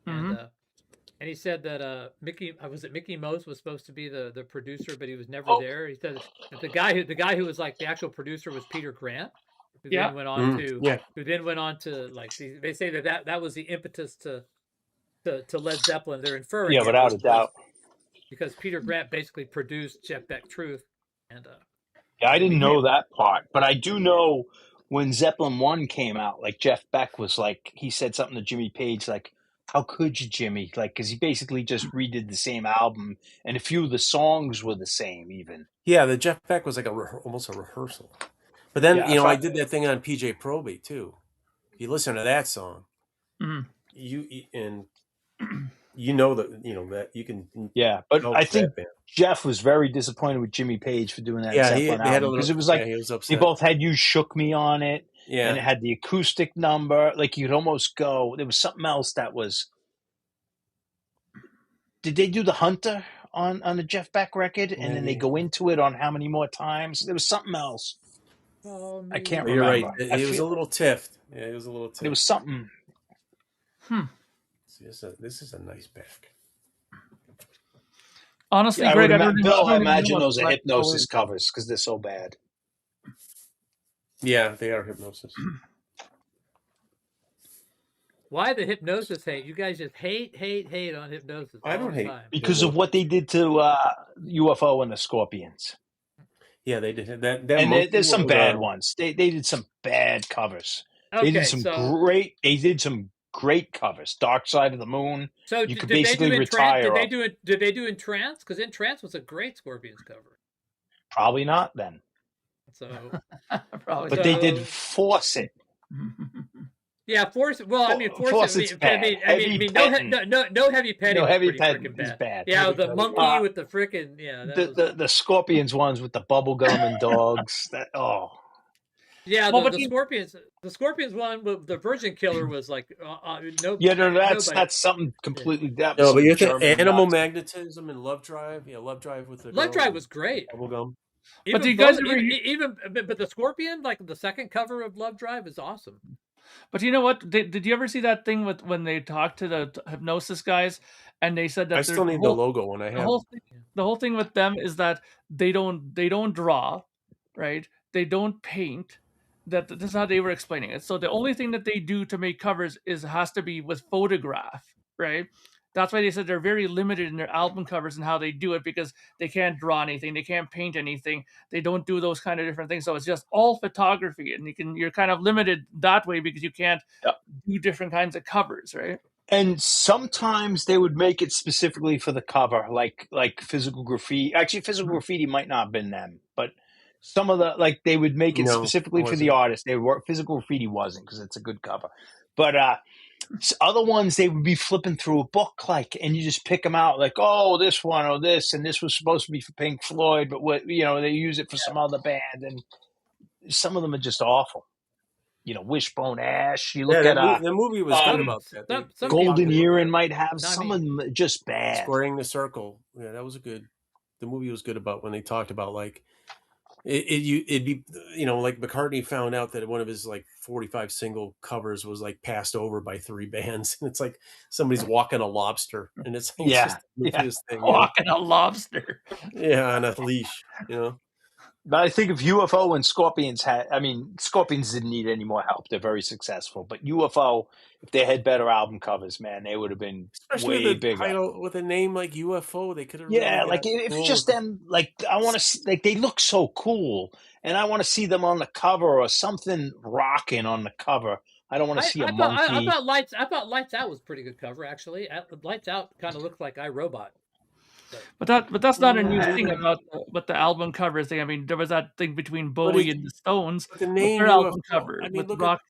and he said that Mickey Most was supposed to be the producer, but he was never there. He said that the guy who was like the actual producer was Peter Grant, who then went on to like they say that was the impetus to Led Zeppelin. They're inferring without a doubt, because Peter Grant basically produced Jeff Beck Truth, and I didn't know that part, but I do know when Zeppelin 1 came out, like Jeff Beck was like, he said something to Jimmy Page like, "How could you, Jimmy?" Like, because he basically just redid the same album, and a few of the songs were the same even. Yeah, the Jeff Beck was like almost a rehearsal. But then I did that thing on PJ Probate too. If you listen to that song, that you can. Yeah, but I help think that band. Jeff was very disappointed with Jimmy Page for doing that Yeah, Zeppelin they had a album because little. it was like Yeah, he was they upset. both had "You Shook Me" on it, and Yeah, it had the acoustic number. Like you'd almost go. There was something else that was. Did they do the Hunter on the Jeff Beck record, and then they Maybe. go into it on how many more times? There was something else. I can't But you're right. remember. It was a little tiffed. Yeah, it was a little tiffed. There was something. See, this is a nice back. Honestly, Yeah, Greg, I don't imagine know those are what Hypnosis covers because they're so bad. Yeah, they are Hypnosis. Why the Hypnosis hate? You guys just hate on Hypnosis. I don't hate because of what they did to UFO and the Scorpions. Yeah, they did that. And there's some bad ones. They did some bad covers. Okay, they did some great covers. Dark Side of the Moon. So you could basically retire. Did they do In Trance? Because In Trance was a great Scorpions cover. Probably not then. So probably. But they did Force It. Yeah, Force. Well, I mean, Force It. No Heavy Petting. No Heavy Petting is bad. Yeah, the monkey with the frickin' the Scorpions ones with the bubble gum and dogs. Yeah, the Scorpions one with the Virgin Killer was like that's something completely different. No, but you have Animal Magnetism and Love Drive. Yeah, Love Drive with the Love Drive was great. Bubblegum. But do you guys but the Scorpion, like the second cover of Love Drive, is awesome. But you know what? Did you ever see that thing with when they talked to the Hypnosis guys and they said that I still need the logo when I have the whole thing with them is that they don't draw, right? They don't paint. This is how they were explaining it. So the only thing that they do to make covers has to be with photograph, right? That's why they said they're very limited in their album covers and how they do it because they can't draw anything, they can't paint anything, they don't do those kind of different things. So it's just all photography, and you're kind of limited that way because you can't do different kinds of covers, right? And sometimes they would make it specifically for the cover, like Physical Graffiti. Actually, Physical Graffiti might not have been them, but some of the they would make it specifically for the artist. They would work. Physical Graffiti wasn't because it's a good cover, but other ones they would be flipping through a book and you just pick them out oh, this one or this, and this was supposed to be for Pink Floyd, but they use it for some other band, and some of them are just awful. Wishbone Ash. You look at the movie was good about that. Golden Earring might have some of them just bad. Squaring the Circle. Yeah, that was the movie was good about when they talked about it'd be like McCartney found out that one of his 45 single covers was passed over by 3 bands, and it's like somebody's walking a lobster, and it's just the thing, walking a lobster, on a leash, But I think if UFO and Scorpions Scorpions didn't need any more help. They're very successful. But UFO, if they had better album covers, man, they would have been especially way bigger. Title, with a name like UFO, they could have. Yeah, if it's just them, I want to see, they look so cool, and I want to see them on the cover or something rocking on the cover. I don't want to see a monkey. I thought Lights Out was a pretty good cover, actually. Lights Out kind of looked like iRobot. But that's not a new thing about the album covers thing. I mean, there was that thing between Bowie and the Stones. The name their album cover with rock.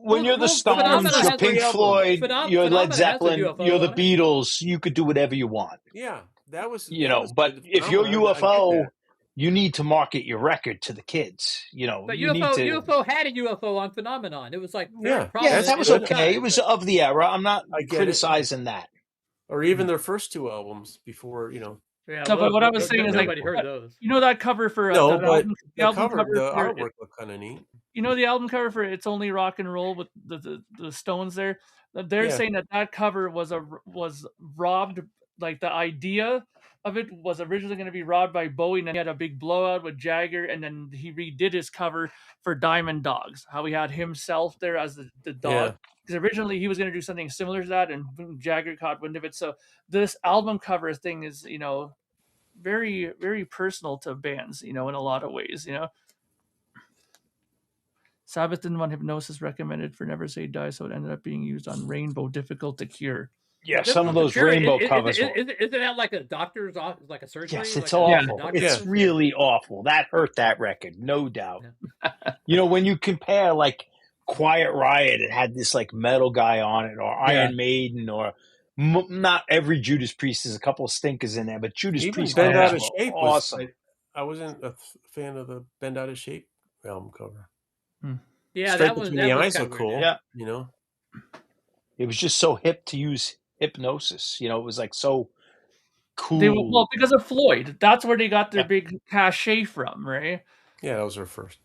When you're the Stones, you're Pink Floyd, you're Led Zeppelin, you're the Beatles. You could do whatever you want. Yeah, that was But if you're UFO, you need to market your record to the kids. But UFO had a UFO on Phenomenon. It was that was okay. It was of the era. I'm not criticizing that. Or even their first 2 albums before, Yeah, no, but what I was saying is nobody heard those. That cover for the artwork looked kind of neat. The album cover for "It's Only Rock and Roll" with the Stones there. They're saying that cover was robbed. The idea of it was originally going to be robbed by Bowie, and then he had a big blowout with Jagger, and then he redid his cover for Diamond Dogs. How he had himself there as the dog. Yeah. Because originally he was going to do something similar to that, and Jagger caught wind of it. So this album cover thing is, very, very personal to bands, in a lot of ways, Sabbath didn't want Hypnosis recommended for Never Say Die, so it ended up being used on Rainbow, difficult to cure. Yeah, some of those Rainbow covers. Isn't that like a doctor's office, like a surgery? Yes, it's awful. It's really awful. That hurt that record, no doubt. Yeah. When you compare Quiet Riot, it had this metal guy on it, or Iron Maiden, or not every Judas Priest. There's a couple of stinkers in there, but Judas Even Priest Bend Out of albums were Shape awesome. I wasn't a fan of the Bend Out of Shape album cover. Yeah, Straight that was Between the Eyes kinda look cool. weird, Yeah. You know, it was just so hip to use hypnosis. You know, it was like so cool. Well, because of Floyd. That's where they got their big cachet from, right? Yeah, that was her first.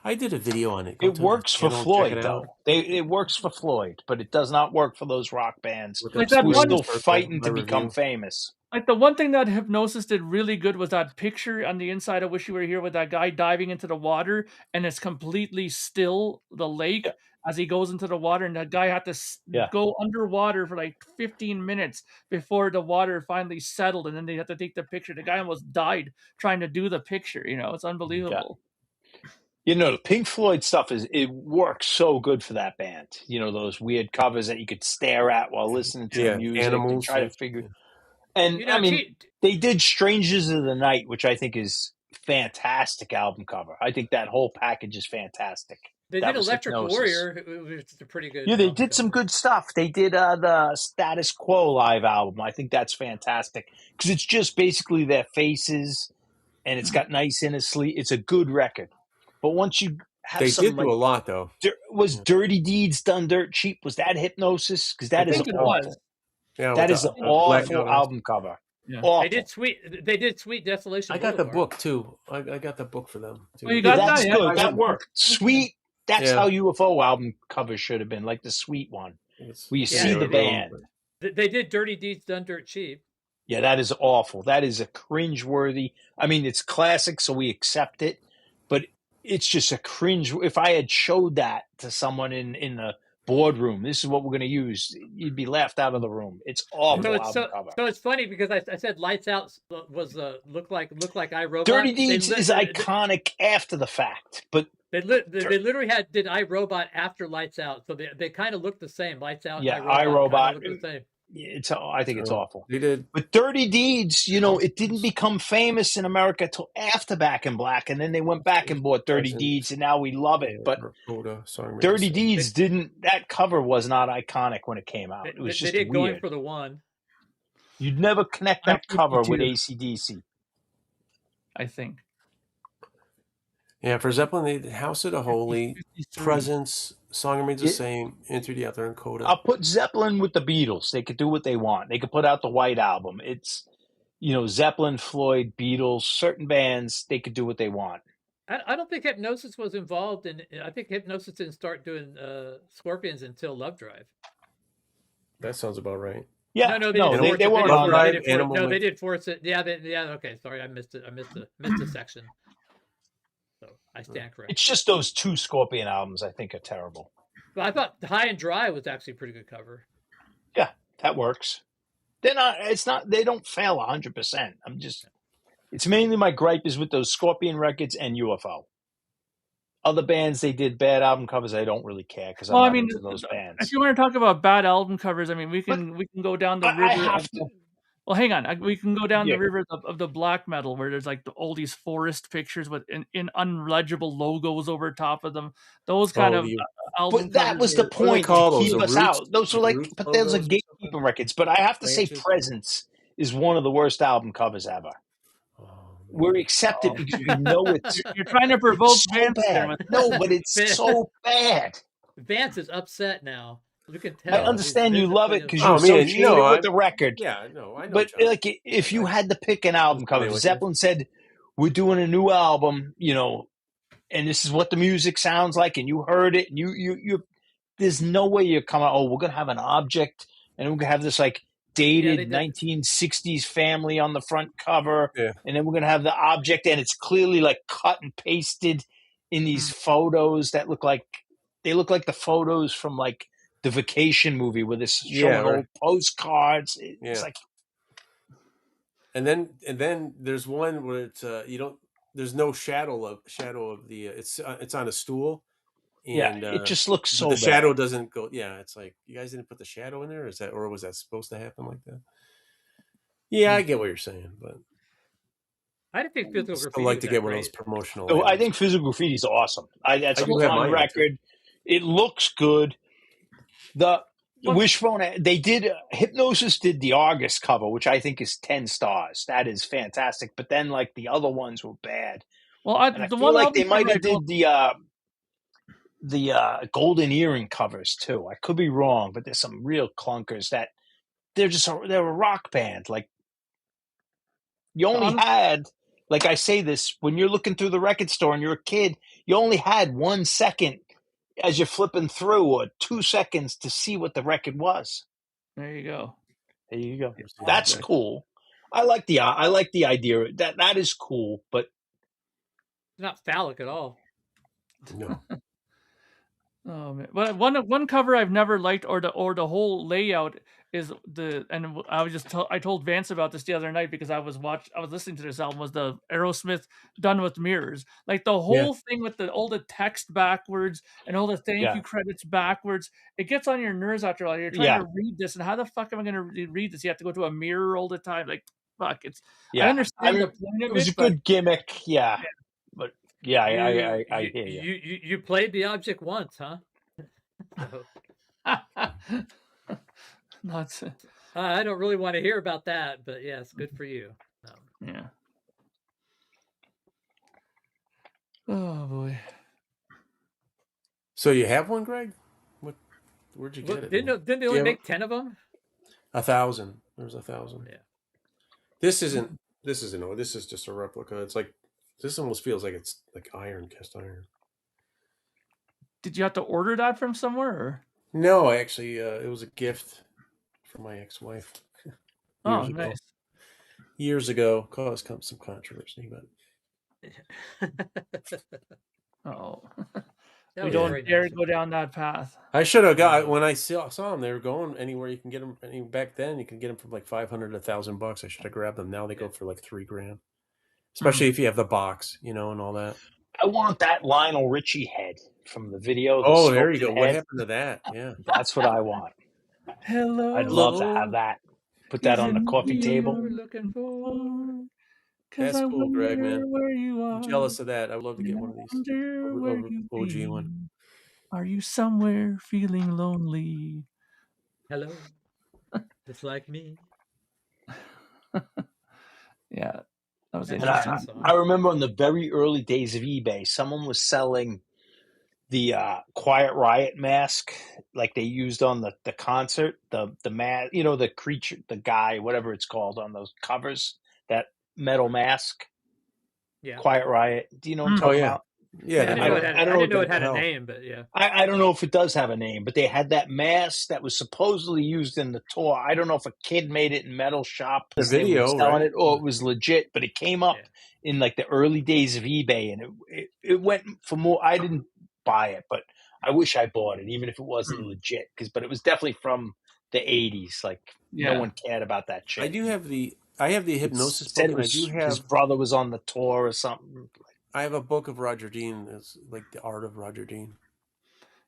I did a video on it. It works for Floyd, though. It works for Floyd, but it does not work for those rock bands Like that who are one still fighting to become famous. Like the one thing that Hypnosis did really good was that picture on the inside. I Wish You Were Here with that guy diving into the water, and it's completely still, the lake, as he goes into the water, and that guy had to go underwater for like 15 minutes before the water finally settled, and then they had to take the picture. The guy almost died trying to do the picture. You know, it's unbelievable. You know, the Pink Floyd stuff it works so good for that band. You know, those weird covers that you could stare at while listening to the music animals, and try to figure. And You know, I mean, they did "Strangers of the Night," which I think is fantastic album cover. I think that whole package is fantastic. They did Electric Warrior, which is a pretty good. Yeah, they did some good stuff. They did the Status Quo live album. I think that's fantastic because it's just basically their faces, and it's got nice innocently. It's a good record. But once you have they some, did do a lot though. Was Dirty Deeds done dirt cheap? Was that Hypnosis? Because that is awful. Yeah, that is an awful album cover. Yeah. Awful. They did Sweet Desolation. I got the book too. I got the book for them too. Oh, you got that's that? good. That worked. Sweet. That's how UFO album cover should have been, like the Sweet one, where you see the band. They did Dirty Deeds Done Dirt Cheap. Yeah, that is awful. That is a cringe-worthy. I mean, it's classic, so we accept it, but it's just a cringe. If I had showed that to someone in the boardroom, this is what we're going to use, you'd be laughed out of the room. It's awful album cover. So it's funny because I said Lights Out was look like iRobot. Dirty Deeds is iconic after the fact, but they literally did iRobot after Lights Out, so they kind of look the same. Lights Out, yeah, iRobot look the same. I think it's awful. They did. But Dirty Deeds, you know, it didn't become famous in America till after Back in Black, and then they went back and bought Dirty Deeds, and now we love it. But Dirty Deeds that cover was not iconic when it came out. It was just weird. Going for the One. You'd never connect that cover with AC/DC. I think. Yeah, for Zeppelin, they did House of the Holy, Presence, Song Remains the Same, Into the Other, and Coda. I'll put Zeppelin with the Beatles. They could do what they want. They could put out the White Album. It's, you know, Zeppelin, Floyd, Beatles, certain bands, they could do what they want. I don't think Hypnosis was involved in. I think Hypnosis didn't start doing Scorpions until Love Drive. That sounds about right. Yeah, they weren't on Drive. No, they did force it. Yeah, okay, sorry, I missed it. I missed the section. So I stand corrected. It's just those two Scorpion albums I think are terrible. But I thought High and Dry was actually a pretty good cover. Yeah, that works. They're not. It's not. They don't fail 100%. I'm just. It's mainly my gripe is with those Scorpion records and UFO. Other bands, they did bad album covers. I don't really care because I'm not into those bands. If you want to talk about bad album covers, I mean, we can go down the river. Well, hang on. We can go down the river of the black metal where there's like all these forest pictures with in unlegible logos over top of them. Those kind of album But that was the point to keep us out. Those were like, but those are gatekeeping records. But I have to say, Presence is one of the worst album covers ever. We're accepted because we know it's. You're trying to provoke Vance. No, but it's so bad. Vance is upset now. You can tell. I understand you love it because you associate it with the record. Yeah, no, I know. But like, if you had to pick an album cover, if Zeppelin said, "We're doing a new album," you know, and this is what the music sounds like, and you heard it, and you there's no way you're coming. Oh, we're gonna have an object, and we're gonna have this like dated 1960s family on the front cover, and then we're gonna have the object, and it's clearly like cut and pasted in these photos that look like the photos from like the Vacation movie where this showing old postcards. It's like, and then there's one where it's there's no shadow of the it's on a stool. And, it just looks so the bad. shadow doesn't go. Yeah, it's like you guys didn't put the shadow in there. Is that, or was that supposed to happen like that? Yeah, I get what you're saying, but I don't think Physical Graffiti. I like to get one of those promotional. Oh, I think Physical Graffiti is awesome. That's a fun record. It looks good. Wishbone, they did Hypnosis did the August cover, which I think is 10 stars. That is fantastic. But then like the other ones were bad. Well, And I the feel one like album they might cover I have did the golden earring covers too. I could be wrong, but there's some real clunkers that they're a rock band. Like you only had, like I say this, when you're looking through the record store and you're a kid, you only had 1 second as you're flipping through, or 2 seconds to see what the record was. There you go. There you go. That's cool. I like the idea. That is cool, but it's not phallic at all. No. Oh man! But one cover I've never liked, or the whole layout is I told Vance about this the other night because I was listening to this album, was the Aerosmith Done with Mirrors. Like the whole thing with all the text backwards and all the thank you credits backwards. It gets on your nerves after a while. You're trying to read this, and how the fuck am I going to read this? You have to go to a mirror all the time. Like fuck, I understand the point of it was a good gimmick, but. Yeah, I hear you. You played the object once, huh? I don't really want to hear about that, but yes, good for you. Yeah. Oh boy. So you have one, Greg? Where'd you get it? Didn't they only make 10 of them? 1,000. There's 1,000. Yeah. This isn't. This is just a replica. It's like. This almost feels like it's like cast iron. Did you have to order that from somewhere? Or? No, actually, it was a gift from my ex-wife. Nice. Years ago, caused some controversy, but we don't dare go down that path. I should have got when I saw them. They were going anywhere you can get them. Back then, you can get them for like $500 to $1,000. I should have grabbed them. Now they go for like $3,000. Especially if you have the box, and all that. I want that Lionel Richie head from the video. There you go. What happened to that? Yeah. That's what I want. Hello. I'd love to have that. Put that on the coffee table. That's cool, Greg, man. I'm jealous of that. I would love to get one of these. OG one. Are you somewhere feeling lonely? Hello. Just like me. Yeah. That was interesting. I remember on the very early days of eBay, someone was selling the Quiet Riot mask, like they used on the concert, the mask, the creature, the guy, whatever it's called on those covers, that metal mask. Yeah. Quiet Riot. Do you know what I'm talking about? Yeah, I didn't know it had a name, but yeah. I don't know if it does have a name, but they had that mask that was supposedly used in the tour. I don't know if a kid made it in metal shop, the video, selling it, or it was legit, but it came up in like the early days of eBay, and it went for more. I didn't buy it, but I wish I bought it, even if it wasn't legit, but it was definitely from the 80s. Like no one cared about that shit. I have the Hypnosis book, and I do have his brother was on the tour or something. I have a book of Roger Dean. It's like the art of Roger Dean.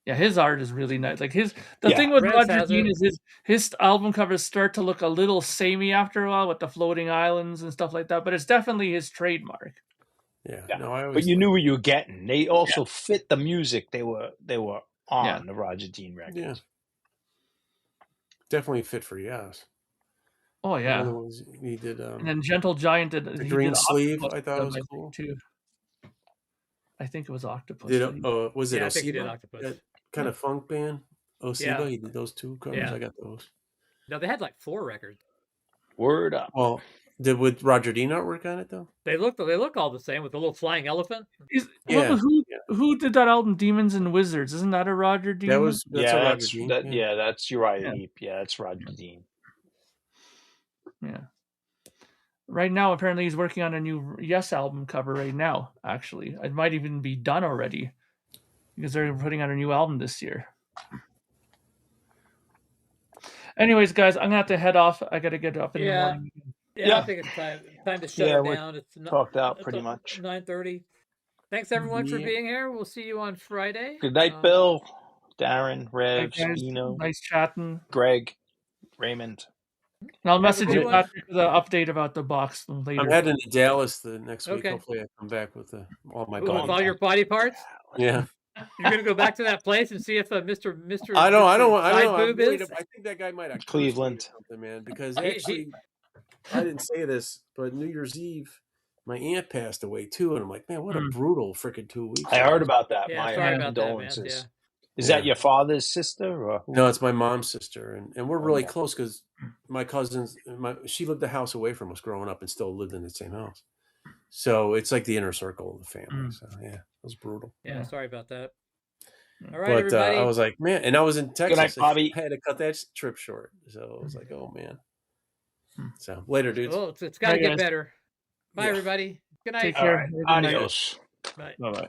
Yeah, his art is really nice. Like the thing with Roger Dean is his album covers start to look a little samey after a while with the floating islands and stuff like that. But it's definitely his trademark. Yeah. No, but you knew what you were getting. They also fit the music they were on the Roger Dean records. Yeah. Definitely fit for Yes. Oh yeah. The ones he did. And then Gentle Giant did the green sleeve. I thought it was cool too. I think it was Octopus. Was it? I think he did Octopus. That kind of funk band. Osiba. He did those 2 covers. Yeah. I got those. No, they had like 4 records. Word up. Well, with Roger Dean artwork on it though? They look all the same with the little flying elephant. Who did that album, Demons and Wizards? Isn't that a Roger Dean? That's Roger Dean. That's Uriah Heep. Yeah, that's Roger Dean. Yeah. Right now, apparently, he's working on a new Yes album cover right now, actually. It might even be done already because they're putting out a new album this year. Anyways, guys, I'm going to have to head off. I got to get up in the morning. Yeah, I think it's time to shut it down. It's talked out pretty much. 9:30. Thanks, everyone, for being here. We'll see you on Friday. Good night, Bill, Darren, Rev, Eno. Nice chatting. Greg, Raymond. And I'll message you Patrick with the update about the box later. I'm heading to Dallas the next week. Hopefully I come back with all my all your body parts? Yeah. You're gonna go back to that place and see if Mr. I don't Side know. Boob is. I think that guy might have Cleveland. or something, man. Because He- actually, I didn't say this, but New Year's Eve, my aunt passed away too, and I'm like, man, what a brutal freaking 2 weeks. I heard about that. Yeah, My sorry about that, man. condolences. Yeah. Is that your father's sister? Or who? No, it's my mom's sister, and we're really Okay. close because my cousins, she lived a house away from us growing up and still lived in the same house. So it's like the inner circle of the family. So yeah, it was brutal. Yeah, sorry about that. All right, But everybody. I was like, man, and I was in Texas. night, Bobby. I had to cut that trip short. So I was like, oh man. So later, dudes. Well, it's got to Bye, get guys. better. Bye, Yeah. everybody. Good night. Take All care. right. Have a good night. Adios. Bye. Bye bye.